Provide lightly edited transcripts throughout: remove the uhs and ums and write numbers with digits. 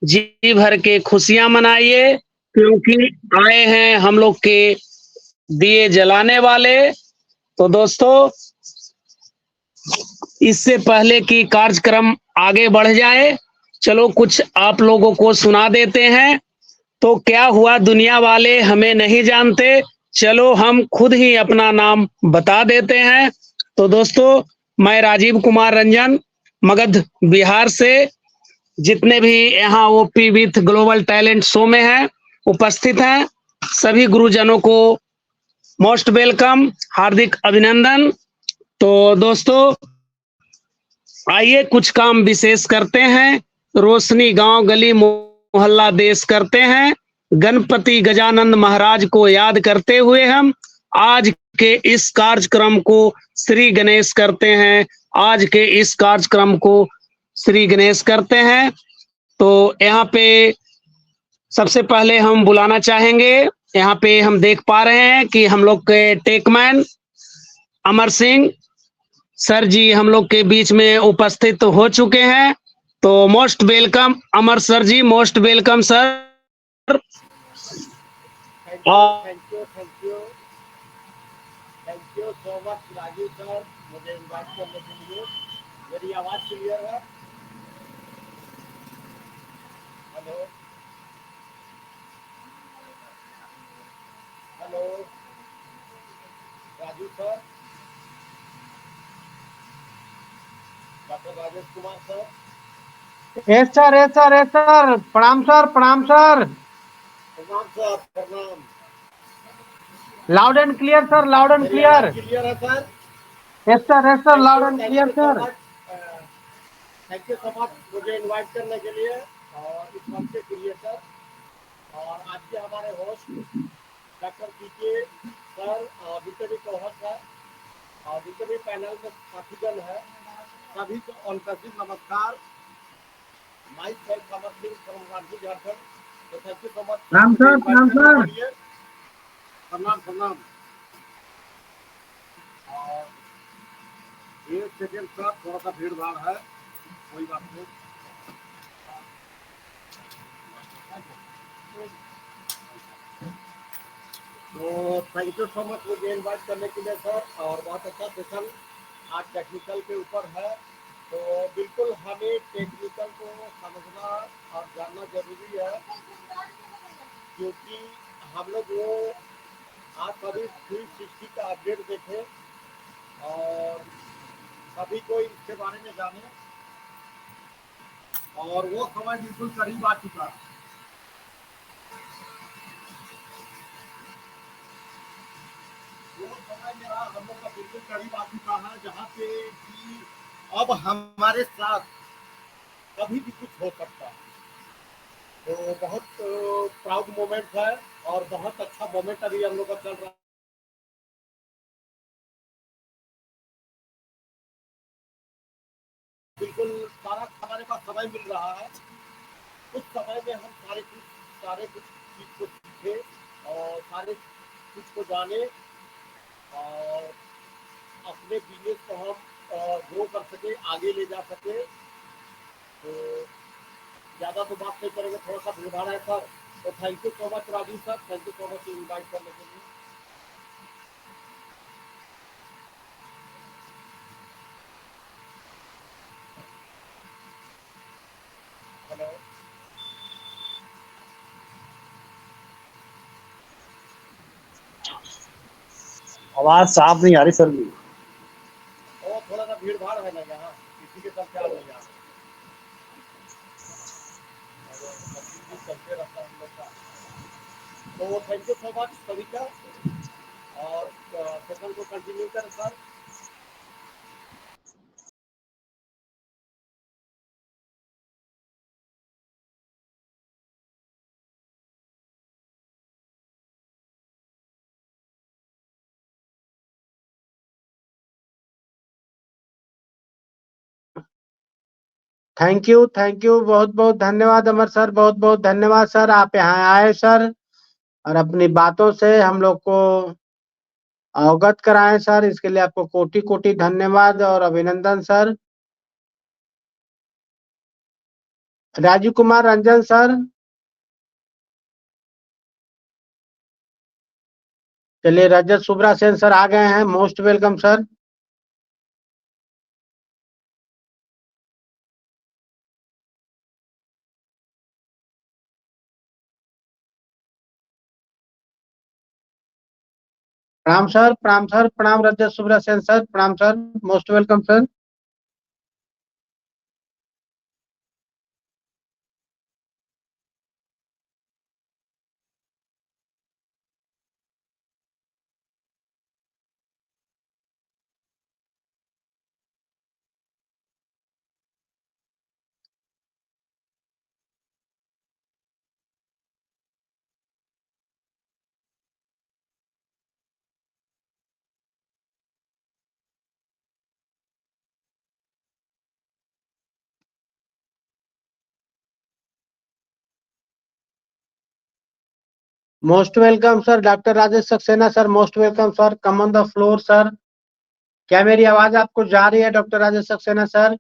जी भर के खुशियाँ मनाइए, क्योंकि आए हैं हम लोग के दिए जलाने वाले। तो दोस्तों, इससे पहले कि कार्यक्रम आगे बढ़ जाए, चलो कुछ आप लोगों को सुना देते हैं। तो क्या हुआ, दुनिया वाले हमें नहीं जानते, चलो हम खुद ही अपना नाम बता देते हैं। तो दोस्तों, मैं राजीव कुमार रंजन, मगध बिहार से, जितने भी यहाँ OP with global talent show में हैं, उपस्थित हैं, सभी गुरुजनों को मोस्ट वेलकम, हार्दिक अभिनंदन। तो दोस्तों, आइए कुछ काम विशेष करते हैं, रोशनी गांव गली मोहल्ला देश करते हैं, गणपति गजानंद महाराज को याद करते हुए हम आज के इस कार्यक्रम को श्री गणेश करते हैं। आज के इस कार्यक्रम को श्री गणेश करते हैं। तो यहाँ पे सबसे पहले हम बुलाना चाहेंगे, यहाँ पे हम देख पा रहे हैं कि हम लोग के टेकमैन अमर सिंह सर जी हम लोग के बीच में उपस्थित हो चुके हैं। तो most welcome Amar sir ji, most welcome sir. Thank you so much Rajeev sir, मुझे इनवाइट करने के लिए। मेरी आवाज़ क्लियर है? Hello hello Rajeev sir, doctor Rajesh Kumar sir. Yes sir, yes sir, yes sir. प्रणाम सर, प्रणाम सर। प्रणाम सर, प्रणाम। Loud and clear sir, loud and मेरी क्लियर। आवाज़ क्लियर है sir? Yes sir, loud and clear sir. Thank you so much मुझे invite करने के लिए और इस मंच के लिए सर। और आज के हमारे होस्ट डॉक्टर पीके सर, जितने भी कोहट है और जितने भी पैनल में साथीगण है, सभी को अनकसित नमस्कार। My self Amar Singh from Ranchi, Jharkhand. तो थैंक यू सो मच प्रणाम सर, प्रणाम सर। प्रणाम प्रणाम। और एक सेकेंड सर, थोड़ा सा भीड़ भाड़ है, कोई बात नहीं। तो थैंक यू सो मच मुझे इनवाइट करने के लिए सर। और बहुत अच्छा सेशन आज टेक्निकल के ऊपर है। तो बिल्कुल हमें टेक्निकल को समझना और जानना जरूरी है, क्योंकि हम लोग वो आज कभी 360 का अपडेट देखें और सभी को इसके बारे में जाने, और वो समय बिल्कुल करीब आ चुका है। वो समय मेरा हम लोग का बिल्कुल करीब आ चुका है, जहाँ पे कि अब हमारे साथ कभी भी कुछ हो सकता है। तो बहुत प्राउड मोमेंट है और बहुत अच्छा मोमेंट अभी हम लोग का चल रहा है। बिल्कुल सारा हमारे पास समय मिल रहा है। उस समय में हम सारे कुछ चीज को सीखे और सारे कुछ को जाने और अपने बिजनेस को हम ग्रो कर सके, आगे ले जा सके। तो ज़्यादा तो बात नहीं करेंगे, थोड़ा सा भीड़ भाड़ है सर। तो thank you so much Rajeev sir, thank you so much invite करने के लिए। हेलो आवाज साफ नहीं आ रही सर जी। और थोड़ा सा भीड़ भाड़ है ना यहाँ, इसी के चलते आ रही है। चलते रहता है हम लोग का। तो थैंक यू सो मच सभी का, और सेशन को कंटिन्यू करें सर। थैंक यू, बहुत बहुत धन्यवाद अमर सर, बहुत बहुत धन्यवाद सर। आप यहाँ आए सर और अपनी बातों से हम लोग को अवगत कराएं सर, इसके लिए आपको कोटि कोटि धन्यवाद और अभिनंदन सर। राजीव कुमार रंजन सर, चलिए रजत सुब्रा सेन सर आ गए हैं, मोस्ट वेलकम सर। प्रणाम सर, प्रणाम सर, प्रणाम रजत सुब्रा सेन सर, प्रणाम sir, most welcome sir. Most welcome sir doctor Rajesh Saxena sir, most welcome sir, come on the floor sir. क्या मेरी आवाज आपको जा रही है doctor Rajesh Saxena sir?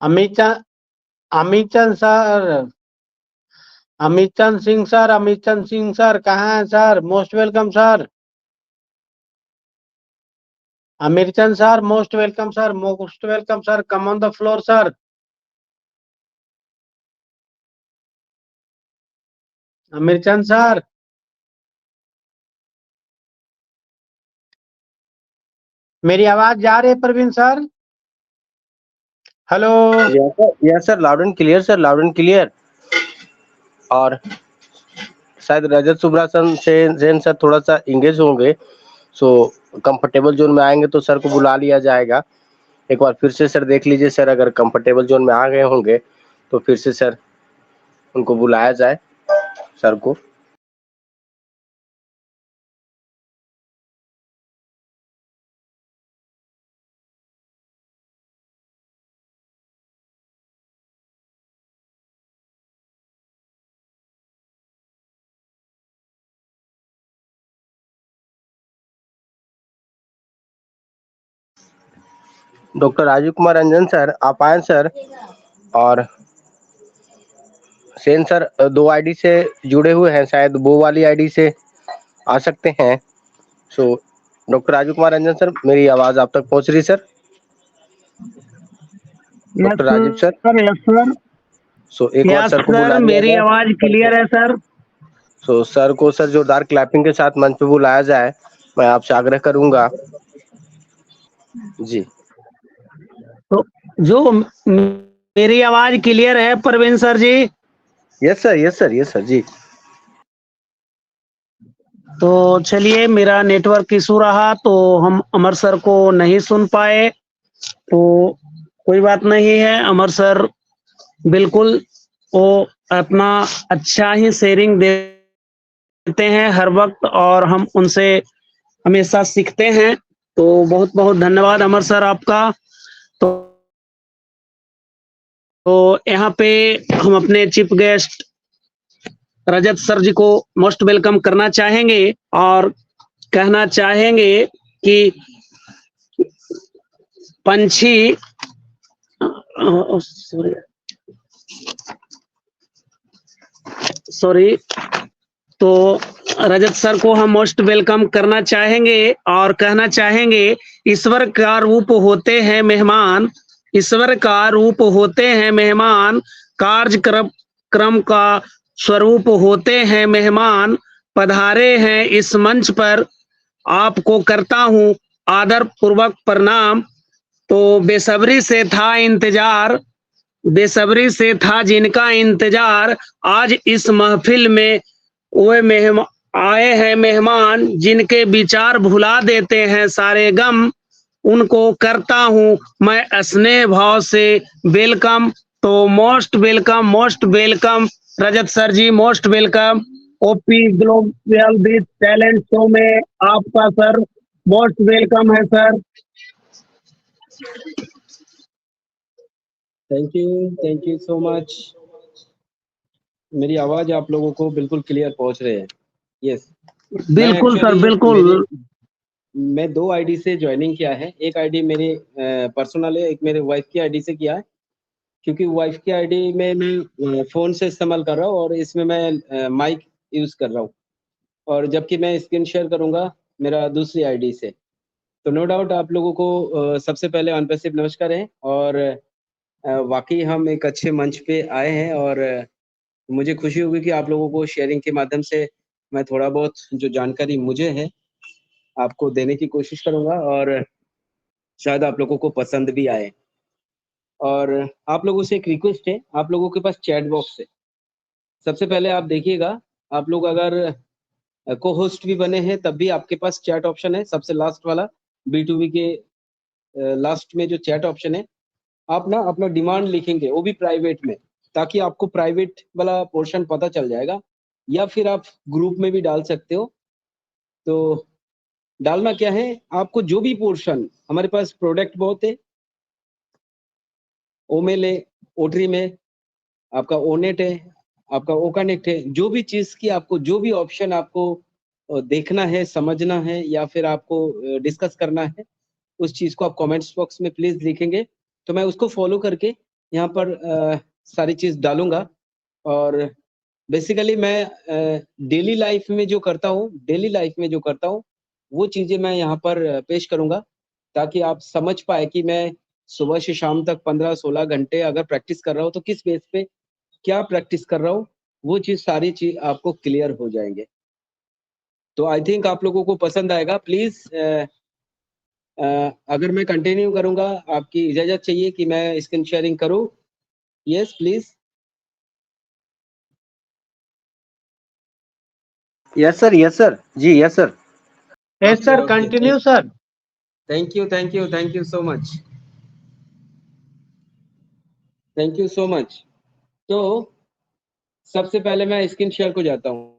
Amitchand sir, Amitchand Singh sir, Amitchand Singh sir कहाँ हैं sir? Most welcome sir. Amitchand sir most welcome sir, most welcome sir, come on the floor sir. Amitchand sir, मेरी आवाज जा रही है Praveen sir? Hello. Yes sir, loud and clear sir, loud and clear. और शायद रजत Subra Sen sir थोड़ा सा इंगेज होंगे, सो कंफर्टेबल जोन में आएंगे तो सर को बुला लिया जाएगा। एक बार फिर से सर देख लीजिए सर, अगर कंफर्टेबल जोन में आ गए होंगे तो फिर से सर उनको बुलाया जाए सर को। डॉक्टर राजीव कुमार रंजन सर आप आए सर। और सेन सर 2 आईडी से जुड़े हुए हैं, शायद वो वाली आईडी से आ सकते हैं। So doctor Rajeev Kumar Ranjan sir, मेरी आवाज आप तक पहुंच रही sir? Doctor Rajeev sir, yes sir, so एक बार सर को बुला लिया मेरी जाए। आवाज क्लियर है सर। सो सर को सर जोरदार क्लैपिंग के साथ मंच पे बुलाया जाए, मैं आपसे आग्रह करूंगा जी। तो जो मेरी आवाज क्लियर है Praveen sir ji? Yes sir, yes sir, yes sir ji. तो चलिए, मेरा नेटवर्क इशू रहा तो हम अमर सर को नहीं सुन पाए, तो कोई बात नहीं है। अमर सर बिल्कुल वो अपना अच्छा ही शेयरिंग देते हैं हर वक्त, और हम उनसे हमेशा सीखते हैं। तो बहुत बहुत धन्यवाद अमर सर आपका। तो यहाँ पे हम अपने चीफ गेस्ट रजत सर जी को मोस्ट वेलकम करना चाहेंगे और कहना चाहेंगे कि पंछी सॉरी, तो रजत सर को हम मोस्ट वेलकम करना चाहेंगे और कहना चाहेंगे, ईश्वर का रूप होते हैं मेहमान, ईश्वर का रूप होते हैं मेहमान, कार्यक्रम का स्वरूप होते हैं मेहमान, पधारे हैं इस मंच पर, आपको करता हूँ आदर पूर्वक प्रणाम। तो बेसब्री से था इंतजार, बेसब्री से था जिनका इंतजार, आज इस महफिल में वे आए हैं मेहमान, जिनके विचार भुला देते हैं सारे गम, उनको करता हूँ मैं स्नेह भाव से वेलकम। तो तो most welcome Rajat sir ji, most welcome OP global big talent show में आपका सर मोस्ट वेलकम है sir. Thank you so much. मेरी आवाज आप लोगों को बिल्कुल क्लियर पहुंच रही है? यस। बिल्कुल सर, बिल्कुल। मैं 2 आईडी से ज्वाइनिंग किया है। एक आईडी मेरी पर्सनल है, एक मेरे वाइफ की आईडी से किया है, क्योंकि वाइफ की आईडी में मैं फ़ोन से इस्तेमाल कर रहा हूँ और इसमें मैं माइक यूज़ कर रहा हूँ, और जबकि मैं स्क्रीन शेयर करूँगा मेरा दूसरी आईडी से। तो नो डाउट आप लोगों को सबसे पहले अनपेसिव नमस्कार है, और वाक़ई हम एक अच्छे मंच पे आए हैं, और मुझे खुशी होगी कि आप लोगों को शेयरिंग के माध्यम से मैं थोड़ा बहुत जो जानकारी मुझे है, आपको देने की कोशिश करूँगा, और शायद आप लोगों को पसंद भी आए। और आप लोगों से एक रिक्वेस्ट है, आप लोगों के पास चैट बॉक्स है। सबसे पहले आप देखिएगा, आप लोग अगर को-होस्ट भी बने हैं, तब भी आपके पास चैट ऑप्शन है, सबसे लास्ट वाला B2B के लास्ट में जो चैट ऑप्शन है, आप ना अपना डिमांड लिखेंगे, वो भी प्राइवेट में, ताकि आपको प्राइवेट वाला पोर्शन पता चल जाएगा, या फिर आप ग्रुप में भी डाल सकते हो। तो डालना क्या है, आपको जो भी पोर्शन, हमारे पास प्रोडक्ट बहुत है, ओमेल है, ओट्री में, आपका ओनेट है, आपका ओकानेक्ट है, जो भी चीज़ की आपको जो भी ऑप्शन आपको देखना है, समझना है, या फिर आपको डिस्कस करना है, उस चीज़ को आप कमेंट्स बॉक्स में प्लीज़ लिखेंगे, तो मैं उसको फॉलो करके यहाँ पर सारी चीज़ डालूँगा। और बेसिकली मैं डेली लाइफ में जो करता हूँ, वो चीज़ें मैं यहाँ पर पेश करूँगा, ताकि आप समझ पाएँ कि मैं सुबह से शाम तक 15-16 घंटे अगर प्रैक्टिस कर रहा हूँ, तो किस बेस पे क्या प्रैक्टिस कर रहा हूँ, वो सारी चीज़ आपको क्लियर हो जाएँगे। तो आई थिंक आप लोगों को पसंद आएगा। प्लीज़ अगर मैं कंटिन्यू करूँगा, आपकी इजाज़त चाहिए कि मैं स्क्रीन शेयरिंग करूँ? Yes please. Yes sir ji, yes sir. Yes sir, okay, continue sir. Thank you so much. Thank you so much. तो सबसे पहले मैं स्क्रीन शेयर को जाता हूँ।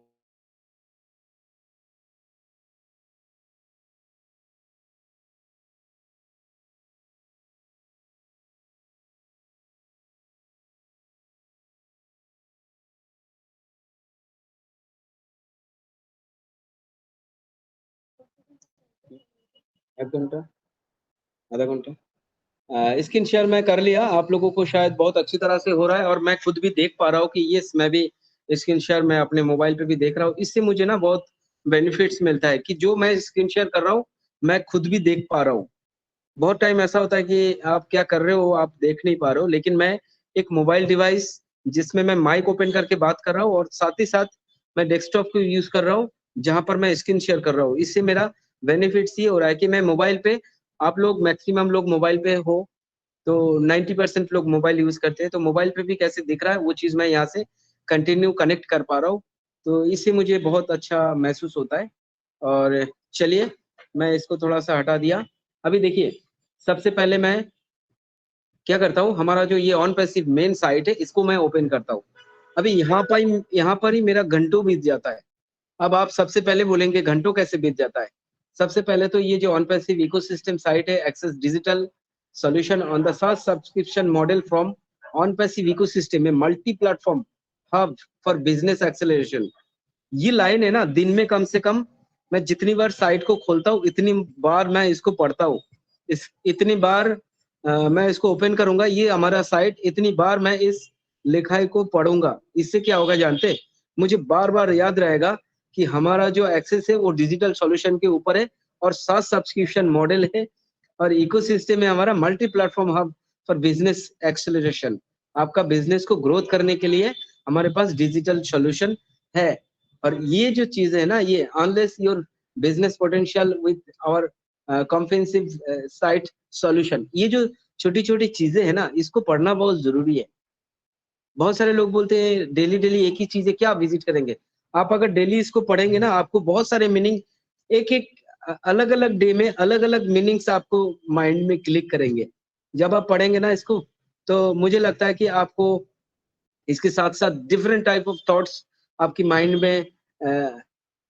एक घंटा, आधा घंटा। स्क्रीन शेयर मैं कर लिया, आप लोगों को शायद बहुत अच्छी तरह से हो रहा है, और मैं खुद भी देख पा रहा हूँ कि यस, मैं भी स्क्रीन शेयर मैं अपने मोबाइल पे भी देख रहा हूँ। इससे मुझे ना बहुत बेनिफिट्स मिलता है कि जो मैं स्क्रीन शेयर कर रहा हूँ, मैं खुद भी देख पा रहा हूँ। बहुत टाइम ऐसा होता है कि आप क्या कर रहे हो, आप देख नहीं पा रहे हो, लेकिन मैं एक मोबाइल डिवाइस जिसमें मैं माइक ओपन करके बात कर रहा हूँ, और साथ ही साथ मैं डेस्कटॉप को यूज़ कर रहा हूँ, जहाँ पर मैं स्क्रीन शेयर कर रहा हूँ। इससे मेरा बेनिफिट्स ये हो रहा है कि मैं मोबाइल पे, आप लोग मैक्सिमम लोग मोबाइल पे हो, तो 90% लोग मोबाइल यूज़ करते हैं, तो मोबाइल पे भी कैसे दिख रहा है, वो चीज़ मैं यहाँ से कंटिन्यू कनेक्ट कर पा रहा हूँ। तो इससे मुझे बहुत अच्छा महसूस होता है। और चलिए, मैं इसको थोड़ा-सा हटा दिया। अभी देखिए, सबसे पहले मैं क्या करता हूँ, हमारा जो ये ऑन पैसिव मेन साइट है, इसको मैं ओपन करता हूँ। अभी यहाँ पर ही मेरा घंटों बीत जाता है। अब आप सबसे पहले बोलेंगे घंटों कैसे बीत जाता है? सबसे पहले तो ये जो ऑन पैसिव इकोसिस्टम साइट है, access digital solution on the SaaS subscription model from on passive ecosystem में multi platform hub for business acceleration. ये लाइन है ना, दिन में कम से कम मैं जितनी बार साइट को खोलता हूँ, इतनी बार मैं इसको पढ़ता हूँ। इतनी बार मैं इसको ओपन करूँगा, ये हमारा साइट, इतनी बार मैं इस लिखाई को पढ़ूँगा। इससे क्या होगा जानते हैं? मुझे बार-बार याद रहेगा कि हमारा जो एक्सेस है वो डिजिटल सॉल्यूशन के ऊपर है, और SaaS सब्सक्रिप्शन मॉडल है, और इकोसिस्टम है हमारा multi platform hub for business acceleration. आपका बिजनेस को ग्रोथ करने के लिए हमारे पास डिजिटल सॉल्यूशन है। और ये जो चीज़ें है ना, ये unleash your business potential with our comprehensive site solution, ये जो छोटी-छोटी चीज़ें हैं ना, इसको पढ़ना बहुत ज़रूरी है। बहुत सारे लोग बोलते हैं डेली-डेली एक ही चीज़ें क्या विज़िट करेंगे? आप अगर डेली इसको पढ़ेंगे ना, आपको बहुत सारे मीनिंग, एक-एक अलग-अलग डे में अलग-अलग मीनिंग्स आपको माइंड में क्लिक करेंगे। जब आप पढ़ेंगे ना इसको, तो मुझे लगता है कि आपको इसके साथ साथ डिफरेंट टाइप ऑफ थॉट्स आपकी माइंड में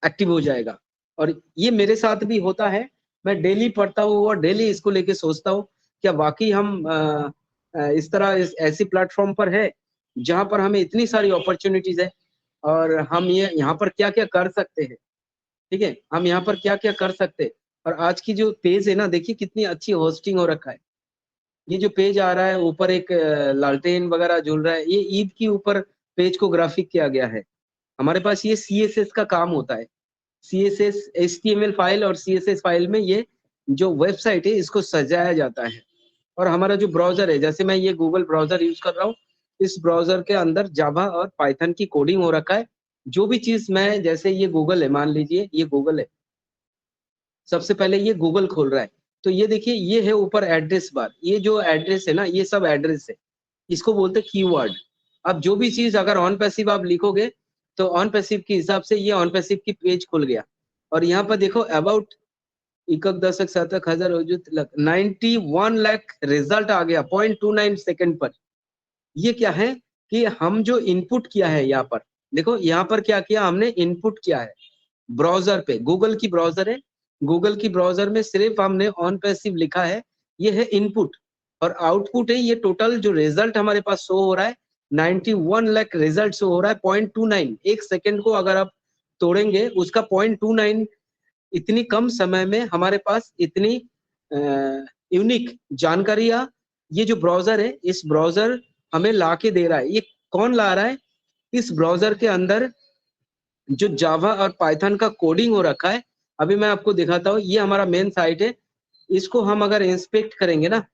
एक्टिव हो जाएगा। और ये मेरे साथ भी होता है, मैं डेली पढ़ता हूँ और डेली इसको लेके सोचता हूँ क्या वाकई हम इस तरह ऐसी प्लेटफॉर्म पर है जहाँ पर हमें इतनी सारी अपॉर्चुनिटीज है और हम ये यहाँ पर क्या क्या कर सकते हैं, ठीक है, हम यहाँ पर क्या क्या कर सकते हैं। और आज की जो पेज है ना, देखिए कितनी अच्छी होस्टिंग हो रखा है। ये जो पेज आ रहा है ऊपर एक लालटेन वगैरह झूल रहा है, ये ईद के ऊपर पेज को ग्राफिक किया गया है। हमारे पास ये CSS का काम होता है, CSS HTML फाइल और CSS फाइल में ये जो वेबसाइट है इसको सजाया जाता है। और हमारा जो ब्राउजर है, जैसे मैं ये गूगल ब्राउजर यूज कर रहा हूँ, इस ब्राउजर के अंदर जावा और पाइथन की कोडिंग हो रखा है। जो भी चीज मैं, जैसे ये गूगल है, मान लीजिए ये गूगल है, सबसे पहले ये गूगल खोल रहा है, तो ये देखिए ये है ऊपर एड्रेस बार, ये जो एड्रेस है ना ये सब एड्रेस है, इसको बोलते हैं कीवर्ड। अब जो भी चीज अगर ऑन पैसिव आप लिखोगे तो ऑन पैसिव के हिसाब से ये ऑन पैसिव की पेज खुल गया। और यहाँ पर देखो अबाउट 91 लाख रिजल्ट आ गया 0.29 सेकंड पर। ये क्या है कि हम जो इनपुट किया है, यहाँ पर देखो, यहाँ पर क्या किया हमने, इनपुट किया है ब्राउजर पे, गूगल की ब्राउजर है, गूगल की ब्राउजर में सिर्फ हमने ऑन पैसिव लिखा है, ये है इनपुट। और आउटपुट है ये टोटल जो रिजल्ट हमारे पास शो हो रहा है, 91 लाख रिजल्ट शो हो रहा है 0.29। एक सेकंड को अगर आप तोड़ेंगे उसका 0.29, इतनी कम समय में हमारे पास इतनी यूनिक जानकारियां, ये जो ब्राउजर है, इस ब्राउजर हमें ला के दे रहा है। ये कौन ला रहा है? इस ब्राउजर के अंदर जो जावा और पाइथन का कोडिंग हो रखा है। अभी मैं आपको दिखाता हूँ, ये हमारा मेन साइट है, इसको हम अगर इंस्पेक्ट करेंगे ना,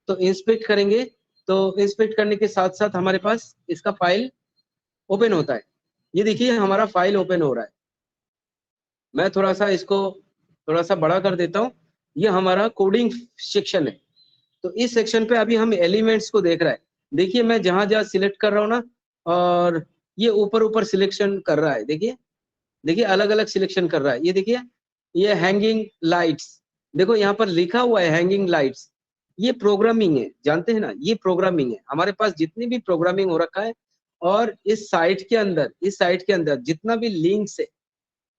तो इंस्पेक्ट करेंगे तो इंस्पेक्ट करने के साथ साथ हमारे पास इसका फाइल ओपन होता है। ये देखिए हमारा फाइल ओपन हो रहा है। मैं थोड़ा सा इसको थोड़ा सा बड़ा कर देता हूँ। ये हमारा कोडिंग सेक्शन है। तो इस सेक्शन पे अभी हम एलिमेंट्स को देख रहा है। देखिए मैं जहां जहां सिलेक्ट कर रहा हूँ ना, और ये ऊपर ऊपर सिलेक्शन कर रहा है, देखिए देखिए अलग अलग सिलेक्शन कर रहा है। ये देखिए ये हैंगिंग लाइट्स, देखो यहाँ पर लिखा हुआ है हैंगिंग लाइट्स। ये प्रोग्रामिंग है, जानते हैं ना, ये प्रोग्रामिंग है। हमारे पास जितनी भी प्रोग्रामिंग हो रखा है, और इस साइट के अंदर जितना भी लिंक्स है,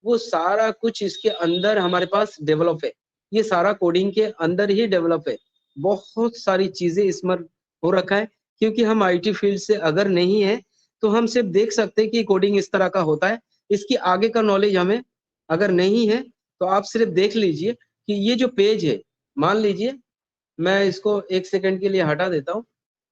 वो सारा कुछ इसके अंदर हमारे पास डेवलप है। ये सारा कोडिंग के अंदर ही डेवलप है। बहुत सारी चीजें इसमें हो रखा है, क्योंकि हम IT फील्ड से अगर नहीं है तो हम सिर्फ देख सकते हैं कि कोडिंग इस तरह का होता है। इसकी आगे का नॉलेज हमें अगर नहीं है तो आप सिर्फ देख लीजिए कि ये जो पेज है, मान लीजिए मैं इसको एक सेकंड के लिए हटा देता हूँ।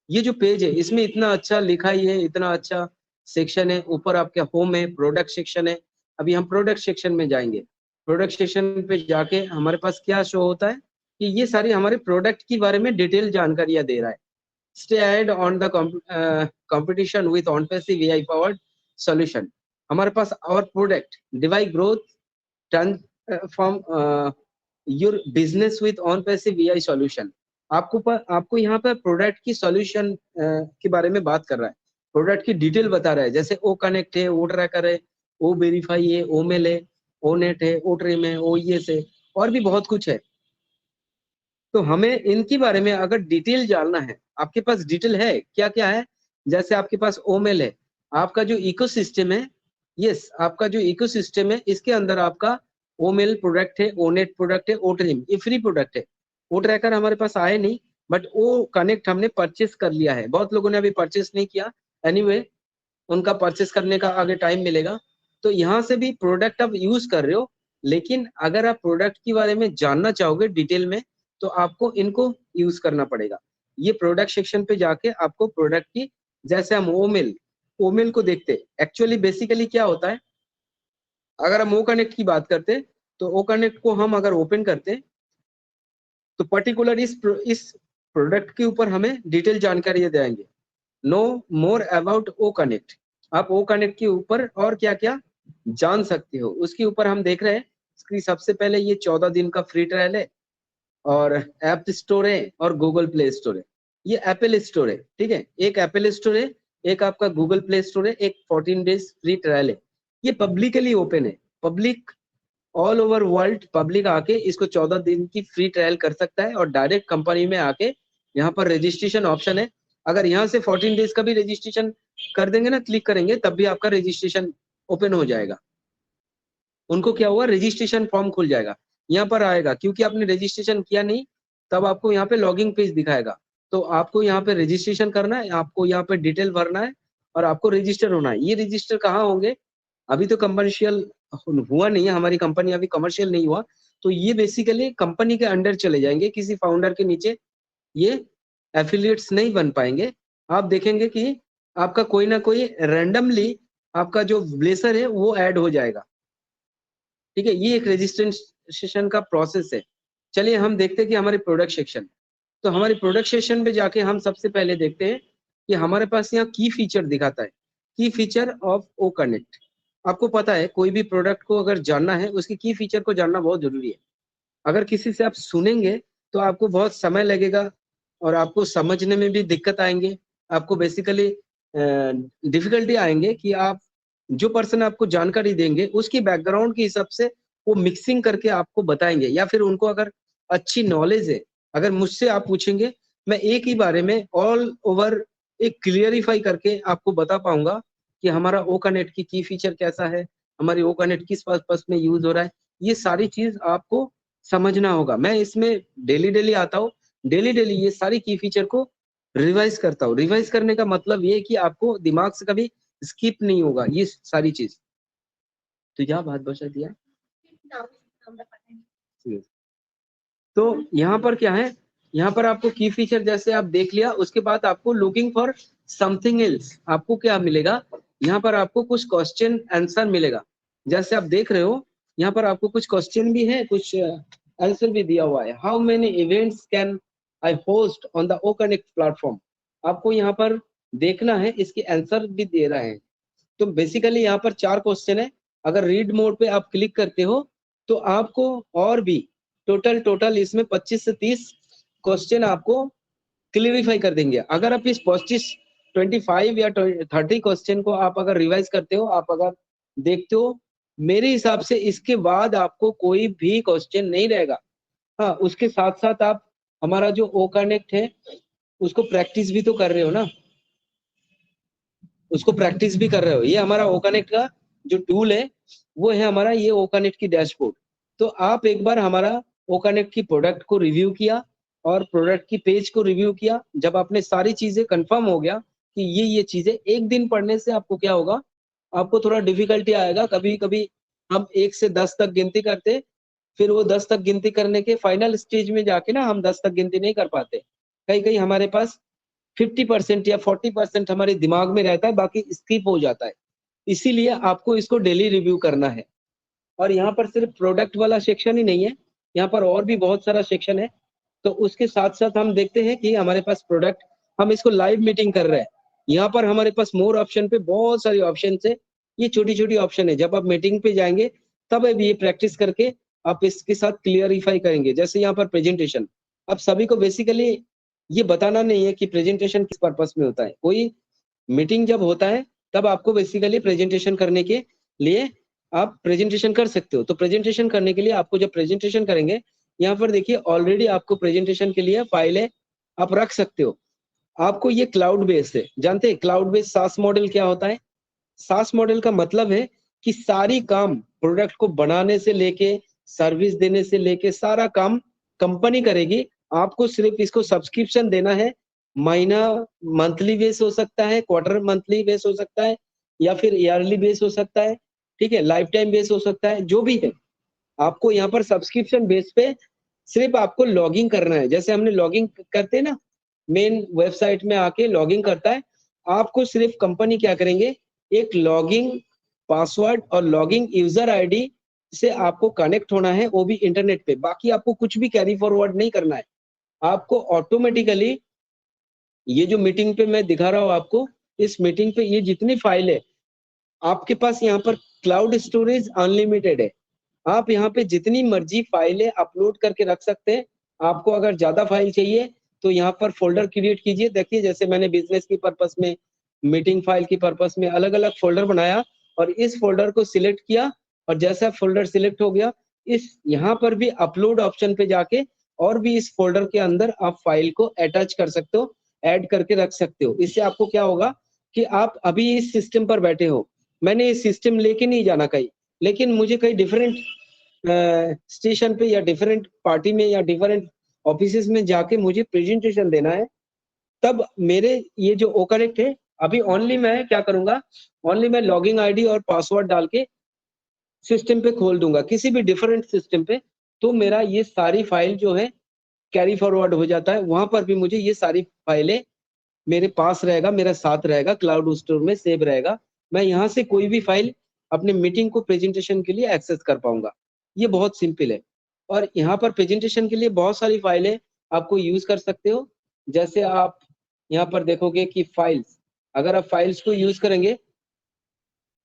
ये जो पेज है इसमें इतना अच्छा लिखा ही है, इतना अच्छा सेक्शन है। ऊपर आपके होम है, प्रोडक्ट सेक्शन है। अभी हम प्रोडक्ट सेक्शन में जाएंगे। प्रोडक्ट सेक्शन पे जाके हमारे पास क्या शो होता है कि ये सारी हमारे प्रोडक्ट के बारे में डिटेल जानकारियां दे रहा है। Stay ahead on the competition with on passive AI powered solution. हमारे पास और product divide growth transform your business with on passive AI solution. आपको यहाँ पर प्रोडक्ट की सॉल्यूशन के बारे में बात कर रहा है, प्रोडक्ट की डिटेल बता रहा है। जैसे ओ कनेक्ट है, ओ ट्रैकर है, ओ वेरीफाई है, ओ मेल है, ओ नेट है, ओ ट्रिम है, OES है, और भी बहुत कुछ है। तो हमें इनके बारे में अगर डिटेल जानना है, आपके पास डिटेल है, क्या क्या है? जैसे आपके पास ओमेल है, आपका जो इकोसिस्टम है, यस आपका जो इकोसिस्टम है, इसके अंदर आपका ओमेल प्रोडक्ट है, ओनेट प्रोडक्ट है, ओ ट्रिम, ये फ्री प्रोडक्ट है। ओ ट्रैकर हमारे पास आए नहीं, बट ओ कनेक्ट हमने परचेस कर लिया है। बहुत लोगों ने अभी परचेस नहीं किया, एनीवे उनका परचेस करने का आगे टाइम मिलेगा। तो यहाँ से भी प्रोडक्ट आप यूज कर रहे हो, लेकिन अगर आप प्रोडक्ट के बारे में जानना चाहोगे डिटेल में, तो आपको इनको यूज करना पड़ेगा। ये प्रोडक्ट सेक्शन पे जाके आपको प्रोडक्ट की, जैसे हम ओमेल को देखते, एक्चुअली बेसिकली क्या होता है, अगर हम ओ कनेक्ट की बात करते, तो ओ कनेक्ट को हम अगर ओपन करते, तो पर्टिकुलर इस प्रोडक्ट के ऊपर हमें डिटेल जानकारी देंगे। Know more about O Connect. आप ओ कनेक्ट के ऊपर और क्या क्या जान सकते हो, उसके ऊपर हम देख रहे हैं। इसकी सबसे पहले ये 14 दिन का फ्री ट्रायल है, और ऐप स्टोर है, और गूगल प्ले स्टोर है। ये एप्पल स्टोर है, ठीक है, एक एप्पल स्टोर है, एक आपका गूगल प्ले स्टोर है, एक 14 डेज फ्री ट्रायल है। ये पब्लिकली ओपन है, public all over world public आके इसको 14 दिन की फ्री ट्रायल कर सकता है, और डायरेक्ट कंपनी में आके यहाँ पर रजिस्ट्रेशन ऑप्शन है। अगर यहाँ से 14 डेज का भी रजिस्ट्रेशन कर देंगे ना, क्लिक करेंगे, तब भी आपका रजिस्ट्रेशन ओपन हो जाएगा। उनको क्या हुआ, रजिस्ट्रेशन फॉर्म खुल जाएगा, यहाँ पर आएगा, क्योंकि आपने रजिस्ट्रेशन किया नहीं, तब आपको यहाँ पे लॉगिंग पेज दिखाएगा। तो आपको यहाँ पे रजिस्ट्रेशन करना है, आपको यहाँ पे डिटेल भरना है और आपको रजिस्टर होना है। ये रजिस्टर कहाँ होंगे, अभी तो कमर्शियल हुआ नहीं है, हमारी कंपनी अभी कमर्शियल नहीं हुआ, तो ये बेसिकली कंपनी के अंडर चले जाएंगे, किसी फाउंडर के नीचे ये एफिलिएट्स नहीं बन पाएंगे। आप देखेंगे कि आपका कोई ना कोई रैंडमली आपका जो ब्लेसर है वो ऐड हो जाएगा, ठीक है। ये एक रजिस्ट्रेशन का प्रोसेस है। चलिए हम देखते हैं कि हमारे प्रोडक्ट सेक्शन, तो हमारे प्रोडक्ट सेक्शन पे जाके हम सबसे पहले देखते हैं कि हमारे पास यहाँ की फीचर दिखाता है, की फीचर ऑफ ओ कनेक्ट। आपको पता है कोई भी प्रोडक्ट को अगर जानना है, उसकी की फीचर को जानना बहुत जरूरी है। अगर किसी से आप सुनेंगे तो आपको बहुत समय लगेगा और आपको समझने में भी दिक्कत आएंगे, आपको बेसिकली डिफिकल्टी आएंगे कि आप जो पर्सन आपको जानकारी देंगे उसकी बैकग्राउंड के हिसाब से वो मिक्सिंग करके आपको बताएंगे, या फिर उनको अगर अच्छी नॉलेज है, अगर मुझसे आप पूछेंगे, मैं एक ही बारे में ऑल ओवर एक क्लियरिफाई करके आपको बता पाऊंगा कि हमारा ओ कनेक्ट की फीचर कैसा है, हमारी ओ कनेक्ट किस पर्पस में यूज हो रहा है, ये सारी चीज आपको समझना होगा। मैं इसमें डेली आता हूँ, डेली ये सारी की फीचर को रिवाइज करता हूँ। रिवाइज करने का मतलब ये कि आपको दिमाग से कभी स्किप नहीं होगा ये सारी चीज। तो क्या बात बचा दिया, तो यहाँ पर क्या है, यहाँ पर आपको की फीचर जैसे आप देख लिया, उसके बाद आपको लुकिंग फॉर समथिंग एल्स, आपको क्या मिलेगा, यहाँ पर आपको कुछ क्वेश्चन आंसर मिलेगा। जैसे आप देख रहे हो यहाँ पर आपको कुछ क्वेश्चन भी है, कुछ आंसर भी दिया हुआ है। How many events can I host on the O Connect platform, आपको यहाँ पर देखना है, इसके आंसर भी दे रहे हैं। तो बेसिकली यहाँ पर 4 क्वेश्चन है, अगर रीड मोड पे आप क्लिक करते हो तो आपको और भी टोटल इसमें 25 से 30 क्वेश्चन आपको क्लियरिफाई कर देंगे। अगर आप इस 25 या 30 क्वेश्चन को आप अगर रिवाइज करते हो, आप अगर देखते हो, मेरे हिसाब से इसके बाद आपको कोई भी क्वेश्चन नहीं रहेगा। हाँ, उसके साथ साथ आप हमारा जो ओ कनेक्ट है उसको प्रैक्टिस भी तो कर रहे हो ना, उसको प्रैक्टिस भी कर रहे हो। ये हमारा ओ कनेक्ट का जो टूल है वो है हमारा ये ओ कनेक्ट की डैशबोर्ड। तो आप एक बार हमारा ओ कनेक्ट की प्रोडक्ट को रिव्यू किया और प्रोडक्ट की पेज को रिव्यू किया, जब आपने सारी चीजें कंफर्म हो गया कि ये चीजें, एक दिन पढ़ने से आपको क्या होगा, आपको थोड़ा डिफिकल्टी आएगा। कभी कभी हम 1 से 10 तक गिनती करते, फिर वो 10 तक गिनती करने के फाइनल स्टेज में जाके ना हम 10 तक गिनती नहीं कर पाते। कहीं हमारे पास 50% या 40% हमारे दिमाग में रहता है, बाकी स्किप हो जाता है। इसीलिए आपको इसको डेली रिव्यू करना है। और यहाँ पर सिर्फ प्रोडक्ट वाला सेक्शन ही नहीं है, यहाँ पर और भी बहुत सारा सेक्शन है। तो उसके साथ साथ हम देखते हैं कि हमारे पास प्रोडक्ट, हम इसको लाइव मीटिंग कर रहे हैं, यहाँ पर हमारे पास मोर ऑप्शन पे बहुत सारी ऑप्शन है। ये छोटी ऑप्शन है, जब आप मीटिंग पे जाएंगे तब अब ये प्रैक्टिस करके आप इसके साथ क्लियरिफाई करेंगे। जैसे यहाँ पर प्रेजेंटेशन, अब सभी को बेसिकली ये बताना नहीं है कि प्रेजेंटेशन किस पर्पस में होता है। कोई मीटिंग जब होता है तब आपको बेसिकली प्रेजेंटेशन करने के लिए आप प्रेजेंटेशन कर सकते हो। तो प्रेजेंटेशन करने के लिए आपको जब प्रेजेंटेशन करेंगे, यहाँ पर देखिए ऑलरेडी आपको प्रेजेंटेशन के लिए फाइलें आप रख सकते हो। आपको ये क्लाउड बेस्ड है, जानते हैं क्लाउड बेस्ड सास मॉडल क्या होता है? सास मॉडल का मतलब है कि सारी काम प्रोडक्ट को बनाने से लेके सर्विस देने से लेके सारा काम कंपनी करेगी, आपको सिर्फ इसको सब्सक्रिप्शन देना है। महीना मंथली बेस हो सकता है, क्वार्टर मंथली बेस हो सकता है, या फिर ईयरली बेस हो सकता है, ठीक है, लाइफ टाइम बेस हो सकता है, जो भी है। आपको यहाँ पर सब्सक्रिप्शन बेस पे सिर्फ आपको लॉगिंग करना है। जैसे हमने लॉगिंग करते हैं ना, मेन वेबसाइट में आके लॉगिंग करता है, आपको सिर्फ कंपनी क्या करेंगे, एक लॉगिंग पासवर्ड और लॉगिंग यूजर आईडी से आपको कनेक्ट होना है, वो भी इंटरनेट पे। बाकी आपको कुछ भी कैरी फॉरवर्ड नहीं करना है। आपको ऑटोमेटिकली ये जो मीटिंग पे मैं दिखा रहा हूँ आपको, इस मीटिंग पे ये जितनी फाइल है आपके पास, यहाँ पर क्लाउड स्टोरेज अनलिमिटेड है। आप यहाँ पे जितनी मर्जी फाइलें अपलोड करके रख सकते हैं। आपको अगर ज्यादा फाइल चाहिए तो यहाँ पर फोल्डर क्रिएट कीजिए। देखिए जैसे मैंने बिजनेस की पर्पस में, मीटिंग फाइल की पर्पस में अलग अलग फोल्डर बनाया और इस फोल्डर को सिलेक्ट किया, और जैसा फोल्डर सिलेक्ट हो गया, इस यहाँ पर भी अपलोड ऑप्शन पे जाके और भी इस फोल्डर के अंदर आप फाइल को अटैच कर सकते हो। ऐड करके रख सकते हो। इससे आपको क्या होगा कि आप अभी इस सिस्टम पर बैठे हो, मैंने इस सिस्टम लेके नहीं जाना कहीं, लेकिन मुझे कहीं डिफरेंट स्टेशन पे या डिफरेंट पार्टी में या डिफरेंट ऑफिसेस में जाके मुझे प्रेजेंटेशन देना है, तब मेरे ये जो ओ कनेक्ट है, अभी ओनली मैं क्या करूंगा, ओनली मैं लॉगिन आईडी और पासवर्ड डाल के सिस्टम पे खोल दूंगा किसी भी डिफरेंट सिस्टम पे, तो मेरा ये सारी फाइल जो है कैरी फॉरवर्ड हो जाता है। वहां पर भी मुझे ये सारी फाइलें मेरे पास रहेगा, मेरा साथ रहेगा, क्लाउड स्टोर में सेव रहेगा। मैं यहाँ से कोई भी फाइल अपने मीटिंग को प्रेजेंटेशन के लिए एक्सेस कर पाऊंगा। ये बहुत सिंपल है। और यहाँ पर प्रेजेंटेशन के लिए बहुत सारी फाइलें आपको यूज कर सकते हो। जैसे आप यहाँ पर देखोगे कि फाइल्स, अगर आप फाइल्स को यूज करेंगे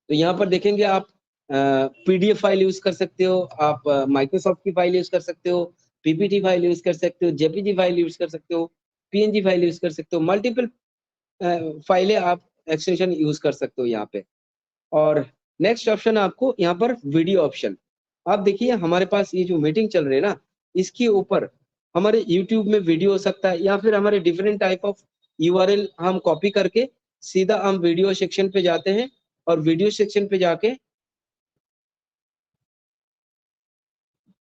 तो यहाँ पर देखेंगे आप पीडीएफ फाइल यूज कर सकते हो, आप माइक्रोसॉफ्ट की फाइल यूज कर सकते हो, पीपीटी फाइल यूज कर सकते हो, जेपीजी फाइल यूज कर सकते हो, पीएनजी फाइल यूज कर सकते हो, मल्टीपल फाइलें आप एक्सटेंशन यूज कर सकते हो यहाँ पे। और नेक्स्ट ऑप्शन आपको यहाँ पर वीडियो ऑप्शन। आप देखिए हमारे पास ये जो मीटिंग चल रही है ना, इसके ऊपर हमारे यूट्यूब में वीडियो हो सकता है, या फिर हमारे डिफरेंट टाइप ऑफ यूआरएल हम कॉपी करके सीधा हम वीडियो सेक्शन पे जाते हैं, और वीडियो सेक्शन पे जाके,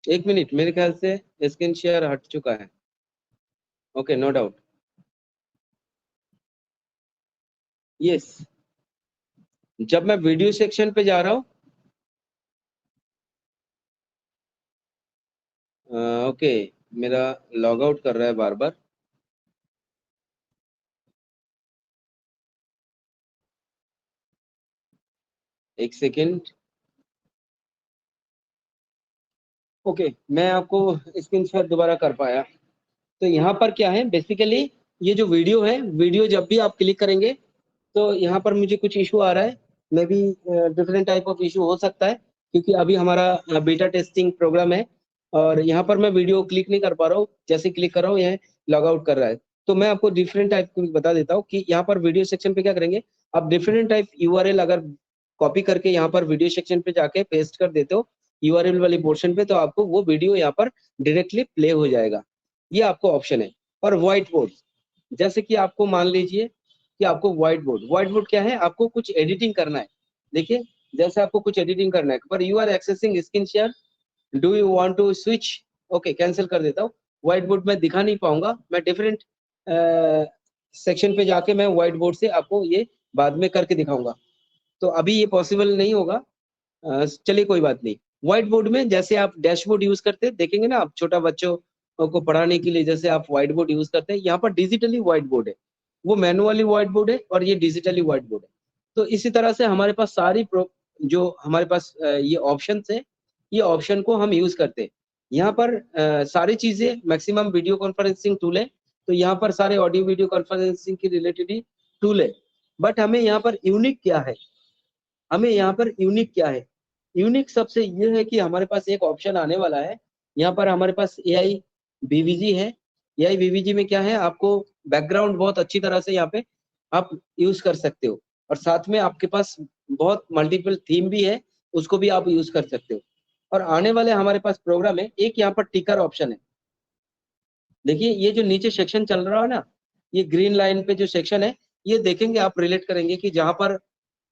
एक मिनट, मेरे ख्याल से स्क्रीन शेयर हट चुका है। Okay, no doubt, yes. जब मैं वीडियो सेक्शन पे जा रहा हूँ, ओके, मेरा लॉग आउट कर रहा है बार बार, एक सेकेंड। ओके, मैं आपको स्क्रीन शेयर दोबारा कर पाया। तो यहाँ पर क्या है, बेसिकली ये जो वीडियो है, वीडियो जब भी आप क्लिक करेंगे तो यहाँ पर मुझे कुछ इशू आ रहा है, may be different type of issue हो सकता है, क्योंकि अभी हमारा बीटा टेस्टिंग प्रोग्राम है और यहाँ पर मैं वीडियो क्लिक नहीं कर पा रहा हूँ। जैसे क्लिक कर रहा हूँ यह लॉग आउट कर रहा है। तो मैं आपको डिफरेंट टाइप को बता देता हूँ कि यहाँ पर वीडियो सेक्शन पे क्या करेंगे, आप डिफरेंट टाइप यूआरएल अगर कॉपी करके यहाँ पर वीडियो सेक्शन पे जाके पेस्ट कर देते हो यूआरएल वाली पोर्शन पे, तो आपको वो वीडियो यहाँ पर डायरेक्टली प्ले हो जाएगा। ये आपको ऑप्शन है। और व्हाइट बोर्ड, जैसे कि आपको मान लीजिए कि आपको व्हाइट बोर्ड क्या है, आपको कुछ एडिटिंग करना है। देखिए, जैसे आपको कुछ एडिटिंग करना है, पर you are accessing screen share, do you want to switch, okay, cancel कर देता हूँ। व्हाइट बोर्ड में दिखा नहीं पाऊंगा, मैं डिफरेंट सेक्शन पे जाके मैं व्हाइट बोर्ड से आपको ये बाद में करके दिखाऊंगा। तो अभी ये पॉसिबल नहीं होगा, चलिए कोई बात नहीं। व्हाइट बोर्ड में जैसे आप डैशबोर्ड यूज करते हैं, देखेंगे ना आप, छोटा बच्चों को पढ़ाने के लिए जैसे आप व्हाइट बोर्ड यूज करते हैं, यहाँ पर डिजिटली व्हाइट बोर्ड है, वो मैनुअली व्हाइट बोर्ड है और ये डिजिटली व्हाइट बोर्ड है। तो इसी तरह से हमारे पास सारी जो हमारे पास ये ऑप्शन है, ये ऑप्शन को हम यूज करते हैं। यहाँ पर सारी चीजें मैक्सिमम वीडियो कॉन्फ्रेंसिंग टूल है, तो यहाँ पर सारे ऑडियो वीडियो कॉन्फ्रेंसिंग की रिलेटेड ही टूल है। बट हमें यहाँ पर यूनिक क्या है, हमें यहाँ पर यूनिक क्या है, यूनिक सबसे ये है कि हमारे पास एक ऑप्शन आने वाला है। यहाँ पर हमारे पास AI BVG है। AI BVG में क्या है, आपको बैकग्राउंड बहुत अच्छी तरह से यहाँ पे आप यूज कर सकते हो, और साथ में आपके पास बहुत मल्टीपल थीम भी है, उसको भी आप यूज कर सकते हो। और आने वाले हमारे पास प्रोग्राम है, एक यहाँ पर टिकर ऑप्शन है। देखिए ये जो नीचे सेक्शन चल रहा है ना, ये ग्रीन लाइन पे जो सेक्शन है, ये देखेंगे आप, रिलेट करेंगे कि जहां पर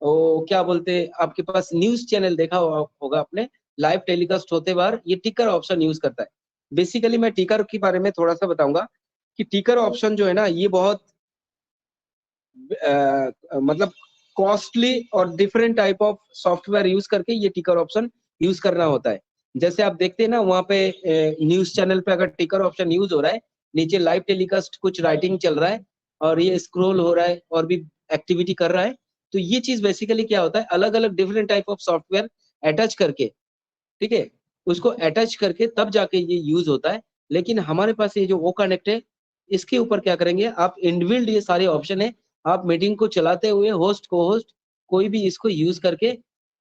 वो क्या बोलते हैं, आपके पास न्यूज चैनल देखा होगा आपने, लाइव टेलीकास्ट होते बार ये टिकर ऑप्शन यूज करता है। बेसिकली मैं टिकर के बारे में थोड़ा सा बताऊंगा कि टिकर ऑप्शन जो है ना, ये बहुत मतलब कॉस्टली और different type of software use करके ये टिकर ऑप्शन यूज करना होता है। जैसे आप देखते हैं ना, वहाँ पे न्यूज चैनल पे अगर टिकर ऑप्शन यूज हो रहा है, नीचे लाइव टेलीकास्ट कुछ राइटिंग चल रहा है और ये स्क्रॉल हो रहा है और भी एक्टिविटी कर रहा है, तो ये चीज बेसिकली क्या होता है, अलग अलग different type of software attach करके, ठीक है, उसको अटैच करके तब जाके ये यूज होता है। लेकिन हमारे पास ये जो वो कनेक्ट है, इसके ऊपर क्या करेंगे आप, इनबिल्ड ये सारे ऑप्शन है, आप मीटिंग को चलाते हुए होस्ट को होस्ट कोई भी इसको यूज करके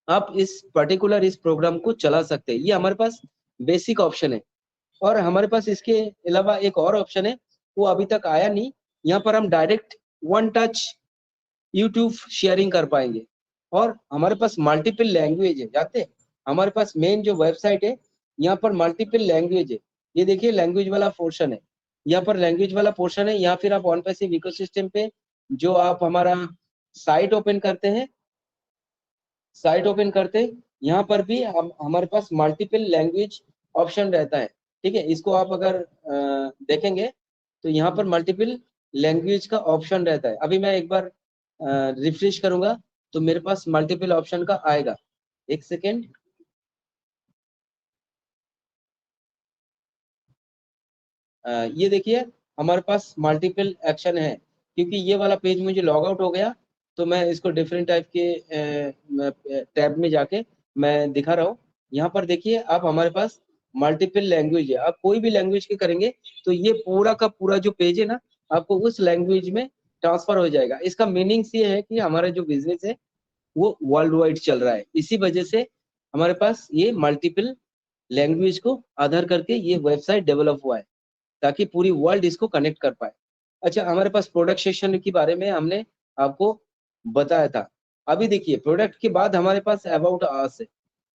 आप इस पर्टिकुलर इस प्रोग्राम को चला सकते हैं। ये हमारे पास बेसिक ऑप्शन है। और हमारे पास इसके अलावा एक और ऑप्शन है, वो अभी तक आया नहीं। यहाँ पर हम direct one touch YouTube sharing कर पाएंगे, और हमारे पास मल्टीपल लैंग्वेज है। जानते हैं, हमारे पास मेन जो वेबसाइट है, यहाँ पर मल्टीपल लैंग्वेज है। ये देखिए लैंग्वेज वाला पोर्शन है, यहाँ पर लैंग्वेज वाला पोर्शन है, या फिर आप ऑन पैसिव इकोसिस्टम पे जो आप हमारा साइट ओपन करते हैं, यहाँ पर भी हमारे पास मल्टीपल लैंग्वेज ऑप्शन रहता है। ठीक है, इसको आप अगर देखेंगे तो यहाँ पर मल्टीपल लैंग्वेज का ऑप्शन रहता है। अभी मैं एक बार रिफ्रेश करूंगा तो मेरे पास मल्टीपल ऑप्शन का आएगा। एक सेकेंड, ये देखिए हमारे पास मल्टीपल एक्शन है, क्योंकि ये वाला पेज मुझे लॉग आउट हो गया तो मैं इसको डिफरेंट टाइप के टैब में जाके मैं दिखा रहा हूँ। यहाँ पर देखिए आप, हमारे पास मल्टीपल लैंग्वेज है। आप कोई भी लैंग्वेज के करेंगे तो ये पूरा का पूरा जो पेज है ना, आपको उस लैंग्वेज में ट्रांसफर हो जाएगा। इसका मीनिंग्स ये है कि हमारा जो बिजनेस है वो वर्ल्ड वाइड चल रहा है। इसी वजह से हमारे पास ये मल्टीपल लैंग्वेज को आधार करके ये वेबसाइट डेवलप हुआ है, ताकि पूरी वर्ल्ड इसको कनेक्ट कर पाए। अच्छा, हमारे पास प्रोडक्ट सेक्शन के बारे में हमने आपको बताया था। अभी देखिए प्रोडक्ट के बाद हमारे पास अबाउट अस है।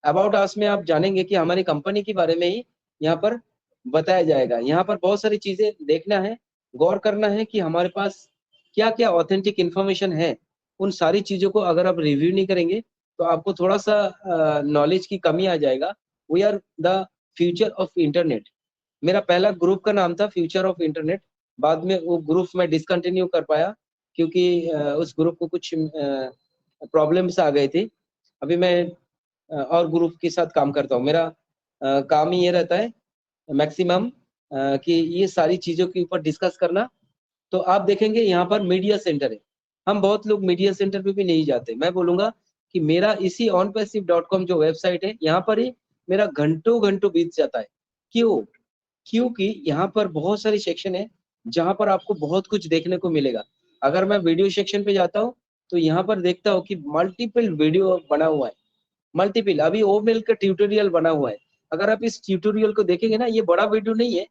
अबाउट अस में आप जानेंगे कि हमारी कंपनी के बारे में ही यहाँ पर बताया जाएगा। यहाँ पर बहुत सारी चीजें देखना है, गौर करना है कि हमारे पास क्या क्या ऑथेंटिक इंफॉर्मेशन है। उन सारी चीजों को अगर आप रिव्यू नहीं करेंगे तो आपको थोड़ा सा नॉलेज की कमी आ जाएगा। We are the future of internet. मेरा पहला ग्रुप का नाम था फ्यूचर ऑफ इंटरनेट। बाद में वो ग्रुप मैं डिसकंटिन्यू कर पाया क्योंकि उस ग्रुप को कुछ प्रॉब्लम्स आ गए थे। अभी मैं और ग्रुप के साथ काम करता हूँ। मेरा काम ही ये रहता है मैक्सिमम कि ये सारी चीजों के ऊपर डिस्कस करना। तो आप देखेंगे यहाँ पर मीडिया सेंटर है। हम बहुत लोग मीडिया सेंटर पे भी नहीं जाते। मैं बोलूंगा कि मेरा इसी onpassive.com जो वेबसाइट है, यहाँ पर ही मेरा घंटों घंटों बीत जाता है। क्यों? क्योंकि यहाँ पर बहुत सारी सेक्शन है जहाँ पर आपको बहुत कुछ देखने को मिलेगा। अगर मैं वीडियो सेक्शन पे जाता हूँ तो यहाँ पर देखता हूँ कि मल्टीपल वीडियो बना हुआ है। मल्टीपल, अभी ओमेल का ट्यूटोरियल बना हुआ है। अगर आप इस ट्यूटोरियल को देखेंगे ना, ये बड़ा वीडियो नहीं है,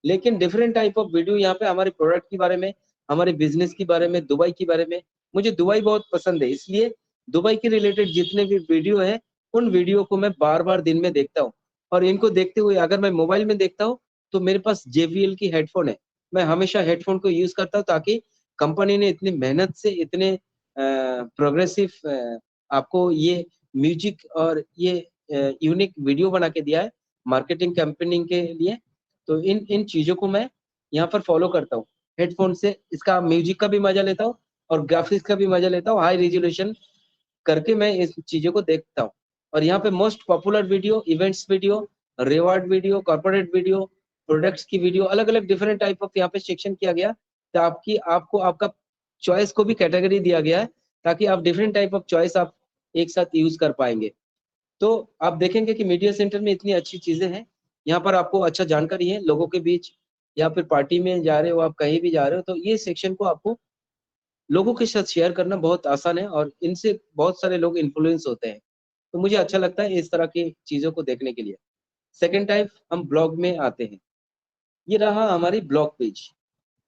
लेकिन डिफरेंट टाइप ऑफ वीडियो यहाँ पे हमारे प्रोडक्ट के बारे में, हमारे बिजनेस के बारे में, दुबई के बारे में। मुझे दुबई बहुत पसंद है, इसलिए दुबई के रिलेटेड जितने भी वीडियो है उन वीडियो को मैं बार बार दिन में देखता हूँ। और इनको देखते हुए अगर मैं मोबाइल में देखता हूँ तो मेरे पास JBL की हेडफोन है। मैं हमेशा हेडफोन को यूज करता हूँ, ताकि कंपनी ने इतनी मेहनत से इतने प्रोग्रेसिव आपको ये म्यूजिक और ये यूनिक वीडियो बना के दिया है मार्केटिंग कैंपेनिंग के लिए। तो इन इन चीजों को मैं यहाँ पर फॉलो करता हूँ। हेडफोन से इसका म्यूजिक का भी मजा लेता हूँ और ग्राफिक्स का भी मजा लेता हूँ। हाई रेजोल्यूशन करके मैं इस चीजों को देखता हूँ। और यहाँ पे most popular video, events video, reward video, corporate video, products की वीडियो, अलग अलग डिफरेंट टाइप ऑफ यहाँ पे सेक्शन किया गया। तो आपको आपका चॉइस को भी कैटेगरी दिया गया है, ताकि आप डिफरेंट टाइप ऑफ चॉइस आप एक साथ यूज कर पाएंगे। तो आप देखेंगे कि मीडिया सेंटर में इतनी अच्छी चीजें हैं। यहाँ पर आपको अच्छा जानकारी है लोगों के बीच, या फिर पार्टी में जा रहे हो, आप कहीं भी जा रहे हो, तो ये सेक्शन को आपको लोगों के साथ शेयर करना बहुत आसान है और इनसे बहुत सारे लोग इन्फ्लुएंस होते हैं। तो मुझे अच्छा लगता है इस तरह की चीजों को देखने के लिए। सेकेंड टाइप हम ब्लॉग में आते हैं। ये रहा हमारी ब्लॉग पेज।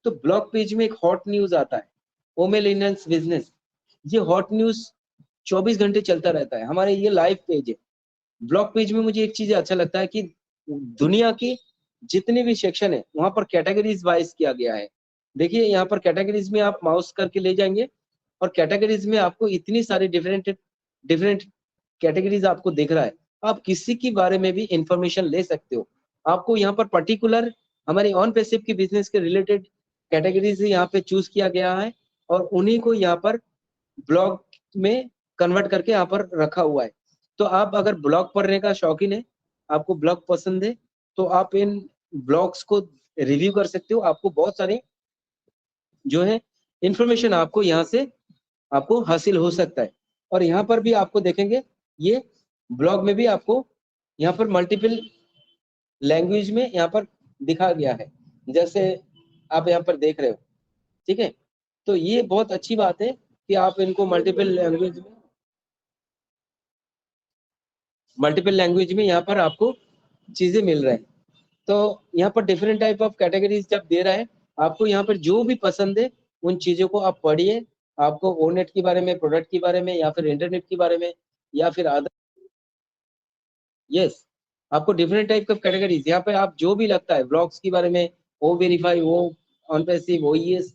तो ब्लॉग पेज में एक हॉट न्यूज आता है, ओमेल इंडियंस बिजनेस। ये हॉट न्यूज 24 घंटे चलता रहता है। हमारे ये लाइव पेज है। ब्लॉग पेज में मुझे एक चीज अच्छा लगता है कि दुनिया की जितने भी सेक्शन है वहां पर कैटेगरीज वाइज किया गया है। देखिए यहाँ पर कैटेगरीज में आप माउस करके ले जाएंगे और कैटेगरीज में आपको इतनी सारी डिफरेंट डिफरेंट कैटेगरीज आपको दिख रहा है। आप किसी के बारे में भी इंफॉर्मेशन ले सकते हो। आपको यहाँ पर पर्टिकुलर हमारे ऑन पैसिव की बिजनेस के रिलेटेड कैटेगरीज यहाँ पे चूज किया गया है और उन्हीं को यहाँ पर ब्लॉग में कन्वर्ट करके यहाँ पर रखा हुआ है। तो आप अगर ब्लॉग पढ़ने का शौकीन है, आपको ब्लॉग पसंद है, तो आप इन ब्लॉग्स को रिव्यू कर सकते हो। आपको बहुत सारी जो है इंफॉर्मेशन आपको यहाँ से आपको हासिल हो सकता है। और यहाँ पर भी आपको देखेंगे ये ब्लॉग में भी आपको यहाँ पर मल्टीपल लैंग्वेज में यहाँ पर दिखा गया है, जैसे आप यहाँ पर देख रहे हो। ठीक है, तो ये बहुत अच्छी बात है कि आप इनको मल्टीपल लैंग्वेज में यहाँ पर आपको चीजें मिल रहे हैं। तो यहाँ पर डिफरेंट टाइप ऑफ कैटेगरीज जब दे रहा है, आपको यहाँ पर जो भी पसंद है उन चीजों को आप पढ़िए। आपको ओनेट के बारे में, प्रोडक्ट के बारे में, या फिर इंटरनेट के बारे में, या फिर अदर, यस, आपको डिफरेंट टाइप ऑफ कैटेगरीज यहाँ पे आप जो भी लगता है ब्लॉग्स के बारे में, O verify, O on passive, OES,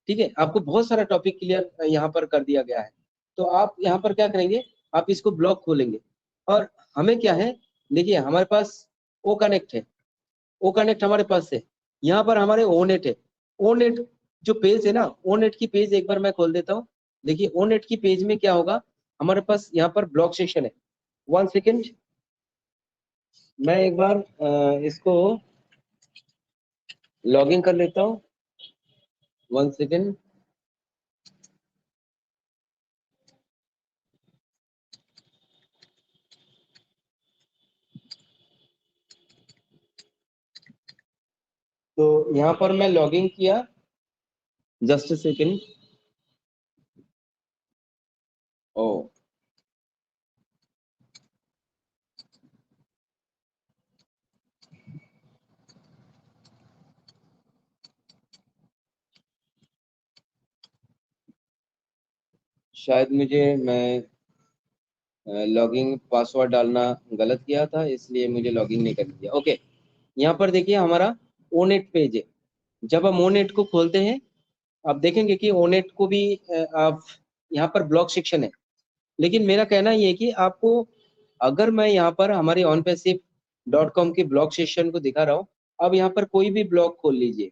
ठीक है। आपको बहुत सारा टॉपिक क्लियर यहाँ पर कर दिया गया है। तो आप यहाँ पर क्या करेंगे, आप इसको ब्लॉक खोलेंगे और हमें क्या है, देखिए हमारे पास ओ कनेक्ट है, ओ कनेक्ट हमारे पास है, यहाँ पर हमारे ओ नेट है। ओ नेट जो पेज है ना, ओ नेट की पेज एक बार मैं खोल देता हूँ। देखिए ओ नेट की पेज में क्या होगा, हमारे पास यहाँ पर ब्लॉक सेक्शन है। 1 सेकेंड, मैं एक बार इसको लॉगिन कर लेता हूँ। 1 सेकेंड, तो यहाँ पर मैं लॉगिन किया, जस्ट सेकेंड। ओ शायद मैं लॉगिन पासवर्ड डालना गलत किया था, इसलिए मुझे लॉगिन नहीं कर दिया। ओके, यहाँ पर देखिए हमारा ओनेट पेज है। जब हम ओनेट को खोलते हैं, आप देखेंगे कि ओनेट को भी आप यहाँ पर ब्लॉक सेक्शन है। लेकिन मेरा कहना ये है कि आपको, अगर मैं यहाँ पर हमारे onpassive.com के ब्लॉग सेक्शन को दिखा रहा हूँ, अब यहाँ पर कोई भी ब्लॉग खोल लीजिए,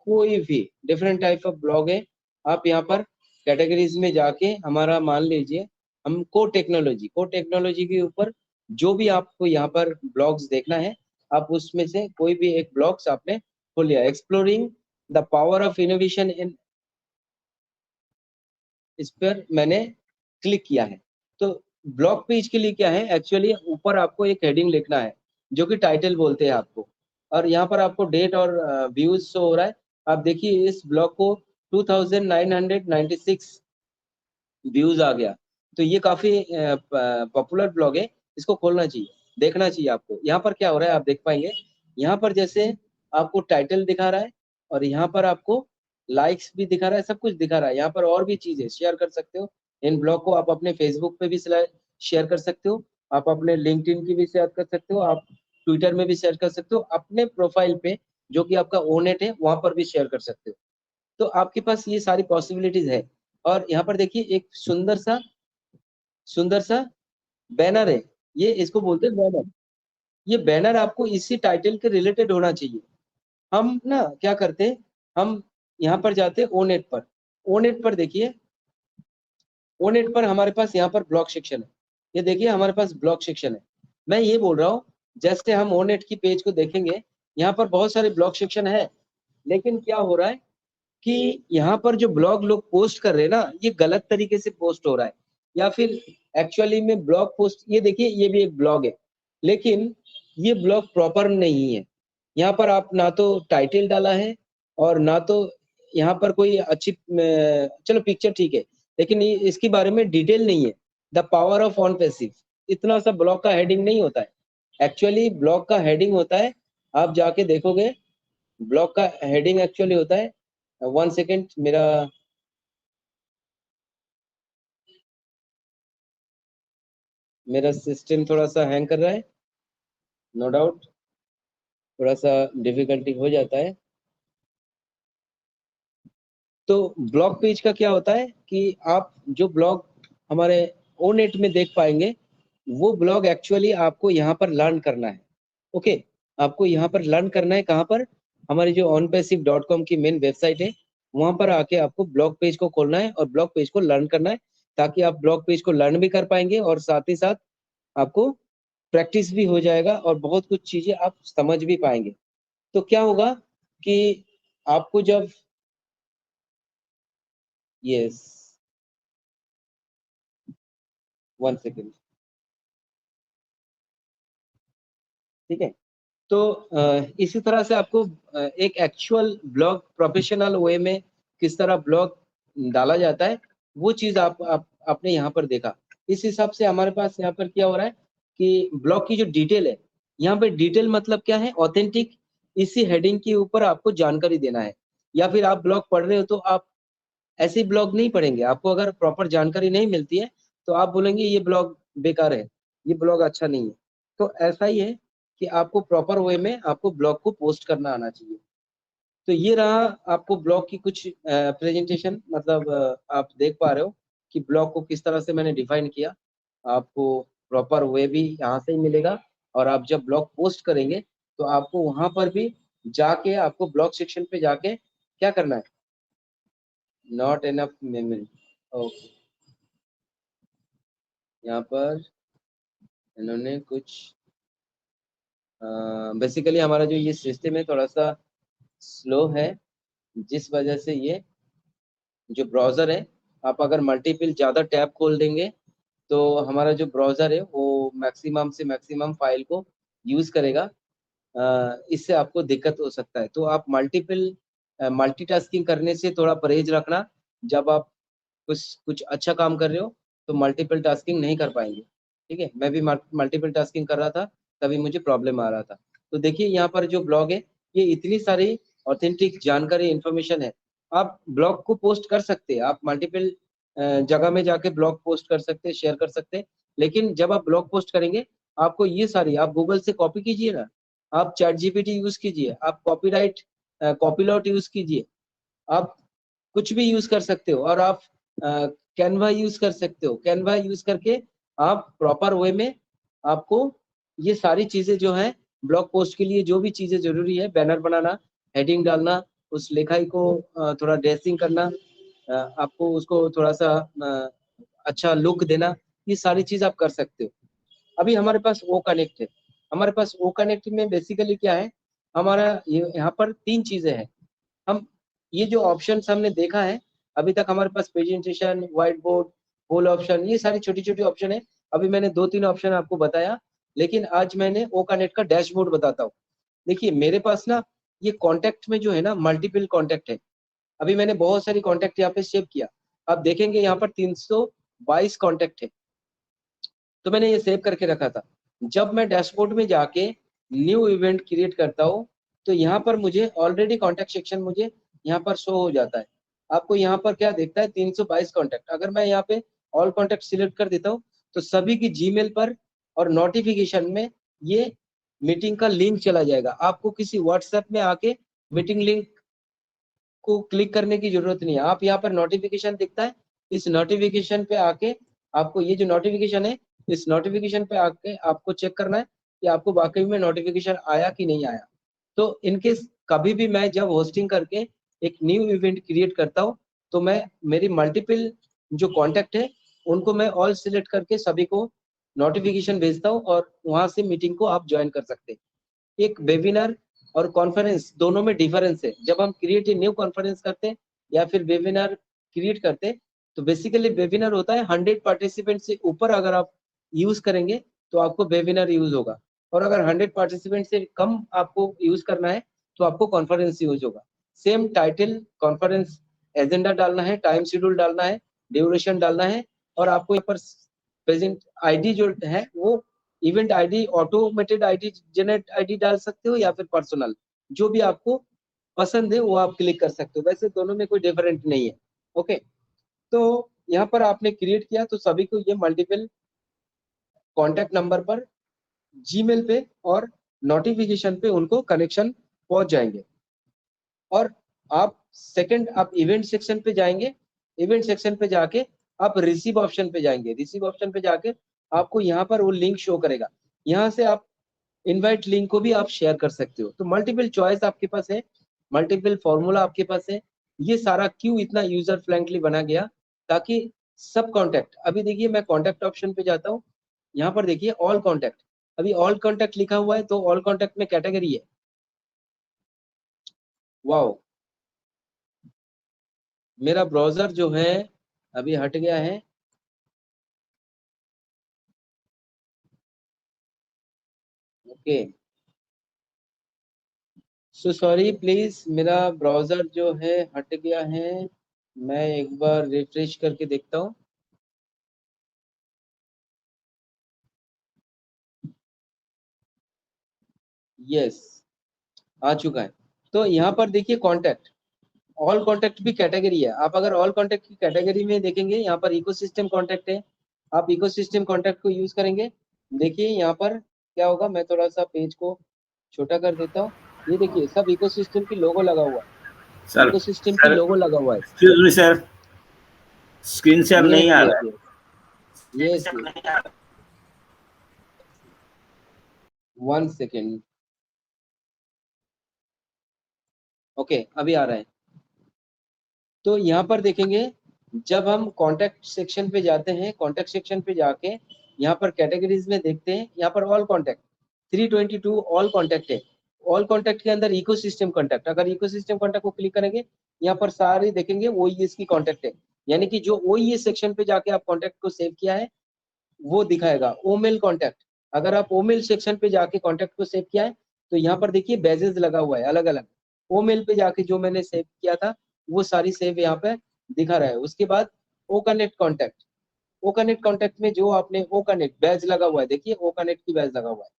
कोई भी डिफरेंट टाइप ऑफ ब्लॉग है। आप यहाँ पर कैटेगरीज में जाके, हमारा मान लीजिए हम को टेक्नोलॉजी के ऊपर जो भी आपको यहाँ पर ब्लॉग्स देखना है, आप उसमें से कोई भी एक ब्लॉग्स आपने खोल लिया। Exploring the power of innovation in, इस पर मैंने क्लिक किया है। तो ब्लॉग पेज के लिए क्या है, एक्चुअली ऊपर आपको एक हेडिंग लिखना है जो कि टाइटल बोलते हैं आपको, और यहाँ पर आपको डेट और व्यूज शो हो रहा है। आप देखिए इस ब्लॉग को 2996 व्यूज आ गया। तो ये काफी पॉपुलर ब्लॉग है, इसको खोलना चाहिए, देखना चाहिए आपको। यहाँ पर क्या हो रहा है आप देख पाएंगे, यहाँ पर जैसे आपको टाइटल दिखा रहा है और यहाँ पर आपको लाइक्स भी दिखा रहा है, सब कुछ दिखा रहा है। यहाँ पर और भी चीजें शेयर कर सकते हो। इन ब्लॉग को आप अपने फेसबुक पे भी शेयर कर सकते हो, आप अपने लिंक्डइन की भी शेयर कर सकते हो, आप ट्विटर में भी शेयर कर सकते हो, अपने प्रोफाइल पे जो कि आपका ओनेट है वहां पर भी शेयर कर सकते हो। तो आपके पास ये सारी पॉसिबिलिटीज है। और यहाँ पर देखिए एक सुंदर सा बैनर है, ये इसको बोलते हैं बैनर। ये बैनर आपको इसी टाइटल के रिलेटेड होना चाहिए। हम ना क्या करते हैं, हम यहाँ पर जाते हैं ओनेट पर। ओनेट पर देखिए, ओनेट पर हमारे पास यहाँ पर ब्लॉग सेक्शन है। ये देखिए हमारे पास ब्लॉग सेक्शन है। मैं ये बोल रहा हूँ, जैसे हम ओनेट की पेज को देखेंगे, यहाँ पर बहुत सारे ब्लॉग सेक्शन है, लेकिन क्या हो रहा है कि यहाँ पर जो ब्लॉग लोग पोस्ट कर रहे हैं ना, ये गलत तरीके से पोस्ट हो रहा है, या फिर एक्चुअली में ब्लॉग पोस्ट, ये देखिए ये भी एक ब्लॉग है, लेकिन ये ब्लॉग प्रॉपर नहीं है। यहाँ पर आप ना तो टाइटल डाला है और ना तो यहाँ पर कोई अच्छी चलो पिक्चर ठीक है, लेकिन इसके बारे में डिटेल नहीं है। The power of on passive, इतना सा ब्लॉग का हेडिंग नहीं होता है। एक्चुअली ब्लॉग का हेडिंग होता है, आप जाके देखोगे ब्लॉग का हेडिंग एक्चुअली होता है। 1 सेकेंड, मेरा सिस्टम थोड़ा सा हैंग कर रहा है, नो डाउट थोड़ा सा डिफिकल्टी हो जाता है। तो ब्लॉग पेज का क्या होता है कि आप जो ब्लॉग हमारे ओनेट में देख पाएंगे, वो ब्लॉग एक्चुअली आपको यहाँ पर लर्न करना है। ओके, आपको यहाँ पर लर्न करना है, कहाँ पर, हमारी जो onpassive.com की मेन वेबसाइट है, वहां पर आके आपको ब्लॉग पेज को खोलना है और ब्लॉग पेज को लर्न करना है, ताकि आप ब्लॉग पेज को लर्न भी कर पाएंगे और साथ ही साथ आपको प्रैक्टिस भी हो जाएगा और बहुत कुछ चीजें आप समझ भी पाएंगे। तो क्या होगा कि आपको जब, यस 1 सेकेंड, ठीक है। तो इसी तरह से आपको एक एक्चुअल ब्लॉग प्रोफेशनल वे में किस तरह ब्लॉग डाला जाता है, वो चीज आपने यहाँ पर देखा। इस हिसाब से हमारे पास यहाँ पर क्या हो रहा है कि ब्लॉग की जो डिटेल है, यहाँ पे डिटेल मतलब क्या है, ऑथेंटिक, इसी हेडिंग के ऊपर आपको जानकारी देना है। या फिर आप ब्लॉग पढ़ रहे हो तो आप ऐसे ब्लॉग नहीं पढ़ेंगे, आपको अगर प्रॉपर जानकारी नहीं मिलती है तो आप बोलेंगे ये ब्लॉग बेकार है, ये ब्लॉग अच्छा नहीं है। तो ऐसा ही है कि आपको प्रॉपर वे में आपको ब्लॉग को पोस्ट करना आना चाहिए। तो ये रहा आपको ब्लॉग की कुछ प्रेजेंटेशन, मतलब आप देख पा रहे हो कि ब्लॉग को किस तरह से मैंने डिफाइन किया। आपको प्रॉपर वे भी यहाँ से ही मिलेगा, और आप जब ब्लॉग पोस्ट करेंगे तो आपको वहां पर भी जाके आपको ब्लॉग सेक्शन पे जाके क्या करना है, नॉट एनफ मेमोरी। ओके, यहाँ पर इन्होंने कुछ बेसिकली हमारा जो ये सिस्टम है थोड़ा सा स्लो है, जिस वजह से ये जो ब्राउजर है, आप अगर मल्टीपल ज़्यादा टैब खोल देंगे तो हमारा जो ब्राउजर है वो मैक्सिमम से मैक्सिमम फाइल को यूज़ करेगा। इससे आपको दिक्कत हो सकता है। तो आप मल्टीटास्किंग करने से थोड़ा परहेज रखना। जब आप कुछ कुछ अच्छा काम कर रहे हो तो मल्टीपल टास्किंग नहीं कर पाएंगे, ठीक है। मैं भी मल्टीपल टास्किंग कर रहा था, तभी मुझे प्रॉब्लम आ रहा था। तो देखिए यहाँ पर जो ब्लॉग है, ये इतनी सारी ऑथेंटिक जानकारी इन्फॉर्मेशन है। आप ब्लॉग को पोस्ट कर सकते हैं, आप मल्टीपल जगह में जाके ब्लॉग पोस्ट कर सकते हैं, शेयर कर सकते हैं। लेकिन जब आप ब्लॉग पोस्ट करेंगे, आपको ये सारी, आप गूगल से कॉपी कीजिए ना, आप चैट जीपीटी यूज कीजिए, आप कॉपीलॉट यूज कीजिए, आप कुछ भी यूज कर सकते हो। और आप कैनवा यूज कर सकते हो। कैनवा यूज करके आप प्रॉपर वे में आपको ये सारी चीजें जो है ब्लॉग पोस्ट के लिए जो भी चीजें जरूरी है, बैनर बनाना, हेडिंग डालना, उस लेखाई को थोड़ा ड्रेसिंग करना, आपको उसको थोड़ा सा अच्छा लुक देना, ये सारी चीज आप कर सकते हो। अभी हमारे पास ओ कनेक्ट है। हमारे पास ओ कनेक्ट में बेसिकली क्या है, हमारा यहाँ पर 3 चीजें हैं। हम ये जो ऑप्शन हमने देखा है अभी तक, हमारे पास presentation, white board, whole option, ये सारी छोटी छोटी ऑप्शन है। अभी मैंने 2-3 ऑप्शन आपको बताया, लेकिन आज मैंने ओ कनेक्ट का डैशबोर्ड बताता हूँ। देखिए मेरे पास ना ये कॉन्टेक्ट में जो है ना मल्टीपल कॉन्टेक्ट है। अभी मैंने बहुत सारी कॉन्टेक्ट यहाँ पे सेव किया। आप देखेंगे यहाँ पर 322 कॉन्टेक्ट है, तो मैंने ये सेव करके रखा था। जब मैं डैशबोर्ड में जाके न्यू इवेंट क्रिएट करता हूँ तो यहाँ पर मुझे ऑलरेडी कॉन्टेक्ट सेक्शन मुझे यहाँ पर शो हो जाता है। आपको यहाँ पर क्या दिखता है, 322 कॉन्टेक्ट। अगर मैं यहाँ पे ऑल कॉन्टेक्ट सिलेक्ट कर देता हूँ तो सभी की जीमेल पर और नोटिफिकेशन में ये मीटिंग का लिंक चला जाएगा। आपको किसी व्हाट्सएप में आके मीटिंग लिंक को क्लिक करने की जरूरत नहीं है। आप यहाँ पर नोटिफिकेशन दिखता है, इस नोटिफिकेशन पे आके आपको ये जो नोटिफिकेशन है, इस नोटिफिकेशन पे आके आपको चेक करना है कि आपको वाकई में नोटिफिकेशन आया कि नहीं आया। तो इनकेस कभी भी मैं जब होस्टिंग करके एक न्यू इवेंट क्रिएट करता हूँ तो मैं मेरी मल्टीपल जो कॉन्टेक्ट है उनको मैं ऑल सिलेक्ट करके सभी को नोटिफिकेशन भेजता हूँ, और वहां से मीटिंग को आप ज्वाइन कर सकते हैं। एक वेबिनार और कॉन्फ्रेंस दोनों में डिफरेंस है। जब हम क्रिएट ए न्यू कॉन्फ्रेंस करते हैं या फिर वेबिनार क्रिएट करते हैं तो बेसिकली वेबिनार होता है 100 पार्टिसिपेंट से ऊपर अगर आप यूज करेंगे तो आपको वेबिनार यूज होगा, और अगर 100 पार्टिसिपेंट से कम आपको यूज करना है तो आपको कॉन्फ्रेंस यूज होगा। सेम टाइटल, कॉन्फ्रेंस एजेंडा डालना है, टाइम शेड्यूल डालना है, ड्यूरेशन डालना है, और आपको यहाँ पर प्रेजेंट आईडी जो है वो event ID, automated ID, generate ID डाल सकते हो, या फिर पर्सनल, जो भी आपको पसंद है वो आप क्लिक कर सकते हो। वैसे दोनों में कोई डिफरेंट नहीं है। ओके, तो यहाँ पर आपने क्रिएट किया तो सभी को ये मल्टीपल कॉन्टेक्ट नंबर पर जीमेल पे और नोटिफिकेशन पे उनको कनेक्शन पहुंच जाएंगे। और आप सेकंड, आप इवेंट सेक्शन पे जाएंगे। इवेंट सेक्शन पे जाके आप रिसीव ऑप्शन पे जाएंगे। रिसीव ऑप्शन पे जाके आपको यहाँ पर वो लिंक शो करेगा। यहाँ से आप इनवाइट लिंक को भी आप शेयर कर सकते हो। तो मल्टीपल चॉइस आपके पास है, मल्टीपल फॉर्मूला आपके पास है। ये सारा क्यों इतना यूजर फ्रेंडली बना गया, ताकि सब कॉन्टेक्ट, अभी देखिए मैं कॉन्टेक्ट ऑप्शन पे जाता हूँ, यहाँ पर देखिए ऑल कॉन्टेक्ट, अभी ऑल कॉन्टेक्ट लिखा हुआ है तो ऑल कॉन्टेक्ट में कैटेगरी है। वाओ, मेरा ब्राउजर जो है अभी हट गया है। ओके, सो सॉरी प्लीज, मेरा ब्राउजर जो है हट गया है। मैं एक बार रिफ्रेश करके देखता हूँ। यस, आ चुका है। तो यहाँ पर देखिए कॉन्टेक्ट, ऑल कॉन्टेक्ट भी कैटेगरी है। आप अगर ऑल कॉन्टेक्ट की कैटेगरी में देखेंगे, यहाँ पर इकोसिस्टम कॉन्टेक्ट है। आप इकोसिस्टम कॉन्टेक्ट को यूज करेंगे, देखिए यहाँ पर क्या होगा। मैं थोड़ा सा पेज को छोटा कर देता हूँ। ये देखिए सब इकोसिस्टम की लोगो लगा हुआ है। सर इकोसिस्टम की लोगो लगा हुआ है। Excuse me sir, screen share नहीं आ रहा है। Yes, 1 second. ओके, अभी आ रहा है। तो यहाँ पर देखेंगे, जब हम कॉन्टैक्ट सेक्शन पे जाते हैं, कॉन्टैक्ट सेक्शन पे जाके यहाँ पर कैटेगरीज में देखते हैं, यहाँ पर ऑल कॉन्टैक्ट 322 ऑल कॉन्टैक्ट है। ऑल कॉन्टैक्ट के अंदर इकोसिस्टम कॉन्टैक्ट, अगर इकोसिस्टम कॉन्टैक्ट को क्लिक करेंगे, यहाँ पर सारे देखेंगे ओईएस की कॉन्टैक्ट है, यानी कि जो ओईएस सेक्शन पे जाके आप कॉन्टैक्ट को सेव किया है वो दिखाएगा। ओमेल कॉन्टैक्ट, अगर आप ओमेल सेक्शन पे जाके कॉन्टैक्ट को सेव किया है तो यहाँ पर देखिए बैजेस लगा हुआ है अलग अलग। ओमेल पे जाके जो मैंने सेव किया था वो सारी सेव यहाँ पे दिखा रहा है। उसके बाद O Connect contact, O Connect contact में जो आपने ओ कनेक्ट बैज लगा हुआ है, देखिए ओ कनेक्ट की बैज लगा हुआ है।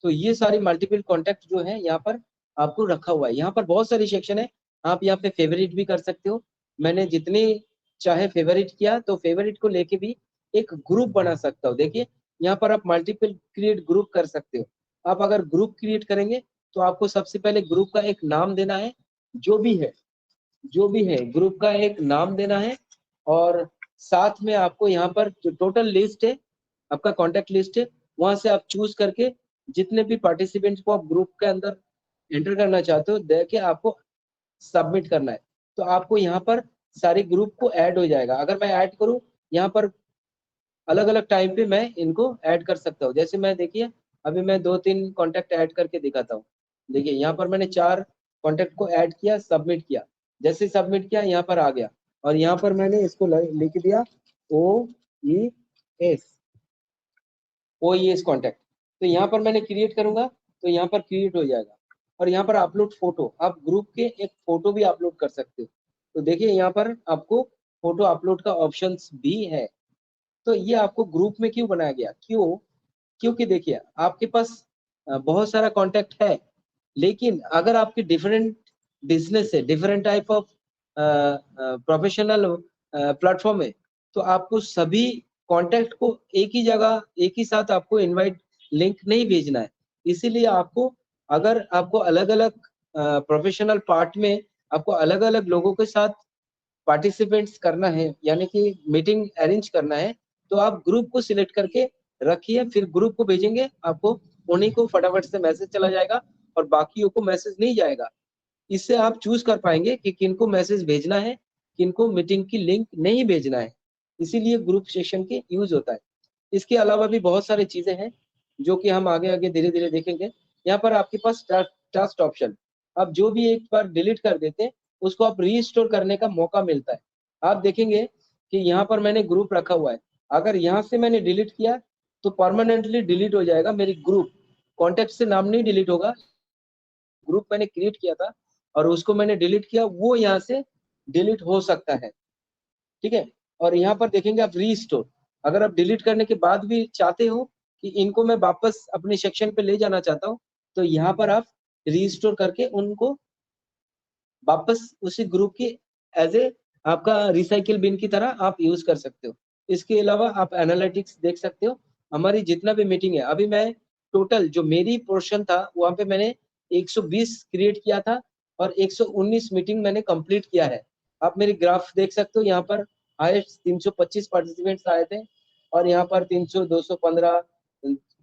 तो ये सारी मल्टीपल कॉन्टैक्ट जो है यहाँ पर आपको रखा हुआ है। यहाँ पर बहुत सारी सेक्शन है, आप यहाँ पे फेवरेट भी कर सकते हो। मैंने जितने चाहे फेवरेट किया, तो फेवरेट को लेके भी एक ग्रुप बना सकता हो। देखिए यहाँ पर आप मल्टीपल क्रिएट ग्रुप कर सकते हो। आप अगर ग्रुप क्रिएट करेंगे तो आपको सबसे पहले ग्रुप का एक नाम देना है, जो भी है ग्रुप का एक नाम देना है, और साथ में आपको यहाँ पर जो टोटल लिस्ट है, आपका कॉन्टैक्ट लिस्ट है, वहां से आप चूज करके जितने भी पार्टिसिपेंट्स को आप ग्रुप के अंदर एंटर करना चाहते हो दे के आपको सबमिट करना है। तो आपको यहाँ पर सारे ग्रुप को ऐड हो जाएगा। अगर मैं ऐड करूँ, यहाँ पर अलग अलग टाइम पे मैं इनको ऐड कर सकता हूँ। जैसे मैं देखिए अभी मैं 2-3 कॉन्टैक्ट ऐड करके दिखाता हूँ। देखिए यहाँ पर मैंने 4 कॉन्टैक्ट को ऐड किया, सबमिट किया। जैसे सबमिट किया यहाँ पर आ गया, और यहाँ पर मैंने इसको लिख दिया OES कॉन्टैक्ट। तो यहाँ पर मैंने क्रिएट करूंगा तो यहाँ पर क्रिएट हो जाएगा। और यहाँ पर अपलोड फोटो, आप ग्रुप के एक फोटो भी अपलोड कर सकते हो। तो देखिए यहाँ पर आपको फोटो अपलोड का ऑप्शंस भी है। तो ये आपको ग्रुप में क्यों बनाया गया, क्योंकि देखिए आपके पास बहुत सारा कांटेक्ट है, लेकिन अगर आपकी डिफरेंट बिजनेस है, different type of professional platform है, तो आपको सभी कांटेक्ट को एक ही जगह एक ही साथ आपको इनवाइट लिंक नहीं भेजना है। इसीलिए आपको, अगर आपको अलग अलग प्रोफेशनल पार्ट में आपको अलग अलग लोगों के साथ पार्टिसिपेंट्स करना है, यानी कि मीटिंग अरेंज करना है, तो आप ग्रुप को सिलेक्ट करके रखिए, फिर ग्रुप को भेजेंगे आपको, उन्हीं को फटाफट से मैसेज चला जाएगा और बाकियों को मैसेज नहीं जाएगा। इससे आप चूज कर पाएंगे कि किनको मैसेज भेजना है, किनको मीटिंग की लिंक नहीं भेजना है। इसीलिए ग्रुप सेशन के यूज होता है। इसके अलावा भी बहुत सारी चीजें हैं जो कि हम आगे आगे धीरे धीरे देखेंगे। यहाँ पर आपके पास ट्रस्ट ऑप्शन, आप जो भी एक बार डिलीट कर देते हैं उसको आप रीस्टोर करने का मौका मिलता है। आप देखेंगे कि यहाँ पर मैंने ग्रुप रखा हुआ है, अगर यहाँ से मैंने डिलीट किया तो परमानेंटली डिलीट हो जाएगा मेरी ग्रुप। कॉन्टेक्ट से नाम नहीं डिलीट होगा, ग्रुप मैंने क्रिएट किया था और उसको मैंने डिलीट किया, वो यहाँ से डिलीट हो सकता है, ठीक है। और यहाँ पर देखेंगे आप रीस्टोर, अगर आप डिलीट करने के बाद भी चाहते हो कि इनको मैं वापस अपने सेक्शन पे ले जाना चाहता हूँ, तो यहाँ पर आप रीस्टोर करके उनको वापस उसी ग्रुप की एज ए आपका रिसाइकिल बिन की तरह आप यूज कर सकते हो। इसके अलावा आप एनालिटिक्स देख सकते हो, हमारी जितना भी मीटिंग है, अभी मैं टोटल जो मेरी पोर्शन था वहां पे मैंने 120 क्रिएट किया था और 119 मीटिंग मैंने कंप्लीट किया है। आप मेरी ग्राफ देख सकते हो, यहाँ पर हाईएस्ट 325 पार्टिसिपेंट्स आए थे और यहाँ पर 300, 215,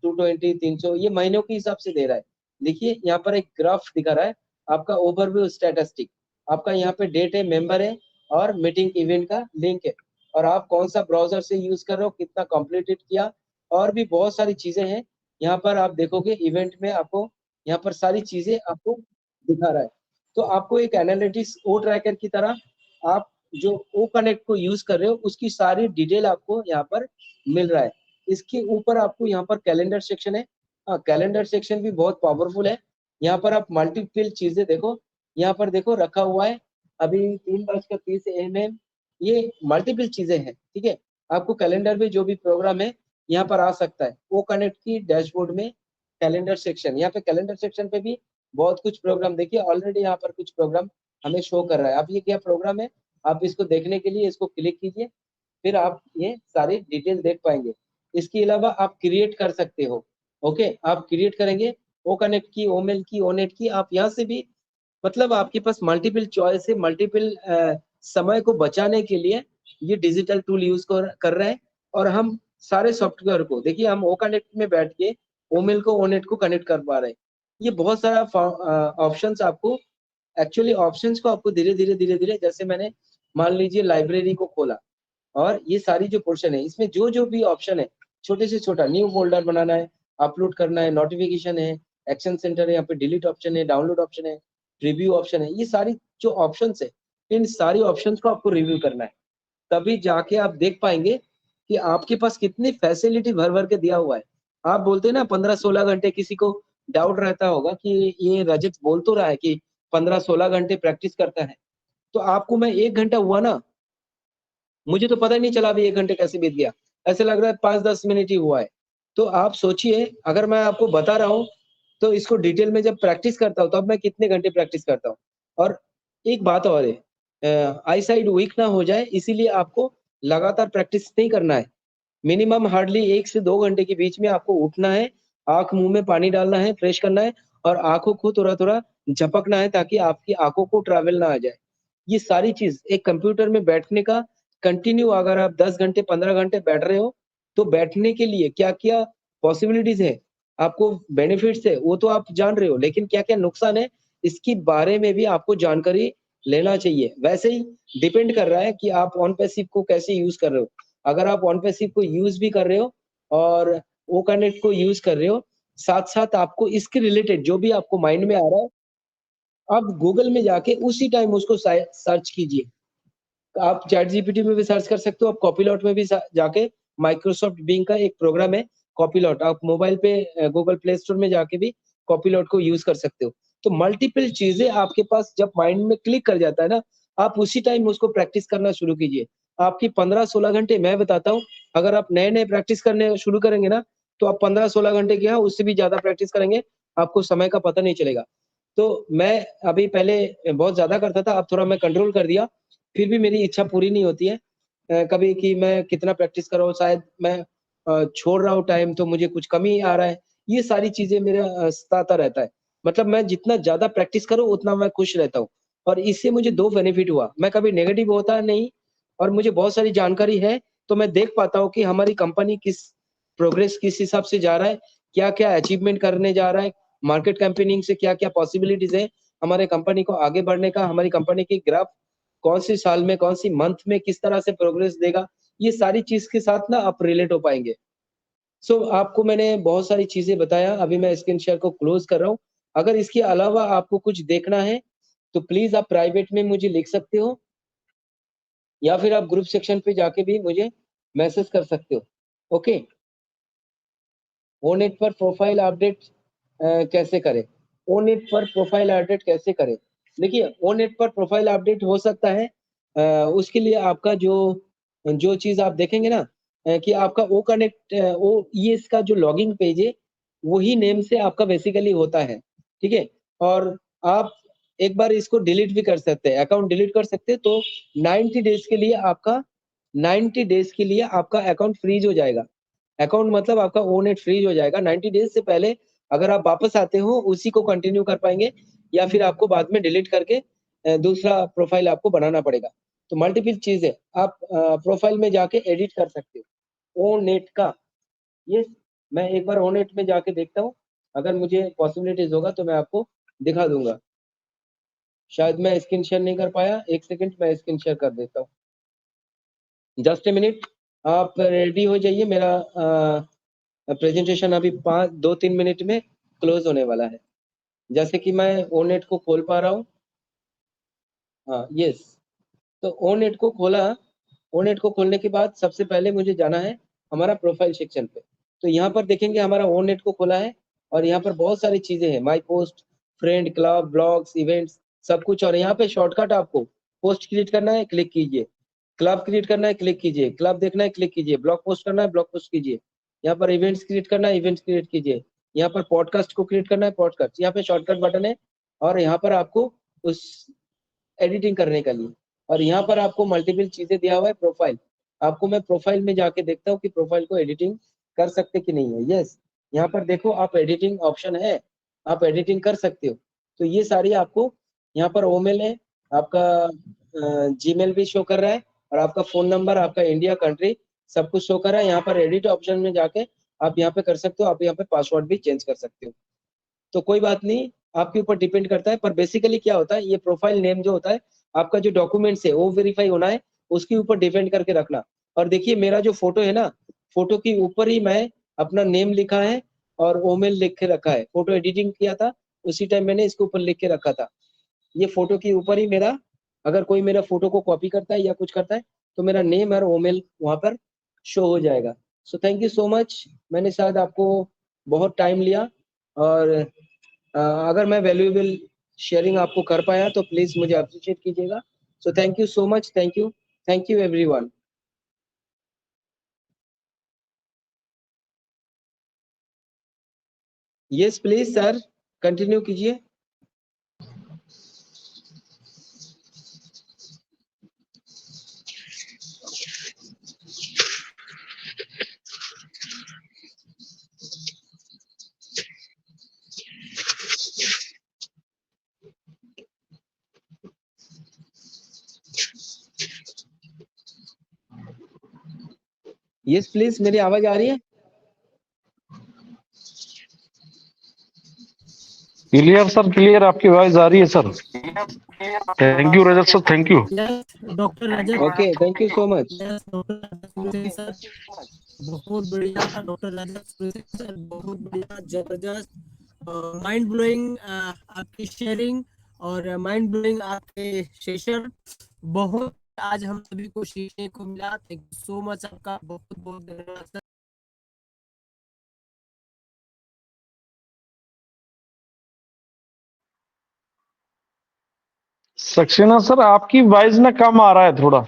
220, 300, ये महीनों के हिसाब से दे रहा है। देखिए यहाँ पर एक ग्राफ दिखा रहा है आपका ओवरव्यू स्टैटिस्टिक, आपका यहाँ पे डेट है, मेंबर है और मीटिंग इवेंट का लिंक है, और आप कौन सा ब्राउजर से यूज कर रहे हो, कितना कंप्लीटेड किया, और भी बहुत सारी चीजें हैं। यहाँ पर आप देखोगे इवेंट में आपको यहाँ पर सारी चीजें आपको दिखा रहा है। तो आपको एक एनालिटिक्स ओ ट्रैकर की तरह आप जो ओ कनेक्ट को यूज कर रहे हो उसकी सारी डिटेल आपको यहाँ पर मिल रहा है। इसके ऊपर आपको यहाँ पर कैलेंडर सेक्शन है, हाँ कैलेंडर सेक्शन भी बहुत पावरफुल है। यहाँ पर आप मल्टीपल चीजें देखो, यहाँ पर देखो रखा हुआ है अभी 3:30 AM, ये मल्टीपल चीजें हैं, ठीक है। आपको कैलेंडर में जो भी प्रोग्राम है यहाँ पर आ सकता है। ओ कनेक्ट की डैशबोर्ड में कैलेंडर सेक्शन, यहाँ पे कैलेंडर सेक्शन पे भी बहुत कुछ प्रोग्राम, देखिए ऑलरेडी यहाँ पर कुछ प्रोग्राम हमें शो कर रहा है। अब ये क्या प्रोग्राम है, आप इसको देखने के लिए इसको क्लिक कीजिए, फिर आप ये सारी डिटेल देख पाएंगे। इसके अलावा आप क्रिएट कर सकते हो, ओके, आप क्रिएट करेंगे ओ कनेक्ट की, ओ मेल की, ओ नेट की, आप यहाँ से भी मतलब आपके पास मल्टीपल चॉइस है, मल्टीपल समय को बचाने के लिए ये डिजिटल टूल यूज कर रहे हैं। और हम सारे सॉफ्टवेयर को देखिए, हम ओ कनेक्ट में बैठ के ओमेल को ओनेट को कनेक्ट कर पा रहे हैं। ये बहुत सारा ऑप्शंस आपको, एक्चुअली ऑप्शंस को आपको धीरे धीरे जैसे मैंने मान लीजिए लाइब्रेरी को खोला, और ये सारी जो पोर्शन है इसमें जो जो भी ऑप्शन है, छोटे से छोटा न्यू फोल्डर बनाना है, अपलोड करना है, नोटिफिकेशन है, एक्शन सेंटर है, यहाँ पे डिलीट ऑप्शन है, डाउनलोड ऑप्शन है, रिव्यू ऑप्शन है, ये सारी जो ऑप्शंस है, इन सारी ऑप्शंस को आपको रिव्यू करना है। तभी जाके आप देख पाएंगे कि आपके पास कितनी फैसिलिटी भर भर के दिया हुआ है। आप बोलते हैं ना 15-16 घंटे, किसी को डाउट रहता होगा कि ये रजत बोल तो रहा है कि 15-16 घंटे प्रैक्टिस करता है, तो आपको मैं 1 घंटा हुआ ना, मुझे तो पता ही नहीं चला अभी 1 घंटे कैसे बीत गया, ऐसे लग रहा है 5-10 मिनट ही हुआ है। तो आप सोचिए, अगर मैं आपको बता रहा हूँ तो इसको डिटेल में जब प्रैक्टिस करता हूँ तब मैं कितने घंटे प्रैक्टिस करता हूँ। और एक बात और है, आई साइड वीक ना हो जाए, इसीलिए आपको लगातार प्रैक्टिस नहीं करना है। मिनिमम हार्डली 1 से 2 घंटे के बीच में आपको उठना है, आँख मुँह में पानी डालना है, फ्रेश करना है, और आँखों को थोड़ा-थोड़ा झपकना है ताकि आपकी आँखों को ट्रैवल ना आ जाए। ये सारी चीज़ एक कंप्यूटर में बैठने का कंटिन्यू, अगर आप 10 घंटे 15 घंटे बैठ रहे हो, तो बैठने के लिए क्या-क्या पॉसिबिलिटीज़ है, आपको बेनिफिट्स है, वो तो आप जान रहे हो, लेकिन क्या-क्या नुकसान है, इसके बारे में भी आपको जानकारी लेना चाहिए। वैसे ही डिपेंड कर रहा है कि आप ऑन पैसिव को कैसे यूज़ कर रहे हो। अगर आप ऑन पैसिव को यूज़ भी कर रहे हो और ओ कनेक्ट को यूज़ कर रहे हो, साथ-साथ आपको इसके रिलेटेड जो भी आपको माइंड में आ रहा है, आप गूगल में जाके उसी टाइम उसको सर्च कीजिए। आप चैट जीपीटी में भी सर्च कर सकते हो, आप कॉपीलॉट में भी जाके, माइक्रोसॉफ्ट बिंग का एक प्रोग्राम है कॉपीलॉट, आप मोबाइल पे गूगल प्ले स्टोर में जाके भी कॉपीलॉट को यूज कर सकते हो। तो मल्टीपल चीजें आपके पास जब माइंड में क्लिक कर जाता है ना, आप उसी टाइम उसको प्रैक्टिस करना शुरू कीजिए। आपकी 15-16 घंटे, मैं बताता हूँ, अगर आप नए-नए प्रैक्टिस करने शुरू करेंगे ना, तो आप 15-16 घंटे क्या, उससे भी ज्यादा प्रैक्टिस करेंगे, आपको समय का पता नहीं चलेगा। तो मैं अभी पहले बहुत ज़्यादा करता था, अब थोड़ा मैं कंट्रोल कर दिया, फिर भी मेरी इच्छा पूरी नहीं होती है। कभी कि मैं कितना प्रैक्टिस कर रहा हूँ, शायद मैं छोड़ रहा हूँ टाइम तो मुझे कुछ कमी आ रहा है। ये सारी चीज़ें मेरा सताता रहता है। मतलब मैं जितना ज़्यादा प्रैक्टिस करूँ उतना मैं खुश रहता हूँ, और इससे मुझे 2 बेनिफिट हुआ, मैं कभी नेगेटिव होता नहीं, और मुझे बहुत सारी जानकारी है, तो मैं देख पाता हूँ कि हमारी कंपनी प्रोग्रेस किस हिसाब से जा रहा है, क्या-क्या अचीवमेंट करने जा रहा है, मार्केट कैंपेनिंग से क्या-क्या पॉसिबिलिटीज़ है, हमारे कंपनी को आगे बढ़ने का, हमारी कंपनी की ग्राफ कौन-सी साल में, कौन-सी मंथ में किस तरह से प्रोग्रेस देगा, ये सारी चीज़ के साथ ना आप रिलेट हो पाएँगे। सो आपको मैंने बहुत सारी चीज़ें बताया, अभी मैं स्क्रीन शेयर को क्लोज़ कर रहा हूँ। अगर इसके अलावा आपको कुछ देखना है, तो प्लीज़ आप प्राइवेट में मुझे लिख सकते हो, या फिर आप ग्रुप सेक्शन पे जाके भी मुझे मैसेज कर सकते हो। ओके? ओनेट पर प्रोफाइल अपडेट कैसे करें? ओनेट पर प्रोफाइल अपडेट कैसे करें? देखिए, ओनेट पर प्रोफाइल अपडेट हो सकता है, उसके लिए आपका जो जो चीज़ आप देखेंगे ना, कि आपका ओ कनेक्ट ओ ये इसका जो लॉगिन पेज है, वही नेम से आपका बेसिकली होता है, ठीक है? और आप एक बार इसको डिलीट भी कर सकते हैं, अकाउंट डिलीट कर सकते हैं, तो 90 डेज़ के लिए आपका 90 डेज़ के लिए आपका अकाउंट फ्रीज़ हो जाएगा। अकाउंट मतलब आपका ओनेट फ्रीज हो जाएगा। 90 डेज़ से पहले अगर आप वापस आते हो, उसी को कंटिन्यू कर पाएँगे, या फिर आपको बाद में डिलीट करके दूसरा प्रोफाइल आपको बनाना पड़ेगा। तो मल्टीपल चीज़ है, आप प्रोफाइल में जाके एडिट कर सकते हो, ओनेट का। यस, मैं एक बार ओनेट में जाके देखता हूँ, अगर मुझे पॉसिबिलिटीज़ होगा तो मैं आपको दिखा दूँगा। शायद मैं स्क्रीन शेयर नहीं कर पाया, 1 सेकंड मैं स्क्रीन शेयर कर देता हूँ। जस्ट अ मिनट, आप रेडी हो जाइए, मेरा प्रेजेंटेशन अभी 2-3 मिनट में क्लोज होने वाला है। जैसे कि मैं ओनेट को खोल पा रहा हूँ। हाँ, यस। तो ओनेट को खोला, ओनेट को खोलने के बाद सबसे पहले मुझे जाना है हमारा प्रोफाइल सेक्शन पे। तो यहाँ पर देखेंगे हमारा ओनेट को खोला है, और यहाँ पर बहुत सारी चीज़ें हैं, my post, friend, club, blogs, events, सब कुछ। और यहाँ पे शॉर्टकट आपको पोस्ट क्रिएट करना है, क्लिक कीजिए। क्लब क्रिएट करना है, क्लिक कीजिए। क्लब देखना है, क्लिक कीजिए। ब्लॉग पोस्ट करना है, ब्लॉग पोस्ट कीजिए। यहाँ पर इवेंट्स क्रिएट करना है, इवेंट्स क्रिएट कीजिए। यहाँ पर पॉडकास्ट को क्रिएट करना है, पॉडकास्ट। यहाँ पे शॉर्टकट बटन है, और यहाँ पर आपको उस एडिटिंग करने के लिए, और यहाँ पर आपको मल्टीपल चीज़ें दिया हुआ है, प्रोफाइल। आपको मैं प्रोफाइल में जाके देखता हूँ कि प्रोफाइल को एडिटिंग कर सकते कि नहीं है। यस, यहाँ पर देखो, आप एडिटिंग ऑप्शन है, आप एडिटिंग कर सकते हो। तो ये सारी आपको यहाँ पर ओमेल है, आपका जीमेल भी शो कर रहा है और आपका फोन नंबर, आपका इंडिया कंट्री सब कुछ शो कर रहा है। यहाँ पर एडिट ऑप्शन में जाके आप यहाँ पे कर सकते हो, आप यहाँ पे पासवर्ड भी चेंज कर सकते हो। तो कोई बात नहीं, आपके ऊपर डिपेंड करता है। पर बेसिकली क्या होता है, ये प्रोफाइल नेम जो होता है, आपका जो डॉक्यूमेंट्स है वो वेरीफाई होना है, उसके ऊपर डिपेंड करके रखना। और देखिए मेरा जो फोटो है ना, फोटो के ऊपर ही मैं अपना नेम लिखा है और ओमेल लिख के रखा है। फोटो एडिटिंग किया था उसी टाइम मैंने इसके ऊपर लिख के रखा था। ये फोटो के ऊपर ही मेरा, अगर कोई मेरा फोटो को कॉपी करता है या कुछ करता है तो मेरा नेम और ओमेल वहां पर शो हो जाएगा। So thank you so much. मैंने शायद आपको बहुत टाइम लिया, और अगर मैं वैल्यूएबल शेयरिंग आपको कर पाया तो प्लीज मुझे अप्रिशिएट कीजिएगा। So thank you so much. Thank you everyone. Yes please sir, continue कीजिए। यस प्लीज, मेरी आवाज आ रही है? क्लियर सर, क्लियर आपकी आवाज आ रही है sir. Thank you Rajat sir, thank you. Doctor Rajat. Okay, thank you so much. Doctor sir बहुत बढ़िया, डॉक्टर रजत सर बहुत बढ़िया, जबरदस्त, माइंड ब्लोइंग आपकी शेयरिंग और माइंड ब्लोइंग आपके सेशन। बहुत आज हम सभी को सीखने को मिला। थैंक यू सो मच, आपका बहुत बहुत धन्यवाद सर। सक्सेना सर, आपकी वॉइस ना कम आ रहा है थोड़ा।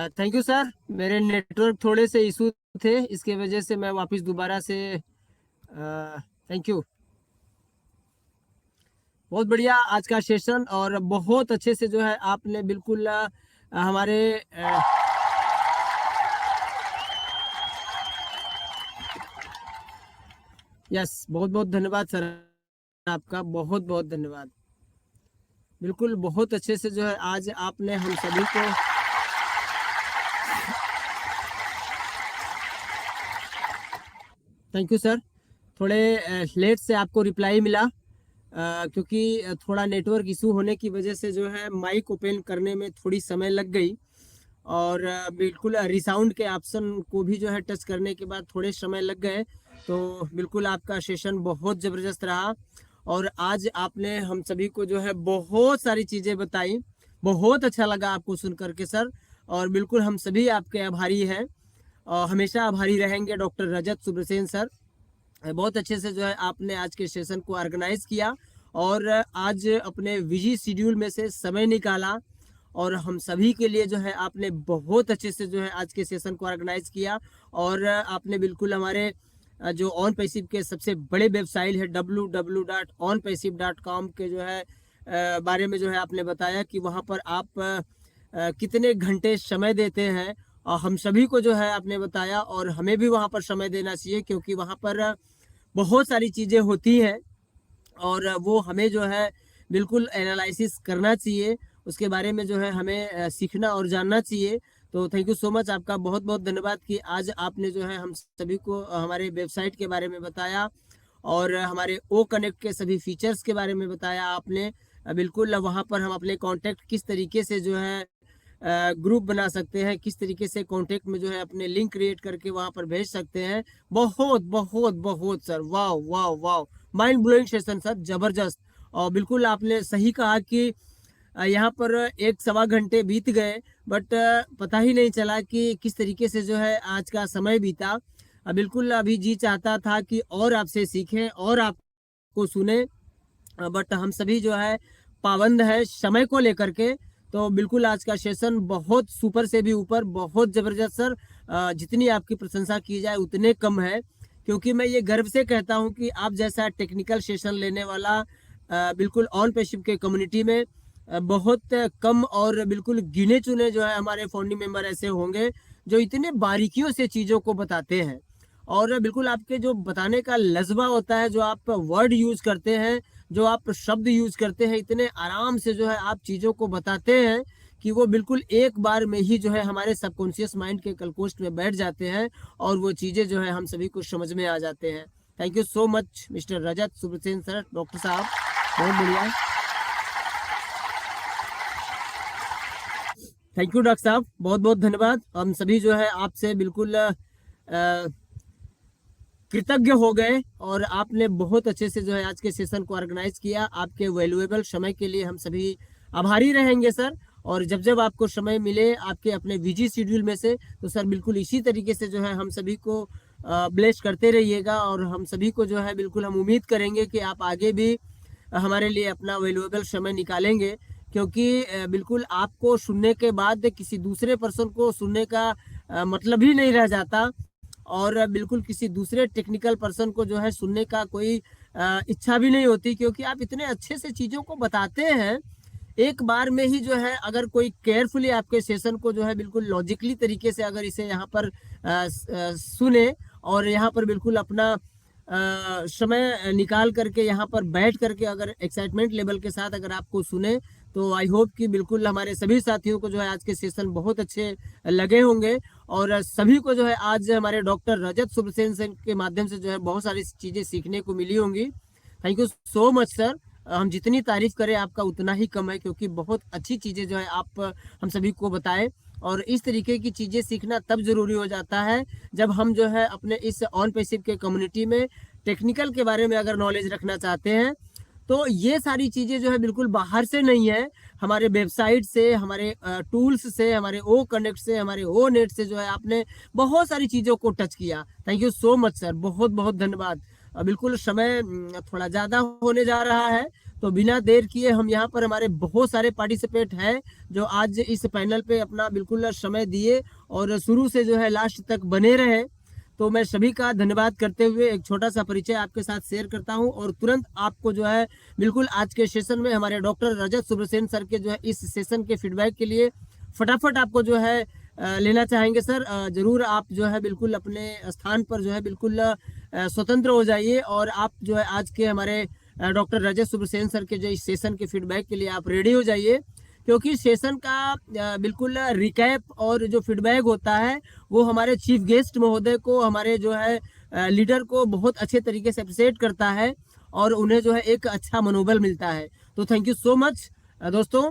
थैंक यू सर, मेरे नेटवर्क थोड़े से इशू थे, इसके वजह से मैं वापस दोबारा से थैंक यू। बहुत बढ़िया आज का सेशन, और बहुत अच्छे से जो है आपने बिल्कुल हमारे यस, बहुत बहुत धन्यवाद सर, आपका बहुत बहुत धन्यवाद। बिल्कुल बहुत अच्छे से जो है आज आपने हम सभी को थैंक यू सर। थोड़े लेट से आपको रिप्लाई मिला, क्योंकि थोड़ा नेटवर्क इशू होने की वजह से जो है माइक ओपन करने में थोड़ी समय लग गई, और बिल्कुल रिसाउंड के ऑप्शन को भी जो है टच करने के बाद थोड़े समय लग गए। तो बिल्कुल आपका सेशन बहुत ज़बरदस्त रहा, और आज आपने हम सभी को जो है बहुत सारी चीज़ें बताई। बहुत अच्छा लगा आपको सुन करके सर, और बिल्कुल हम सभी आपके आभारी हैं और हमेशा आभारी रहेंगे डॉक्टर रजत सुब्रसेन सर। बहुत अच्छे से जो है आपने आज के सेशन को ऑर्गेनाइज किया, और आज अपने बिजी शेड्यूल में से समय निकाला, और हम सभी के लिए जो है आपने बहुत अच्छे से जो है आज के सेशन को ऑर्गेनाइज किया। और आपने बिल्कुल हमारे जो ऑन पैसिव के सबसे बड़े वेबसाइट है www.onpassive.com के जो है बारे में जो है आपने बताया कि वहाँ पर आप कितने घंटे समय देते हैं, और हम सभी को जो है आपने बताया, और हमें भी वहाँ पर समय देना चाहिए, क्योंकि वहाँ पर बहुत सारी चीज़ें होती हैं और वो हमें जो है बिल्कुल एनालिसिस करना चाहिए, उसके बारे में जो है हमें सीखना और जानना चाहिए। तो थैंक यू सो मच, आपका बहुत बहुत धन्यवाद कि आज आपने जो है हम सभी को हमारे वेबसाइट के बारे में बताया, और हमारे ओ कनेक्ट के सभी फीचर्स के बारे में बताया आपने। बिल्कुल वहाँ पर हम अपने कॉन्टैक्ट किस तरीके से जो है ग्रुप बना सकते हैं, किस तरीके से कॉन्टैक्ट में जो है अपने लिंक क्रिएट करके वहाँ पर भेज सकते हैं। बहुत बहुत बहुत सर, वाह वाह वाह, माइंड ब्लोइंग सेशन सर, जबरदस्त। और बिल्कुल आपने सही कहा कि यहाँ पर 1-1.25 घंटे बीत गए, बट पता ही नहीं चला कि किस तरीके से जो है आज का समय बीता। बिल्कुल अभी जी चाहता था कि और आपसे सीखें और आपको सुने, बट हम सभी जो है पाबंद है समय को लेकर के। तो बिल्कुल आज का सेशन बहुत सुपर से भी ऊपर, बहुत ज़बरदस्त सर। जितनी आपकी प्रशंसा की जाए उतने कम है, क्योंकि मैं ये गर्व से कहता हूँ कि आप जैसा टेक्निकल सेशन लेने वाला बिल्कुल ऑन पैसिव के कम्युनिटी में बहुत कम और बिल्कुल गिने चुने जो है हमारे फाउंडिंग मेंबर ऐसे होंगे जो इतने बारीकियों से चीज़ों को बताते हैं। और बिल्कुल आपके जो बताने का लज्बा होता है, जो आप वर्ड यूज करते हैं, जो आप शब्द यूज करते हैं, इतने आराम से जो है आप चीज़ों को बताते हैं कि वो बिल्कुल एक बार में ही जो है हमारे सबकॉन्शियस माइंड के कलकोष्ठ में बैठ जाते हैं और वो चीज़ें जो है हम सभी को समझ में आ जाते हैं। Thank you so much mister Rajat Subrasen sir, doctor साहब, बहुत बढ़िया। थैंक यू डॉक्टर साहब, बहुत बहुत धन्यवाद। हम सभी जो है आपसे बिल्कुल कृतज्ञ हो गए और आपने बहुत अच्छे से जो है आज के सेशन को ऑर्गेनाइज किया। आपके वैल्यूएबल समय के लिए हम सभी आभारी रहेंगे सर। और जब जब आपको समय मिले आपके अपने बिजी शेड्यूल में से, तो सर बिल्कुल इसी तरीके से जो है हम सभी को ब्लेस करते रहिएगा और हम सभी को जो है बिल्कुल हम उम्मीद करेंगे कि आप आगे भी हमारे लिए अपना वैल्यूएबल समय निकालेंगे, क्योंकि बिल्कुल आपको सुनने के बाद किसी दूसरे पर्सन को सुनने का मतलब ही नहीं रह जाता और बिल्कुल किसी दूसरे टेक्निकल पर्सन को जो है सुनने का कोई इच्छा भी नहीं होती, क्योंकि आप इतने अच्छे से चीज़ों को बताते हैं। एक बार में ही जो है अगर कोई केयरफुली आपके सेशन को जो है बिल्कुल लॉजिकली तरीके से अगर इसे यहाँ पर सुने और यहाँ पर बिल्कुल अपना समय निकाल करके यहाँ पर बैठ करके अगर एक्साइटमेंट लेवल के साथ अगर आपको सुने, तो आई होप कि बिल्कुल हमारे सभी साथियों को जो है आज के सेशन बहुत अच्छे लगे होंगे और सभी को जो है आज हमारे डॉक्टर रजत सुब्रसेन सर के माध्यम से जो है बहुत सारी चीज़ें सीखने को मिली होंगी। Thank you so much sir. हम जितनी तारीफ करें आपका उतना ही कम है, क्योंकि बहुत अच्छी चीज़ें जो है आप हम सभी को बताएं और इस तरीके की चीज़ें सीखना तब ज़रूरी हो जाता है जब हम जो है अपने इस ऑन पैसिव के कम्युनिटी में टेक्निकल के बारे में अगर नॉलेज रखना चाहते हैं। तो ये सारी चीज़ें जो है बिल्कुल बाहर से नहीं है, हमारे वेबसाइट से, हमारे टूल्स से, हमारे ओ कनेक्ट से, हमारे ओ नेट से जो है आपने बहुत सारी चीज़ों को टच किया। Thank you so much sir, बहुत बहुत धन्यवाद। बिल्कुल समय थोड़ा ज़्यादा होने जा रहा है, तो बिना देर किए हम यहाँ पर हमारे बहुत सारे पार्टिसिपेंट हैं जो आज इस पैनल पे अपना बिल्कुल समय दिए और शुरू से जो है लास्ट तक बने रहे। तो मैं सभी का धन्यवाद करते हुए एक छोटा सा परिचय आपके साथ शेयर करता हूं और तुरंत आपको जो है बिल्कुल आज के सेशन में हमारे डॉक्टर रजत सुब्रसेन सर के जो है इस सेशन के फीडबैक के लिए फटाफट आपको जो है लेना चाहेंगे सर। जरूर आप जो है बिल्कुल अपने स्थान पर जो है बिल्कुल स्वतंत्र हो जाइए और आप जो है आज के हमारे डॉक्टर रजत सुब्रसेन सर के जो इस सेशन के फीडबैक के लिए आप रेडी हो जाइए, क्योंकि सेशन का बिल्कुल रिकैप और जो फीडबैक होता है वो हमारे चीफ गेस्ट महोदय को, हमारे जो है लीडर को बहुत अच्छे तरीके से अप्रिशिएट करता है और उन्हें जो है एक अच्छा मनोबल मिलता है। तो थैंक यू सो मच दोस्तों।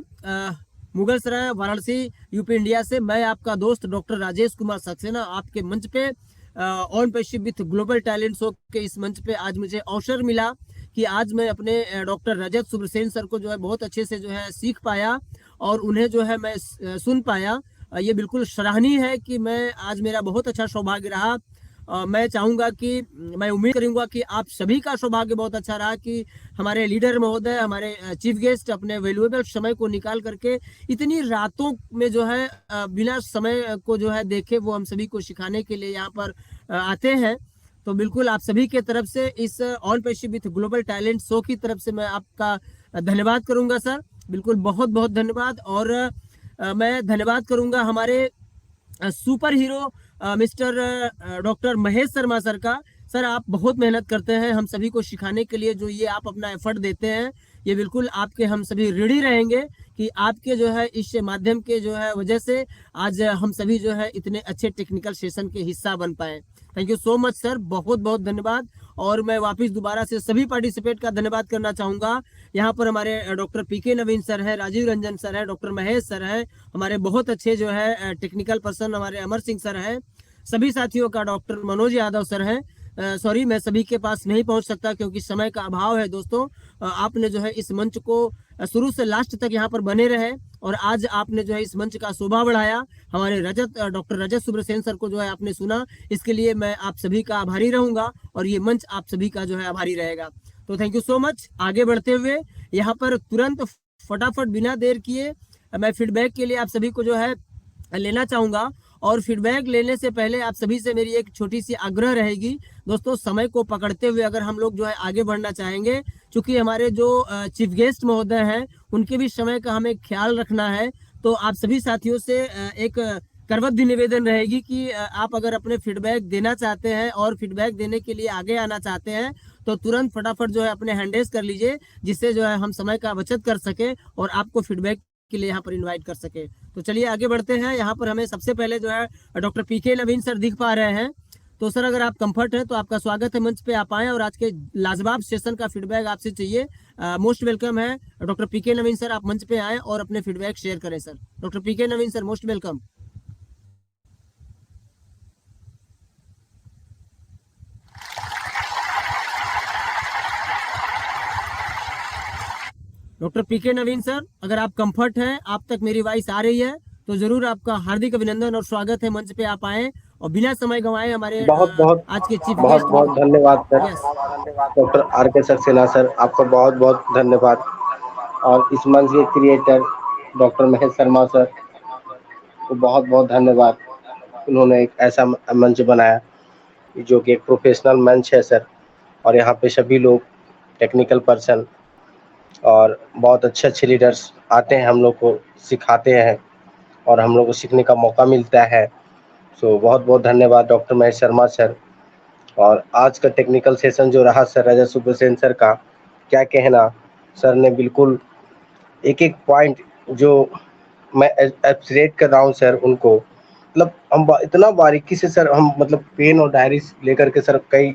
मुगल सराय वाराणसी यूपी इंडिया से मैं आपका दोस्त डॉक्टर राजेश कुमार सक्सेना आपके मंच पे on passive with global talent show के इस मंच पे आज मुझे अवसर मिला कि आज मैं अपने डॉक्टर रजत सुब्रसेन सर को जो है बहुत अच्छे से जो है सीख पाया और उन्हें जो है मैं सुन पाया। ये बिल्कुल सराहनीय है कि मैं आज मेरा बहुत अच्छा सौभाग्य रहा। मैं चाहूँगा कि मैं उम्मीद करूँगा कि आप सभी का सौभाग्य बहुत अच्छा रहा कि हमारे लीडर महोदय, हमारे चीफ गेस्ट अपने वैल्यूएबल समय को निकाल करके इतनी रातों में जो है बिना समय को जो है देखे वो हम सभी को सिखाने के लिए यहाँ पर आते हैं। तो बिल्कुल आप सभी के तरफ से इस on passive with global talent show की तरफ से मैं आपका धन्यवाद करूंगा सर, बिल्कुल बहुत बहुत धन्यवाद। और मैं धन्यवाद करूंगा हमारे super hero mister doctor Mahesh Sharma sir का। सर आप बहुत मेहनत करते हैं हम सभी को सिखाने के लिए, जो ये आप अपना एफर्ट देते हैं ये बिल्कुल आपके हम सभी रेडी रहेंगे कि आपके जो है इस माध्यम के जो है वजह से आज हम सभी जो है इतने अच्छे टेक्निकल सेशन के हिस्सा बन पाए। Thank you so much sir, बहुत बहुत धन्यवाद। और मैं वापस दोबारा से सभी पार्टिसिपेंट का धन्यवाद करना चाहूँगा। यहाँ पर हमारे डॉक्टर पीके नवीन सर है, राजीव रंजन सर है, डॉक्टर महेश सर है, हमारे बहुत अच्छे जो है टेक्निकल पर्सन हमारे अमर सिंह सर है, सभी साथियों का डॉक्टर मनोज यादव सर है। सॉरी मैं सभी के पास नहीं पहुंच सकता क्योंकि समय का अभाव है। दोस्तों आपने जो है इस मंच को शुरू से लास्ट तक यहाँ पर बने रहे और आज आपने जो है इस मंच का शोभा बढ़ाया। हमारे डॉक्टर रजत सुब्रसेन सर को जो है आपने सुना, इसके लिए मैं आप सभी का आभारी रहूंगा और ये मंच आप सभी का जो है आभारी रहेगा। तो थैंक यू सो मच। आगे बढ़ते हुए यहाँ पर तुरंत फटाफट बिना देर किए मैं फीडबैक के लिए आप सभी को जो है लेना चाहूँगा और फीडबैक लेने से पहले आप सभी से मेरी एक छोटी सी आग्रह रहेगी दोस्तों, समय को पकड़ते हुए अगर हम लोग जो है आगे बढ़ना चाहेंगे, क्योंकि हमारे जो चीफ गेस्ट महोदय हैं उनके भी समय का हमें ख्याल रखना है। तो आप सभी साथियों से एक करवत निवेदन रहेगी कि आप अगर अपने फीडबैक देना चाहते हैं और फीडबैक देने के लिए आगे आना चाहते हैं तो तुरंत फटाफट जो है अपने हैंड रेज कर लीजिए, जिससे जो है हम समय का बचत कर सके और आपको फीडबैक के लिए यहाँ पर इनवाइट कर सके। तो चलिए आगे बढ़ते हैं। यहाँ पर हमें सबसे पहले जो है डॉक्टर पीके नवीन सर दिख पा रहे हैं। तो सर अगर आप कंफर्ट है तो आपका स्वागत है, मंच पे आप आए और आज के लाजवाब सेशन का फीडबैक आपसे चाहिए। मोस्ट वेलकम है डॉक्टर पीके नवीन सर, आप मंच पे आए और अपने फीडबैक शेयर करें सर। डॉक्टर पीके नवीन सर, मोस्ट वेलकम। डॉक्टर पीके नवीन सर, अगर आप कंफर्ट हैं, आप तक मेरी वॉइस आ रही है तो जरूर आपका हार्दिक अभिनंदन और स्वागत है, मंच पे आप आए और बिना समय गंवाए हमारे बहुत बहुत आज के चीफ बहुत गेस्ट बहुत धन्यवाद sir, yes doctor R K Saxena sir, आपका बहुत बहुत धन्यवाद। और इस मंच के creator doctor Mahesh Sharma sir को बहुत बहुत धन्यवाद। उन्होंने एक ऐसा मंच बनाया जो कि एक प्रोफेशनल मंच है सर, और यहाँ पे सभी लोग टेक्निकल पर्सन और बहुत अच्छे अच्छे लीडर्स आते हैं, हम लोग को सिखाते हैं और हम लोग को सीखने का मौका मिलता है। सो बहुत बहुत धन्यवाद डॉक्टर महेश शर्मा सर। और आज का टेक्निकल सेशन जो रहा सर रजत सुब्रसेन सर का, क्या कहना, सर ने बिल्कुल एक एक पॉइंट जो मैं एप्रिशिएट कर रहा हूँ सर उनको, मतलब हम इतना बारीकी से सर, हम मतलब पेन और डायरी लेकर के सर कई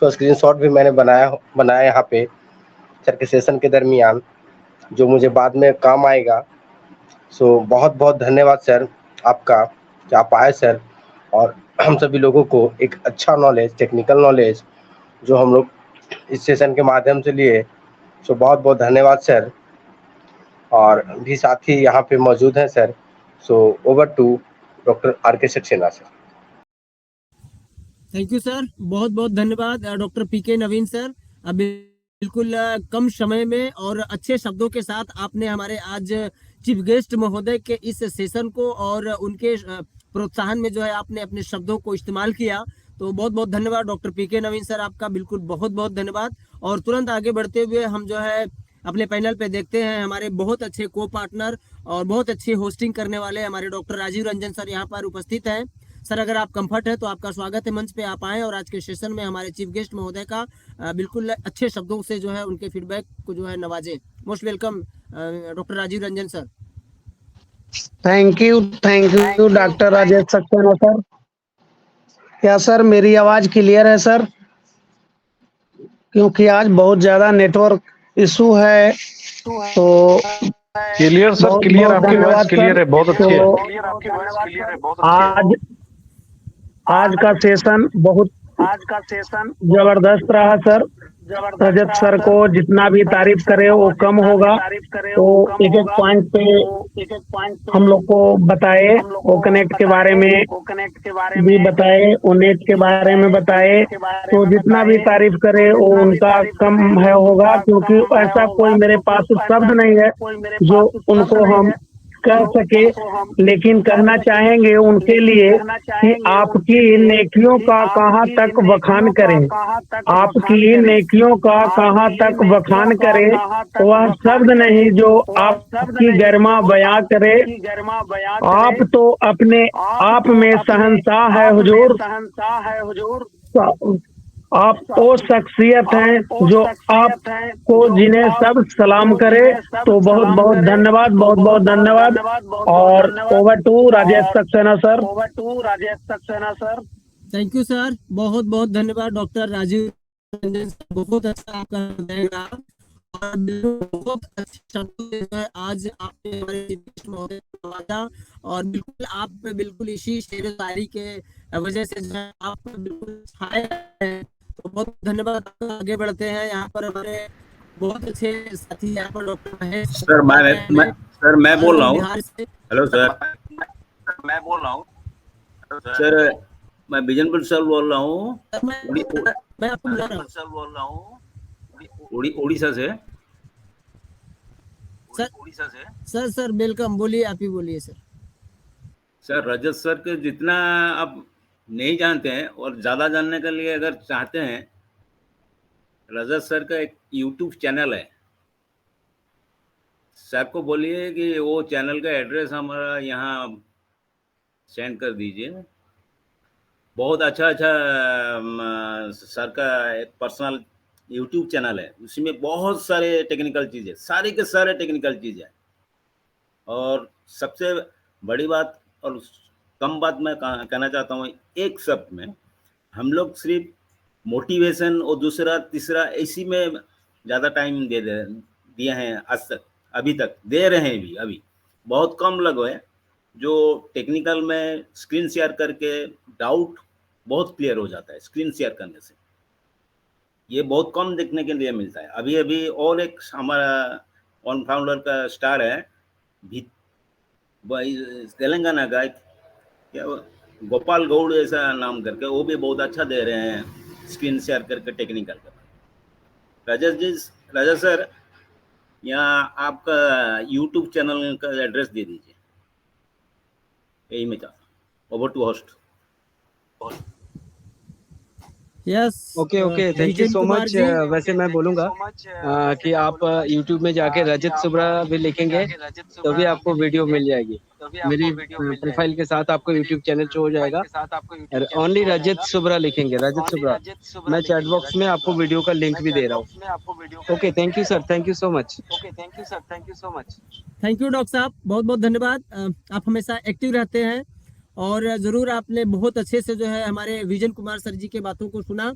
तो स्क्रीनशॉट भी मैंने बनाया यहाँ पे सर के सेशन के दरमियान, जो मुझे बाद में काम आएगा। सो बहुत बहुत धन्यवाद सर आपका कि आप आए सर, और हम सभी लोगों को एक अच्छा नॉलेज, टेक्निकल नॉलेज जो हम लोग इस सेशन के माध्यम से लिए। सो बहुत बहुत धन्यवाद सर। और भी साथी यहाँ पे मौजूद हैं sir. So over to doctor R K Saxena sir. Thank you sir, बहुत बहुत धन्यवाद डॉक्टर पीके नवीन सर। अब बिल्कुल कम समय में और अच्छे शब्दों के साथ आपने हमारे आज चीफ गेस्ट महोदय के इस सेशन को और उनके प्रोत्साहन में जो है आपने अपने शब्दों को इस्तेमाल किया, तो बहुत बहुत धन्यवाद डॉक्टर पीके नवीन सर, आपका बिल्कुल बहुत बहुत धन्यवाद। और तुरंत आगे बढ़ते हुए हम जो है अपने पैनल पे देखते हैं हमारे बहुत अच्छे को पार्टनर और बहुत अच्छी होस्टिंग करने वाले हमारे डॉक्टर राजीव रंजन सर यहाँ पर उपस्थित हैं। सर अगर आप कंफर्ट है तो आपका स्वागत है, मंच पे आप आए और आज के सेशन में हमारे चीफ गेस्ट महोदय का बिल्कुल अच्छे शब्दों से जो है उनके फीडबैक को जो है नवाजे। Most welcome doctor Rajiv Ranjan sir. Thank you doctor Rajesh Saxena sir. क्या सर मेरी आवाज क्लियर है सर? क्योंकि आज बहुत ज्यादा नेटवर्क इशू है, तो क्लियर सर, बहुत क्लियर, बहुत आपकी वॉइस धन्यवाद क्लियर सर। है, बहुत अच्छी है। तो आज का सेशन बहुत जबरदस्त रहा सर। रजत सर को जितना भी तारीफ करे वो कम होगा। तो एक एक पॉइंट पे हम लोग को बताए, वो कनेक्ट के बारे में भी बताए, वो नेट के बारे में बताए। तो जितना भी तारीफ करे वो उनका कम है होगा, क्योंकि ऐसा कोई मेरे पास शब्द नहीं है जो उनको हम कह सके। लेकिन कहना चाहेंगे उनके लिए कि आपकी नेकियों का कहाँ तक बखान करें, आपकी नेकियों का कहाँ तक बखान करें, वह शब्द नहीं जो आपकी गरिमा बयां करे। आप तो अपने आप में शहंशाह है हुजूर। आप वो शख्सियत हैं जो आपको जिन्हें सब सलाम करे। तो बहुत बहुत धन्यवाद, बहुत बहुत धन्यवाद। और over to Rajesh Saxena sir. Thank you sir, बहुत बहुत धन्यवाद डॉक्टर राजीव रंजन सर, बहुत अच्छा आपका फीडबैक रहा और बहुत अच्छे शब्दों से जो है आज आपने हमारे चीफ गेस्ट महोदय को नवाजा। और बिल्कुल आप बिल्कुल इसी शेर शायरी के वजह से जो है आप बिल्कुल छाए हैं। तो बहुत धन्यवाद। आगे बढ़ते हैं, यहाँ पर हमारे बहुत अच्छे साथी यहाँ पर डॉक्टर महेश सर मैं बोल रहा हूँ। बिहार से। हेलो सर, सर मैं बिजनपुर सर बोल रहा हूँ, सर, मैं आपको बुला रहा हूँ उड़ीसा से। सर वेलकम, बोलिए, आप ही बोलिए सर। सर रजत सर के जितना आप नहीं जानते हैं और ज़्यादा जानने के लिए अगर चाहते हैं, रजत सर का एक यूट्यूब चैनल है। सर को बोलिए कि वो चैनल का एड्रेस हमारा यहाँ सेंड कर दीजिए। बहुत अच्छा अच्छा सर का एक पर्सनल यूट्यूब चैनल है, उसमें बहुत सारे टेक्निकल चीज़ें, सारे के सारे टेक्निकल चीज़ें। और सबसे बड़ी बात और कम बात मैं कहना चाहता हूँ एक शब्द में, हम लोग सिर्फ मोटिवेशन और दूसरा तीसरा इसी में ज़्यादा टाइम दिए हैं आज तक, अभी तक दे रहे हैं भी। अभी बहुत कम लोग हैं जो टेक्निकल में स्क्रीन शेयर करके डाउट बहुत क्लियर हो जाता है स्क्रीन शेयर करने से। ये बहुत कम देखने के लिए मिलता है। अभी अभी और एक हमारा वन फाउंडर का स्टार है तेलंगाना का, क्या गोपाल गौड़ ऐसा नाम करके, वो भी बहुत अच्छा दे रहे हैं स्क्रीन शेयर करके टेक्निकल का। रजत सर, यहाँ आपका यूट्यूब चैनल का एड्रेस दे दीजिए, यही मैं चाहता हूँ। Over to host. Yes okay okay, thank you so much. वैसे मैं बोलूँगा कि आप यूट्यूब में जाके रजत सुब्रा भी लिखेंगे तो भी आपको वीडियो मिल जाएगी। मेरी प्रोफाइल के साथ आपको यूट्यूब चैनल शो हो जाएगा। ओनली रजत सुब्रा लिखेंगे, रजत सुब्रा। मैं चैट बॉक्स में आपको वीडियो का लिंक भी दे रहा हूँ। Okay, thank you sir, thank you so much. Thank you doctor साहब, बहुत बहुत धन्यवाद। आप हमेशा एक्टिव रहते हैं और ज़रूर आपने बहुत अच्छे से जो है हमारे विजन कुमार सर जी के बातों को सुना।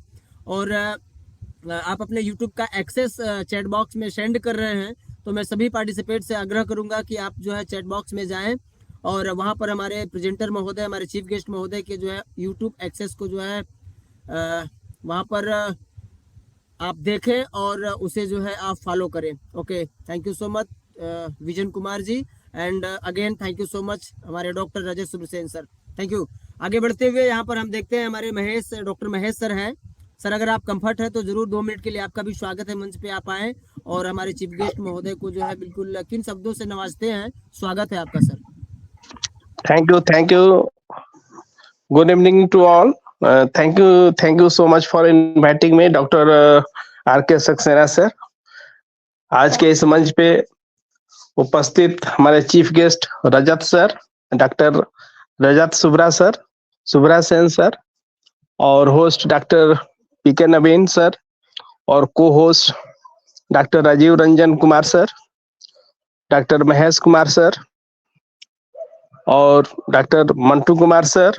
और आप अपने यूट्यूब का एक्सेस चैट बॉक्स में सेंड कर रहे हैं, तो मैं सभी पार्टिसिपेट से आग्रह करूंगा कि आप जो है चैट बॉक्स में जाएं और वहां पर हमारे प्रेजेंटर महोदय, हमारे चीफ गेस्ट महोदय के जो है यूट्यूब एक्सेस को जो है वहां पर आप देखें और उसे जो है आप फॉलो करें। Okay, thank you so much Vijan Kumar ji, and again thank you so much हमारे doctor Rajat Subrasen sir, thank you. आगे बढ़ते हुए यहाँ पर हम देखते हैं हमारे डॉक्टर महेश सर हैं। सर, अगर आप कंफर्ट है तो जरूर 2 मिनट के लिए आपका भी स्वागत है, मंच पे आप आए और हमारे चीफ गेस्ट महोदय को जो है बिल्कुल किन शब्दों से नवाजते हैं। स्वागत है आपका sir. Thank you. Good evening to all. Thank you so much for inviting me, doctor R K. Saxena sir. आज के इस मंच पे उपस्थित हमारे chief guest Rajat sir, doctor Rajat Subra Sen sir, और host doctor P K. Naveen sir, और cohost doctor Rajiv Ranjan Kumar sir, doctor Mahesh Kumar sir, और डॉक्टर मंटू कुमार सर,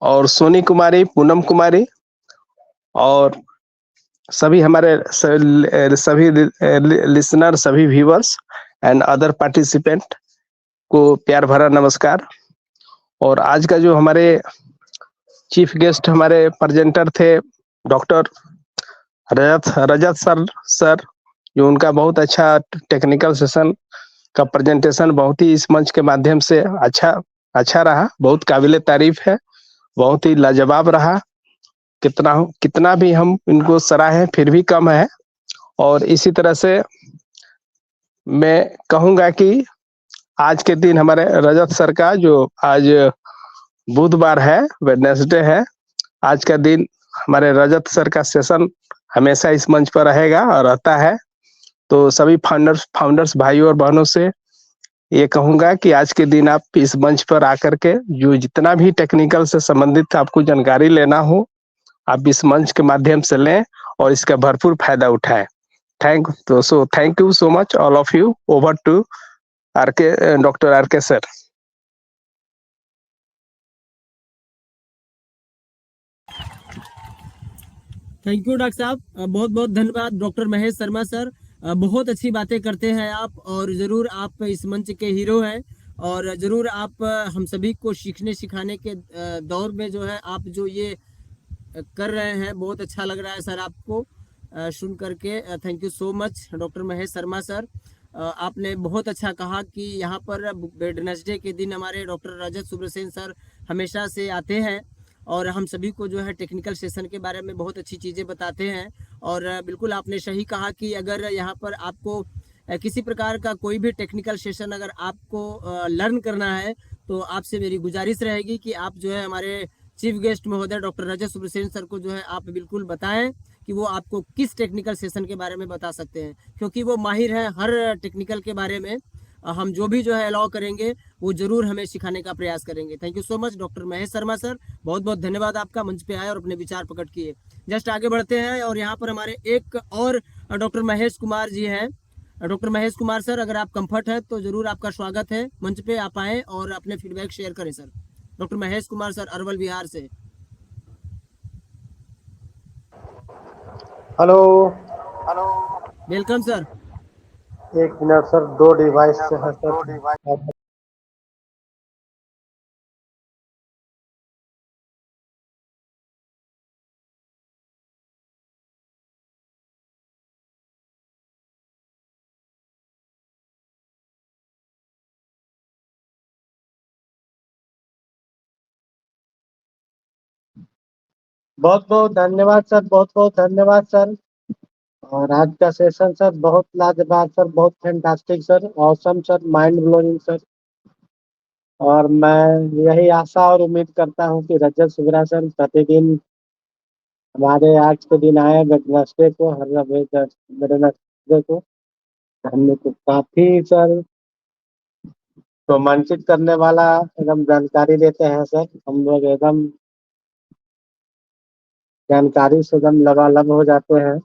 और सोनी कुमारी, पूनम कुमारी, और सभी हमारे सभी लिसनर, सभी व्यूअर्स एंड अदर पार्टिसिपेंट को प्यार भरा नमस्कार। और आज का जो हमारे चीफ गेस्ट, हमारे प्रेजेंटर थे डॉक्टर रजत सर, जो उनका बहुत अच्छा टेक्निकल सेशन का प्रेजेंटेशन बहुत ही इस मंच के माध्यम से अच्छा रहा, बहुत काबिले तारीफ है, बहुत ही लाजवाब रहा। कितना भी हम इनको सराहें फिर भी कम है। और इसी तरह से मैं कहूंगा कि आज के दिन हमारे रजत सर का, जो आज बुधवार है, वेडनेसडे है, आज का दिन हमारे रजत सर का सेशन हमेशा इस मंच पर रहेगा और रहता है। तो सभी फाउंडर्स भाइयों और बहनों से ये कहूंगा कि आज के दिन आप इस मंच पर आकर के जो जितना भी टेक्निकल से संबंधित आपको जानकारी लेना हो, आप इस मंच के माध्यम से लें और इसका भरपूर फायदा उठाएं। Thank you so much all of you. Over to doctor R K. Sir. Thank you doctor साहब, बहुत बहुत धन्यवाद। डॉक्टर महेश शर्मा सर, बहुत अच्छी बातें करते हैं आप, और ज़रूर आप इस मंच के हीरो हैं, और ज़रूर आप हम सभी को सीखने सिखाने के दौर में जो है आप जो ये कर रहे हैं, बहुत अच्छा लग रहा है सर आपको सुन करके। Thank you so much doctor Mahesh Sharma sir. आपने बहुत अच्छा कहा कि यहाँ पर वेडनेसडे के दिन हमारे डॉक्टर रजत सुब्रसेन सर हमेशा से आते हैं और हम सभी को जो है टेक्निकल सेशन के बारे में बहुत अच्छी चीज़ें बताते हैं। और बिल्कुल आपने सही कहा कि अगर यहाँ पर आपको किसी प्रकार का कोई भी टेक्निकल सेशन अगर आपको लर्न करना है, तो आपसे मेरी गुजारिश रहेगी कि आप जो है हमारे चीफ गेस्ट महोदय डॉक्टर रजत सुब्रसेन सर को जो है आप बिल्कुल बताएं कि वो आपको किस टेक्निकल सेशन के बारे में बता सकते हैं, क्योंकि वो माहिर है हर टेक्निकल के बारे में। हम जो भी जो है अलाउ करेंगे वो जरूर हमें सिखाने का प्रयास करेंगे। Thank you so much doctor Mahesh Sharma sir, बहुत बहुत धन्यवाद आपका, मंच पे आए और अपने विचार प्रकट किए। जस्ट आगे बढ़ते हैं और यहाँ पर हमारे एक और डॉक्टर महेश कुमार जी हैं। डॉक्टर महेश कुमार सर, अगर आप कंफर्ट है तो जरूर आपका स्वागत है, मंच पे आप आए और अपने फीडबैक शेयर करें sir. Doctor Mahesh Kumar sir, Arwal Bihar से। हेलो। Welcome sir. एक मिनट सर, 2 डिवाइस से है सर। बहुत बहुत धन्यवाद सर, बहुत बहुत धन्यवाद सर। और आज का सेशन सर बहुत लाजवाब सर, बहुत fantastic sir, awesome sir, mind blowing sir. और मैं यही आशा और उम्मीद करता हूँ कि रजत सुब्रा सर प्रतिदिन हमारे आज के दिन आए वेडनेसडे को, हर वेडनेसडे को हमने को काफी सर रोमांचित करने वाला एकदम जानकारी देते हैं सर। हम लोग एकदम जानकारी से एकदम लबालब हो जाते हैं।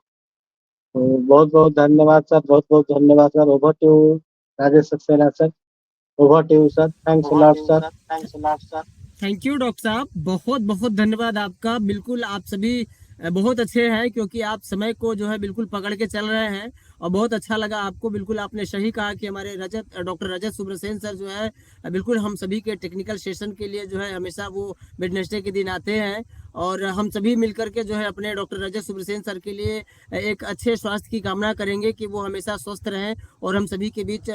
तो बहुत बहुत धन्यवाद सर, बहुत बहुत धन्यवाद sir. Over to Rajesh Saxena sir, over to sir. Thanks a lot sir. Thank you doctor साहब, बहुत बहुत धन्यवाद आपका। बिल्कुल आप सभी बहुत अच्छे हैं, क्योंकि आप समय को जो है बिल्कुल पकड़ के चल रहे हैं और बहुत अच्छा लगा आपको। बिल्कुल आपने सही कहा कि हमारे डॉक्टर रजत सुब्रसेन सर जो है बिल्कुल हम सभी के टेक्निकल सेशन के लिए जो है हमेशा वो वेडनेसडे के दिन आते हैं और हम सभी मिलकर के जो है अपने डॉक्टर रजत सुब्रसेन सर के लिए एक अच्छे स्वास्थ्य की कामना करेंगे कि वो हमेशा स्वस्थ रहें और हम सभी के बीच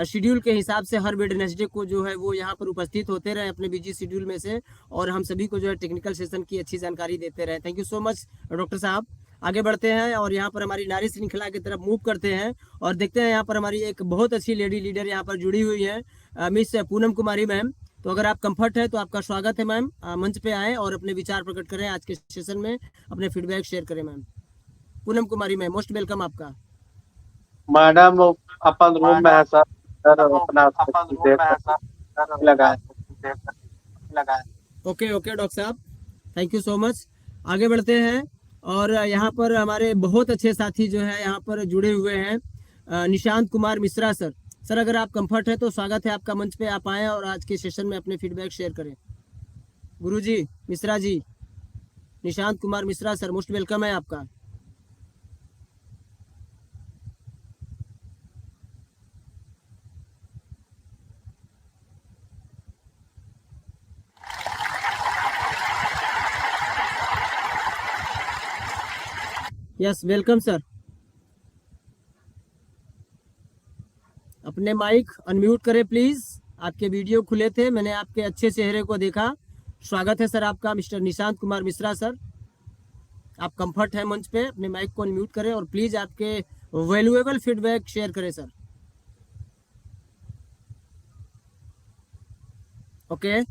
शेड्यूल के हिसाब से हर वेडनेसडे को जो है वो यहाँ पर उपस्थित होते रहे अपने बिजी शेड्यूल में से, और हम सभी को जो है टेक्निकल सेशन की अच्छी जानकारी देते रहे। Thank you so much doctor साहब। आगे बढ़ते हैं और यहाँ पर हमारी नारी श्रृंखला की तरफ मूव करते हैं और देखते हैं यहाँ पर हमारी एक बहुत अच्छी लेडी लीडर यहाँ पर जुड़ी हुई है, मिस पूनम कुमारी मैम। तो अगर आप कंफर्ट है तो आपका स्वागत है मैम, मंच पे आए और अपने विचार प्रकट करें, आज के सेशन में अपने फीडबैक शेयर करें मैम। पूनम कुमारी मैम, मोस्ट वेलकम आपका। मैडम अपन रूम में है सर, अपना लगा। ओके ओके डॉक्टर साहब, थैंक यू सो मच। आगे बढ़ते हैं और यहाँ पर हमारे बहुत अच्छे साथी जो है यहाँ पर जुड़े हुए हैं, निशांत कुमार मिश्रा सर। सर अगर आप कंफर्ट है तो स्वागत है आपका, मंच पे आप आए और आज के सेशन में अपने फीडबैक शेयर करें। Guruji, Mishra ji, Nishant Kumar Mishra sir, most welcome है आपका। Yes welcome sir. अपने माइक अनम्यूट करें प्लीज, आपके वीडियो खुले थे, मैंने आपके अच्छे चेहरे को देखा। स्वागत है सर आपका मिस्टर निशांत कुमार मिश्रा सर। आप कंफर्ट है मंच पे, अपने माइक को अनम्यूट करें और प्लीज आपके वैल्यूएबल फीडबैक शेयर करें सर। ओके,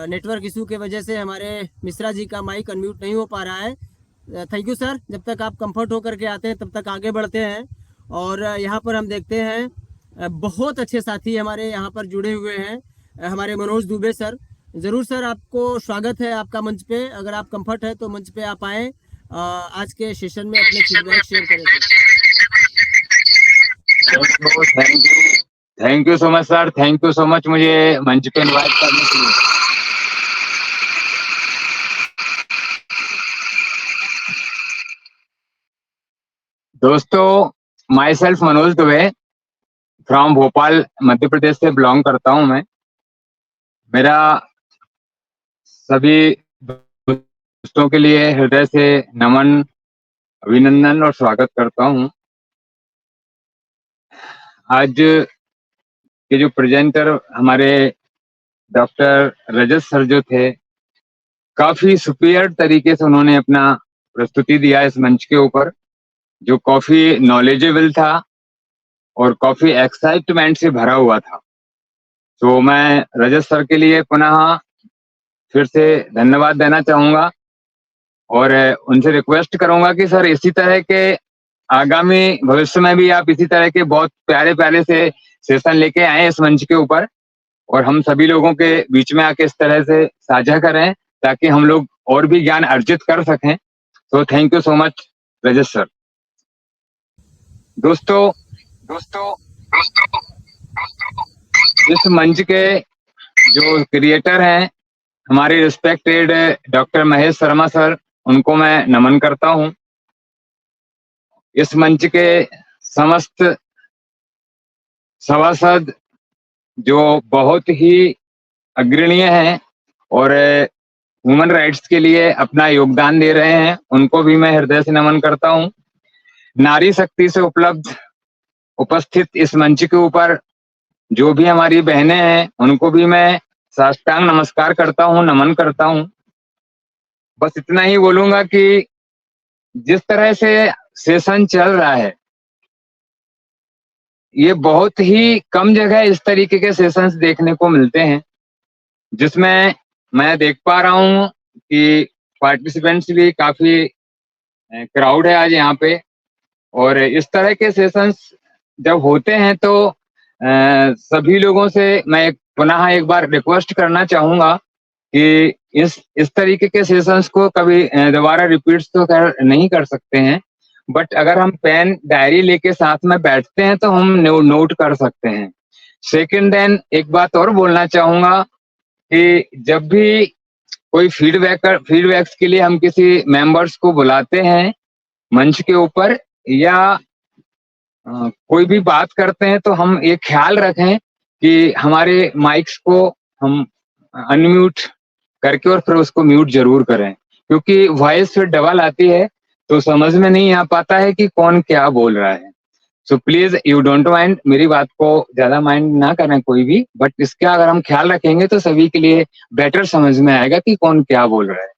नेटवर्क इशू की वजह से हमारे मिश्रा जी का माइक अनम्यूट नहीं हो पा रहा है। थैंक यू सर, जब तक आप कंफर्ट होकर के आते हैं तब तक आगे बढ़ते हैं। और यहाँ पर हम देखते हैं बहुत अच्छे साथी हमारे यहाँ पर जुड़े हुए हैं, हमारे मनोज दुबे सर। जरूर सर, आपको स्वागत है आपका मंच पे। अगर आप कंफर्ट है तो मंच पे आप आए, आज के सेशन में अपने फीडबैक शेयर करें sir. Thank you so much sir, thank you so much मुझे मंच पे इनवाइट करने के लिए। दोस्तों, myself Manoj Dubey from Bhopal Madhya Pradesh से बिलोंग करता हूं मैं। मेरा सभी दोस्तों के लिए हृदय से नमन, अभिनंदन और स्वागत करता हूं। आज के जो प्रेजेंटर हमारे डॉक्टर रजत सर जो थे, काफी सुपीरियर तरीके से उन्होंने अपना प्रस्तुति दिया इस मंच के ऊपर, जो काफी नॉलेजेबल था और काफी एक्साइटमेंट से भरा हुआ था। तो मैं रजत सर के लिए पुनः फिर से धन्यवाद देना चाहूंगा और उनसे रिक्वेस्ट करूंगा कि सर इसी तरह के आगामी भविष्य में भी आप इसी तरह के बहुत प्यारे प्यारे से सेशन लेके आए इस मंच के ऊपर, और हम सभी लोगों के बीच में आके इस तरह से साझा करें ताकि हम लोग और भी ज्ञान अर्जित कर सकें। तो thank you so much Rajat sir. दोस्तों इस मंच के जो क्रिएटर हैं हमारे respected doctor Mahesh Sharma sir, उनको मैं नमन करता हूं। इस मंच के समस्त सभासद जो बहुत ही अग्रणीय हैं और ह्यूमन राइट्स के लिए अपना योगदान दे रहे हैं, उनको भी मैं हृदय से नमन करता हूं। नारी शक्ति से उपस्थित इस मंच के ऊपर जो भी हमारी बहनें हैं उनको भी मैं साष्टांग नमस्कार करता हूं, नमन करता हूं। बस इतना ही बोलूंगा कि जिस तरह से सेशन चल रहा है, ये बहुत ही कम जगह इस तरीके के सेशंस देखने को मिलते हैं जिसमें मैं देख पा रहा हूं कि पार्टिसिपेंट्स भी काफी क्राउड है आज यहाँ पे। और इस तरह के सेशंस जब होते हैं तो सभी लोगों से मैं पुनः एक बार रिक्वेस्ट करना चाहूंगा कि इस तरीके के सेशंस को कभी दोबारा रिपीट तो नहीं कर सकते हैं, बट अगर हम पेन डायरी लेके साथ में बैठते हैं तो हम नोट कर सकते हैं। सेकंड देन एक बात और बोलना चाहूंगा कि जब भी कोई फीडबैक्स के लिए हम किसी मेंबर्स को बुलाते हैं मंच के ऊपर या कोई भी बात करते हैं तो हम ये ख्याल रखें कि हमारे माइक्स को हम अनम्यूट करके और फिर उसको म्यूट जरूर करें, क्योंकि वॉइस फिर डबल आती है तो समझ में नहीं आ पाता है कि कौन क्या बोल रहा है। So please you don't mind, मेरी बात को ज्यादा माइंड ना करें कोई भी, बट इसका अगर हम ख्याल रखेंगे तो सभी के लिए बेटर समझ में आएगा कि कौन क्या बोल रहा है।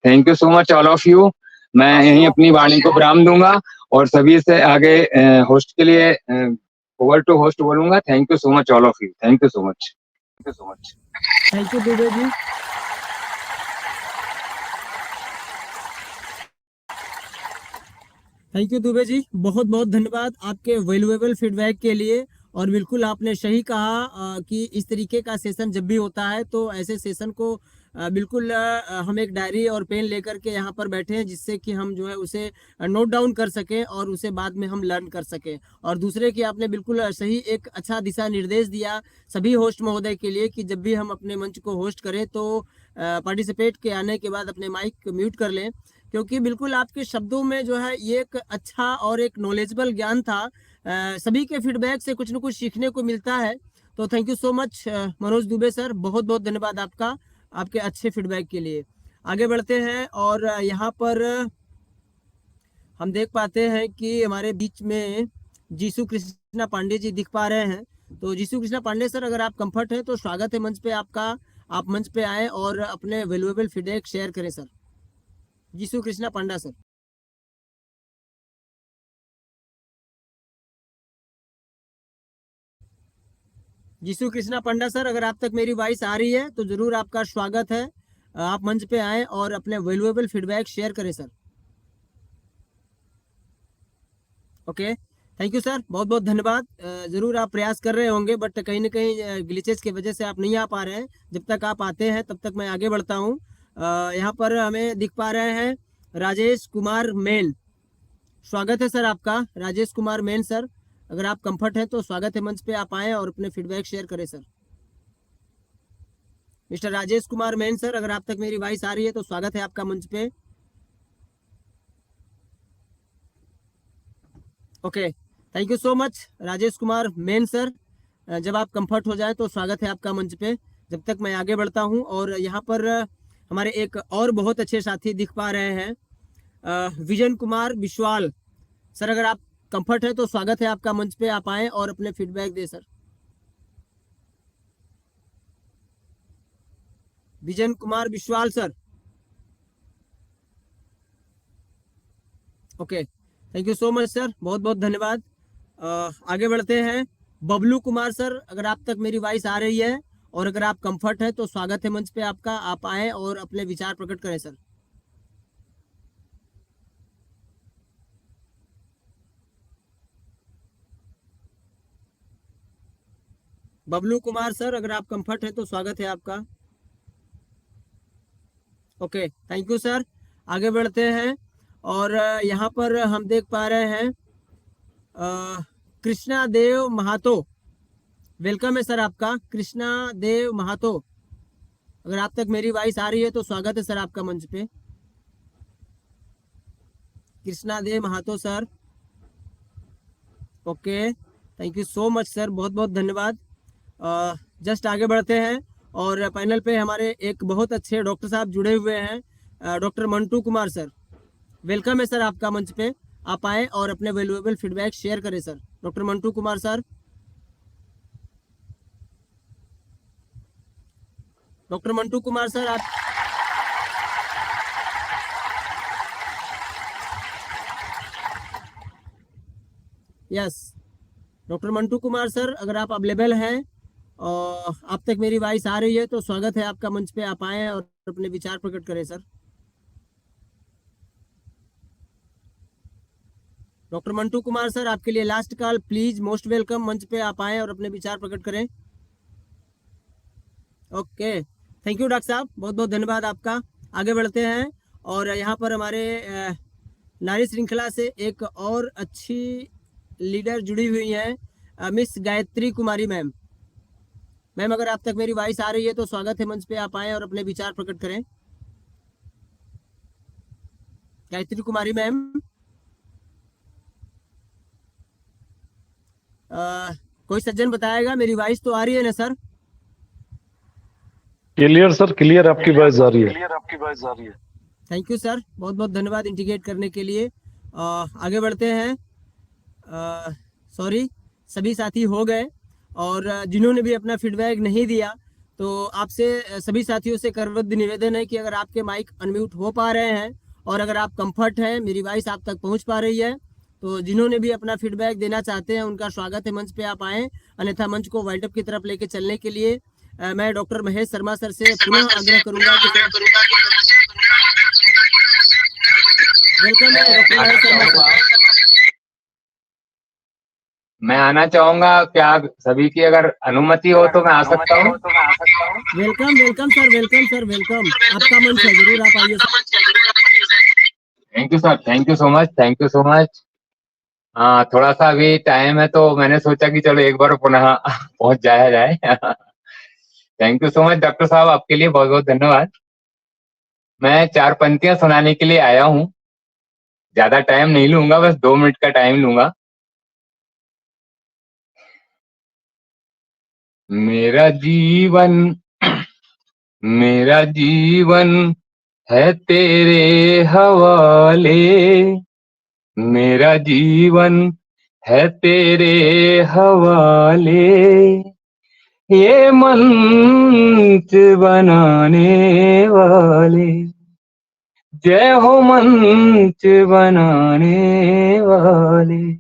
Thank you so much all of you. मैं यहीं अपनी वाणी को विराम दूंगा और सभी से आगे होस्ट के लिए ओवर टू होस्ट बोलूंगा। Thank you so much all of you. Thank you so much. Thank you Dubey ji. Thank you Dubey ji, बहुत बहुत धन्यवाद आपके वैल्यूएबल फीडबैक के लिए। और बिल्कुल आपने सही कहा कि इस तरीके का सेशन जब भी होता है तो ऐसे सेशन को बिल्कुल हम एक डायरी और पेन लेकर के यहाँ पर बैठे हैं जिससे कि हम जो है उसे नोट डाउन कर सकें और उसे बाद में हम लर्न कर सकें। और दूसरे की आपने बिल्कुल सही एक अच्छा दिशा निर्देश दिया सभी होस्ट महोदय के लिए कि जब भी हम अपने मंच को होस्ट करें तो पार्टिसिपेट के आने के बाद अपने माइक म्यूट कर लें, क्योंकि बिल्कुल आपके शब्दों में जो है ये एक अच्छा और एक नॉलेजेबल ज्ञान था। सभी के फीडबैक से कुछ न कुछ सीखने को मिलता है। तो thank you so much Manoj Dubey sir, बहुत बहुत धन्यवाद आपका आपके अच्छे फीडबैक के लिए। आगे बढ़ते हैं और यहाँ पर हम देख पाते हैं कि हमारे बीच में जीसू कृष्णा पांडे जी दिख पा रहे हैं। तो जीसू कृष्णा पांडे सर, अगर आप कंफर्ट हैं तो स्वागत है मंच पे आपका, आप मंच पे आए और अपने वैल्यूएबल फीडबैक शेयर करें सर। जीसू कृष्णा पांडा सर। जीसू कृष्णा पंडा सर, अगर आप तक मेरी वॉइस आ रही है तो जरूर आपका स्वागत है, आप मंच पे आए और अपने वैल्यूएबल फीडबैक शेयर करें sir. Okay, thank you sir, बहुत बहुत धन्यवाद। जरूर आप प्रयास कर रहे होंगे बट कहीं ना कहीं ग्लिचेस की वजह से आप नहीं आ पा रहे हैं। जब तक आप आते हैं तब तक मैं आगे बढ़ता हूँ। यहाँ पर हमें दिख पा रहे हैं राजेश कुमार मेन, स्वागत है सर आपका राजेश कुमार मेन सर। अगर आप कंफर्ट हैं तो स्वागत है, मंच पे आप आए और अपने फीडबैक शेयर करें sir. Mister Rajesh Kumar main sir, अगर आप तक मेरी वॉइस आ रही है तो स्वागत है आपका मंच पे। Okay, thank you so much Rajesh Kumar main sir. जब आप कंफर्ट हो जाए तो स्वागत है आपका मंच पे। जब तक मैं आगे बढ़ता हूँ और यहाँ पर हमारे एक और बहुत अच्छे साथी दिख पा रहे हैं विजन कुमार विश्वाल सर, अगर आप कंफर्ट है तो स्वागत है आपका मंच पे, आप आए और अपने feedback they sir. Vision Kumar Vishwal sir. Okay, thank you so much sir, बहुत बहुत धन्यवाद। आगे बढ़ते हैं बबलू कुमार सर, अगर आप तक मेरी वॉइस आ रही है और अगर आप कंफर्ट है तो स्वागत है मंच पे आपका, आप आए और अपने विचार प्रकट करें सर। बबलू कुमार सर, अगर आप कंफर्ट है तो स्वागत है आपका। Okay, thank you sir. आगे बढ़ते हैं और यहाँ पर हम देख पा रहे हैं कृष्णा देव महातो, वेलकम है सर आपका। कृष्णा देव महातो, अगर आप तक मेरी वॉइस आ रही है तो स्वागत है सर आपका मंच पे। Krishna Dev Mahato sir, okay, thank you so much sir, बहुत बहुत धन्यवाद। जस्ट आगे बढ़ते हैं और पैनल पे हमारे एक बहुत अच्छे डॉक्टर साहब जुड़े हुए हैं, doctor Mantu Kumar sir, welcome है सर आपका मंच पे। आप आए और अपने वैल्यूएबल फीडबैक शेयर करें sir. Doctor Mantu Kumar sir, doctor Mantu Kumar sir आप yes, doctor Mantu Kumar sir, अगर आप अवेलेबल हैं और आप तक मेरी वॉइस आ रही है तो स्वागत है आपका मंच पे। आप आए और अपने विचार प्रकट करें sir. Doctor Mantu Kumar sir, आपके लिए last call, please most welcome, मंच पे आप आए और अपने विचार प्रकट करें। ओके, थैंक यू डॉक्टर साहब, बहुत बहुत धन्यवाद आपका। आगे बढ़ते हैं और यहाँ पर हमारे नारी श्रृंखला से एक और अच्छी लीडर जुड़ी हुई हैं, मिस गायत्री कुमारी मैम। मैम, अगर आप तक मेरी वॉइस आ रही है तो स्वागत है, मंच पे आप आए और अपने विचार प्रकट करें। गायत्री कुमारी मैम, कोई सज्जन बताएगा, मेरी वॉइस तो आ रही है ना सर? क्लियर सर, क्लियर आपकी वॉइस आ रही है। थैंक यू सर, बहुत बहुत धन्यवाद इंडिकेट करने के लिए। आगे बढ़ते हैं। सॉरी, सभी साथी हो गए और जिन्होंने भी अपना फीडबैक नहीं दिया तो आपसे सभी साथियों से करबद्ध निवेदन है कि अगर आपके माइक अनम्यूट हो पा रहे हैं और अगर आप कंफर्ट हैं, मेरी वॉइस आप तक पहुंच पा रही है, तो जिन्होंने भी अपना फीडबैक देना चाहते हैं उनका स्वागत है, मंच पे आप आए। अन्यथा मंच को वाइंड अप की तरफ लेके चलने के लिए मैं डॉक्टर महेश शर्मा सर से पुनः आग्रह करूंगा कि वेलकम है डॉक्टर महेश शर्मा सर। मैं आना चाहूंगा, क्या सभी की अगर अनुमति हो तो मैं आ सकता हूँ? Welcome welcome sir, welcome sir, welcome, आपका मंच है, जरूर आप आइए sir. Thank you sir, thank you so much, thank you so much. हाँ, थोड़ा सा अभी टाइम है तो मैंने सोचा कि चलो एक बार पुनः पहुंच जाया जाए। Thank you so much doctor साहब, आपके लिए बहुत बहुत धन्यवाद। मैं 4 पंक्तियां सुनाने के लिए आया हूँ, ज्यादा टाइम नहीं लूंगा, बस 2 मिनट का टाइम लूंगा। मेरा जीवन है तेरे हवाले, मेरा जीवन है तेरे हवाले, ये मंच बनाने वाले, जय हो मंच बनाने वाले।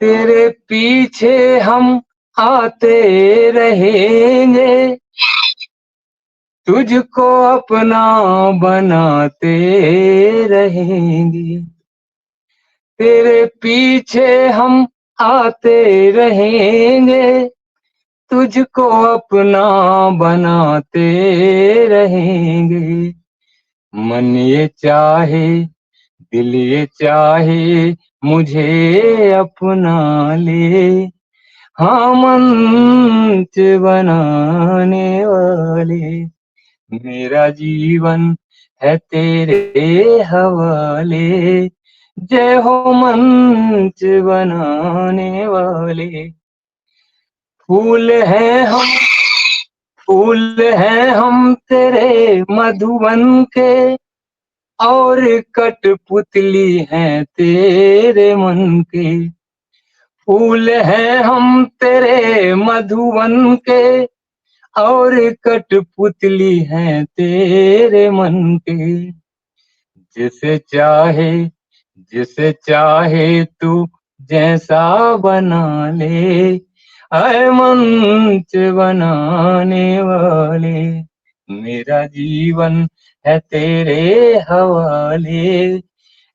तेरे पीछे हम आते रहेंगे, तुझको अपना बनाते रहेंगे। तेरे पीछे हम आते रहेंगे, तुझको अपना बनाते रहेंगे। मन ये चाहे, दिल ये चाहे, मुझे अपना ले, हाँ मंच बनाने वाले। मेरा जीवन है तेरे हवाले, जय हो मंच बनाने वाले। फूल हैं हम तेरे मधुबन के, और कठपुतली हैं तेरे मन के। फूल हैं हम तेरे मधुबन के, और कठपुतली हैं तेरे मन के। जिसे चाहे तू जैसा बना ले, आए मंच बनाने वाले। मेरा जीवन है तेरे हवाले,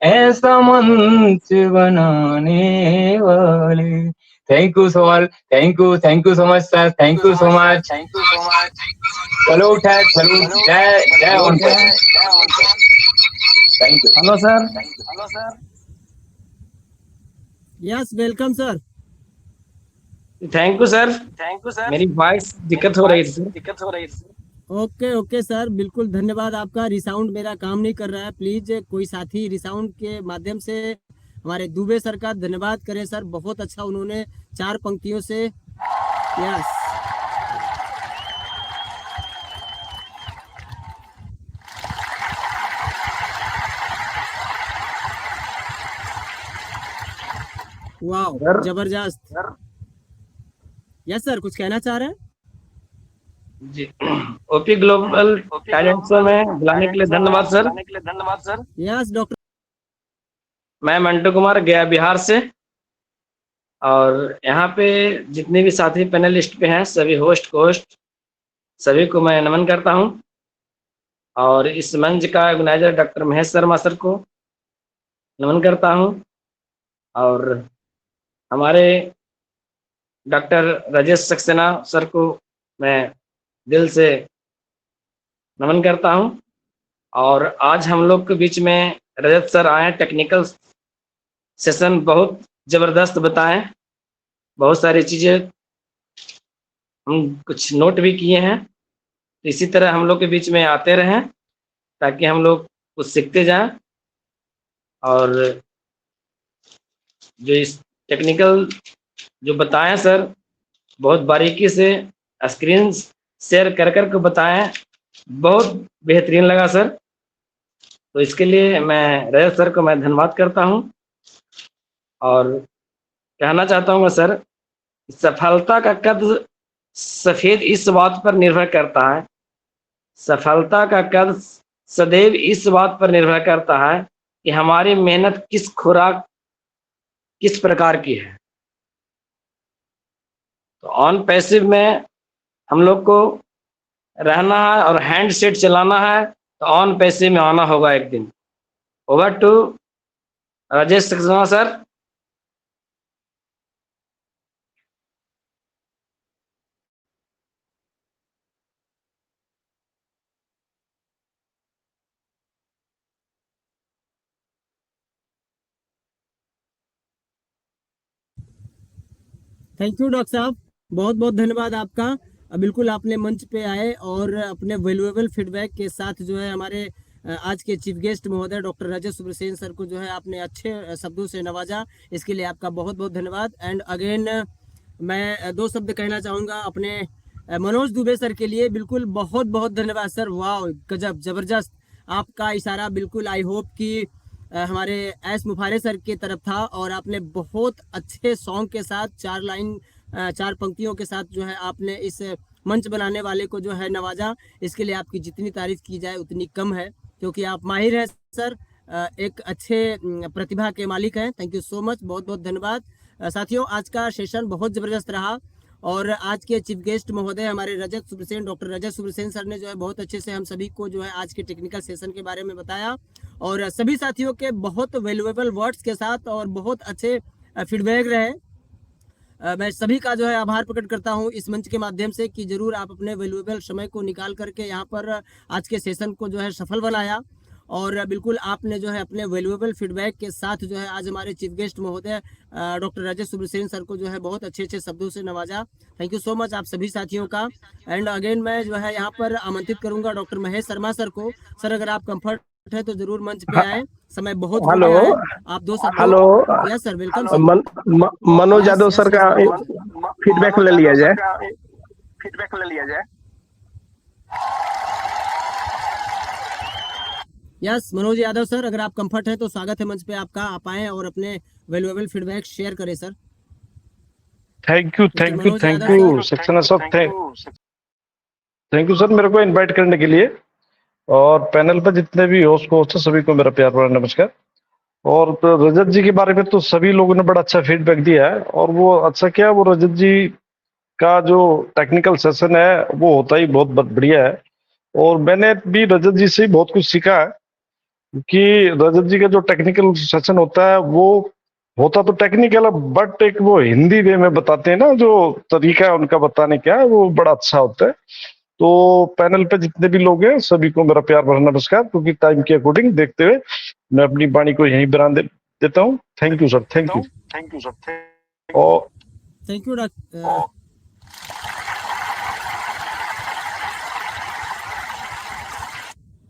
ऐसा मंच बनाने वाले। Thank you so much, thank you so much sir, thank you so much. चलो उठा, चलो जय जय Omkar, thank you. Hello sir. Yes welcome sir. Thank you sir. मेरी वॉइस दिक्कत हो रही थी सर। ओके ओके सर, बिल्कुल धन्यवाद आपका। रिसाउंड मेरा काम नहीं कर रहा है, प्लीज कोई साथी रिसाउंड के माध्यम से हमारे दुबे सर का धन्यवाद करें सर, बहुत अच्छा उन्होंने 4 पंक्तियों से। Yes wow sir. जबरदस्त। यस सर, कुछ कहना चाह रहे हैं? जी, ओपी ग्लोबल टैलेंट शो में बुलाने के लिए धन्यवाद सर। Yes doctor. मैं मंटू कुमार, गया बिहार से, और यहाँ पे जितने भी साथी पैनलिस्ट पे हैं, सभी होस्ट सभी को मैं नमन करता हूँ। और इस मंच का organiser doctor Mahesh Sharma sir को नमन करता हूँ, और हमारे डॉक्टर राजेश सक्सेना सर को मैं दिल से नमन करता हूँ। और आज हम लोग के बीच में रजत सर आए, टेक्निकल सेशन बहुत ज़बरदस्त बताएं, बहुत सारी चीज़ें हम कुछ नोट भी किए हैं। इसी तरह हम लोग के बीच में आते रहें ताकि हम लोग कुछ सीखते जाएं, और जो इस टेक्निकल जो बताएं सर, बहुत बारीकी से स्क्रीन शेयर कर के बताएं, बहुत बेहतरीन लगा सर। तो इसके लिए मैं रजत सर को मैं धन्यवाद करता हूं, और कहना चाहता हूँ सर, सफलता का कद सफेद इस बात पर निर्भर करता है, सफलता का कद सदैव इस बात पर निर्भर करता है कि हमारी मेहनत किस खुराक किस प्रकार की है। तो ऑन पैसिव में हम लोग को रहना है और हैंड सेट चलाना है, तो ऑन पैसिव में आना होगा एक दिन। Over to Rajesh Saxena sir. Thank you doctor साहब, बहुत बहुत धन्यवाद आपका। बिल्कुल आपने मंच पे आए और अपने वैल्यूएबल फीडबैक के साथ जो है हमारे आज के चीफ गेस्ट महोदय डॉक्टर राजेश सुब्रसेन सर को जो है आपने अच्छे शब्दों से नवाजा, इसके लिए आपका बहुत बहुत धन्यवाद। एंड अगेन मैं 2 शब्द कहना चाहूँगा अपने मनोज दुबे सर के लिए। बिल्कुल बहुत बहुत धन्यवाद सर, वाह गजब जबरदस्त। आपका इशारा बिल्कुल आई होप कि हमारे एस मुफारे सर की तरफ था, और आपने बहुत अच्छे सॉन्ग के साथ 4 लाइन 4 पंक्तियों के साथ जो है आपने इस मंच बनाने वाले को जो है नवाजा। इसके लिए आपकी जितनी तारीफ की जाए उतनी कम है, क्योंकि आप माहिर हैं सर, एक अच्छे प्रतिभा के मालिक हैं। थैंक यू सो मच, बहुत बहुत धन्यवाद। साथियों, आज का सेशन बहुत ज़बरदस्त रहा, और आज के चीफ गेस्ट महोदय हमारे रजत सुब्रसेन डॉक्टर रजत सुब्रसेन सर ने जो है बहुत अच्छे से हम सभी को जो है आज के टेक्निकल सेशन के बारे में बताया, और सभी साथियों के बहुत वैल्यूएबल वर्ड्स के साथ और बहुत अच्छे फीडबैक रहे। मैं सभी का जो है आभार प्रकट करता हूं इस मंच के माध्यम से कि जरूर आप अपने वैल्यूएबल समय को निकाल करके यहाँ पर आज के सेशन को जो है सफल बनाया, और बिल्कुल आपने जो है अपने वैल्यूएबल फीडबैक के साथ जो है आज हमारे चीफ गेस्ट महोदय डॉक्टर राजेश सुब्रसेन सर को जो है बहुत अच्छे अच्छे शब्दों से नवाजा। थैंक यू सो मच आप सभी साथियों का। एंड अगेन मैं जो है यहाँ पर आमंत्रित करूंगा डॉक्टर महेश शर्मा सर को। सर, अगर आप कंफर्ट है तो जरूर मंच पे आए, समय बहुत हो गया है। आप 2 शब्द। Hello. Yes sir, welcome sir. Manoj Yadav sir का फीडबैक ले लिया जाए। यस मनोज यादव सर, अगर आप कंफर्ट है तो स्वागत है मंच पे आपका, आप आए और अपने वैल्यूएबल फीडबैक शेयर करें sir. Thank you Saxena sir, thank you sir मेरे को इनवाइट करने के लिए, और पैनल पर जितने भी होस्ट हैं सभी को मेरा प्यार भरा नमस्कार। और तो रजत जी के बारे में तो सभी लोगों ने बड़ा अच्छा फीडबैक दिया है, और वो अच्छा क्या, वो रजत जी का जो टेक्निकल सेशन है वो होता ही बहुत बढ़िया है, और मैंने भी रजत जी से बहुत कुछ सीखा है कि रजत जी का जो टेक्निकल सेशन होता है वो होता तो टेक्निकल है, बट एक वो हिंदी वे में बताते हैं ना, जो तरीका है उनका बताने का, वो बड़ा अच्छा होता है। तो पैनल पे जितने भी लोग हैं सभी को मेरा प्यार भरा नमस्कार, क्योंकि टाइम के अकॉर्डिंग देखते हुए मैं अपनी वाणी को यहीं विराम देता हूँ। Thank you sir, thank you. और thank you doctor.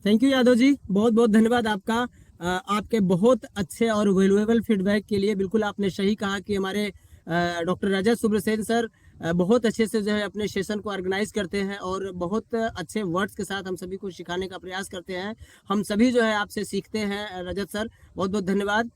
Thank you Yadav ji, बहुत बहुत धन्यवाद आपका। आपके बहुत अच्छे और वैल्यूएबल फीडबैक के लिए। बिल्कुल आपने सही कहा कि हमारे डॉक्टर रजत सुब्रसेन सर बहुत अच्छे से जो है अपने सेशन को ऑर्गेनाइज करते हैं और बहुत अच्छे वर्ड्स के साथ हम सभी को सिखाने का प्रयास करते हैं। हम सभी जो है आपसे सीखते हैं रजत सर, बहुत बहुत धन्यवाद।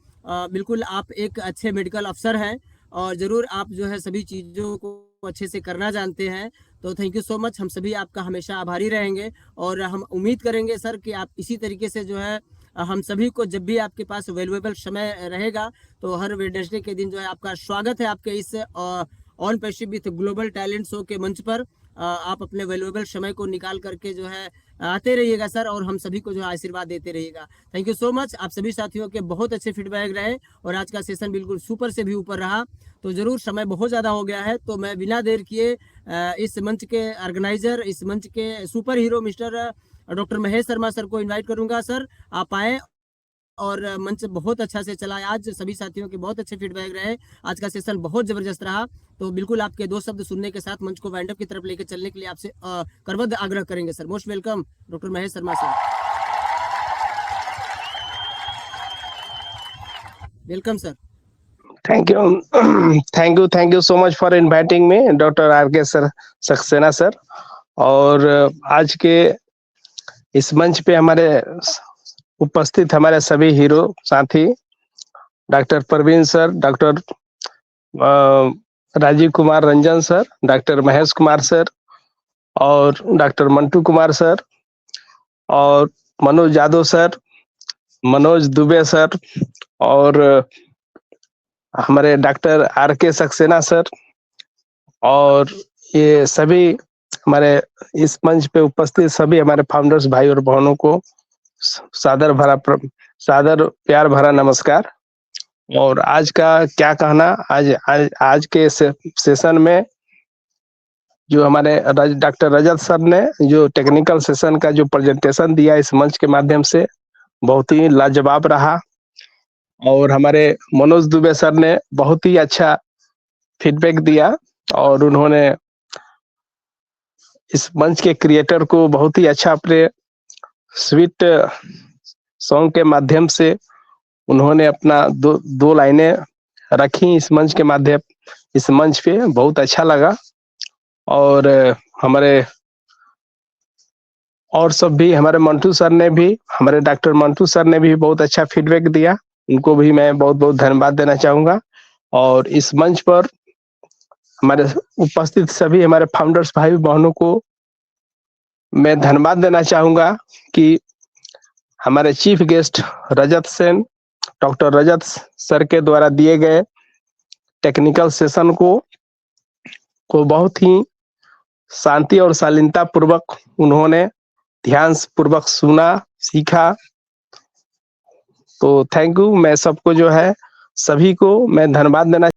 बिल्कुल आप एक अच्छे मेडिकल अफसर हैं और ज़रूर आप जो है सभी चीज़ों को अच्छे से करना जानते हैं। तो थैंक यू सो मच, हम सभी आपका हमेशा आभारी रहेंगे और हम उम्मीद करेंगे सर कि आप इसी तरीके से जो है हम सभी को जब भी आपके पास वैल्यूएबल समय रहेगा तो हर वेडनेसडे के दिन जो है आपका स्वागत है आपके इस on passive with global talent show के मंच पर। आप अपने वैल्यूएबल समय को निकाल करके जो है आते रहिएगा सर और हम सभी को जो है आशीर्वाद देते रहिएगा। Thank you so much. आप सभी साथियों के बहुत अच्छे फीडबैक रहे और आज का सेशन बिल्कुल सुपर से भी ऊपर रहा। तो ज़रूर समय बहुत ज़्यादा हो गया है, तो मैं बिना देर किए इस मंच के ऑर्गेनाइजर, इस मंच के super hero mister doctor Mahesh Sharma sir को इनवाइट करूंगा। सर आप आए और मंच बहुत अच्छा से चला आज, सभी साथियों के बहुत अच्छे फीडबैक रहे, आज का सेशन बहुत जबरदस्त रहा। तो बिल्कुल आपके दो शब्द सुनने के साथ मंच को वाइंड अप की तरफ लेकर चलने के लिए आपसे करबद्ध आग्रह करेंगे sir. Most welcome doctor Mahesh Sharma sir, welcome sir. Thank you so much for inviting me doctor R K. Sir Saxena sir. और आज के इस मंच पे हमारे उपस्थित हमारे सभी हीरो साथी doctor Parveen sir, doctor Rajeev Kumar Ranjan sir, doctor Mahesh Kumar sir और डॉक्टर मंटू कुमार सर और मनोज यादव सर, मनोज दुबे सर और हमारे डॉक्टर आर.के. सक्सेना सर और ये सभी हमारे इस मंच पे उपस्थित सभी हमारे फाउंडर्स भाई और बहनों को सादर प्यार भरा नमस्कार। और आज का क्या कहना, आज के सेशन में जो हमारे डॉक्टर रजत सर ने जो टेक्निकल सेशन का जो प्रेजेंटेशन दिया इस मंच के माध्यम से बहुत ही लाजवाब रहा। और हमारे मनोज दुबे सर ने बहुत ही अच्छा फीडबैक दिया और उन्होंने इस मंच के क्रिएटर को बहुत ही अच्छा अपने स्वीट सॉन्ग के माध्यम से उन्होंने अपना दो लाइनें रखी इस मंच के माध्यम, इस मंच पे बहुत अच्छा लगा। और हमारे और सब भी हमारे मंटू सर ने भी, हमारे डॉक्टर मंटू सर ने भी बहुत अच्छा फीडबैक दिया, उनको भी मैं बहुत बहुत धन्यवाद देना चाहूंगा। और इस मंच पर हमारे उपस्थित सभी हमारे फाउंडर्स भाई बहनों को मैं धन्यवाद देना चाहूंगा कि हमारे चीफ गेस्ट रजत सेन, डॉक्टर रजत सर के द्वारा दिए गए टेक्निकल सेशन को बहुत ही शांति और शालीनता पूर्वक उन्होंने ध्यान पूर्वक सुना, सीखा। तो थैंक यू। मैं सबको जो है सभी को मैं धन्यवाद देना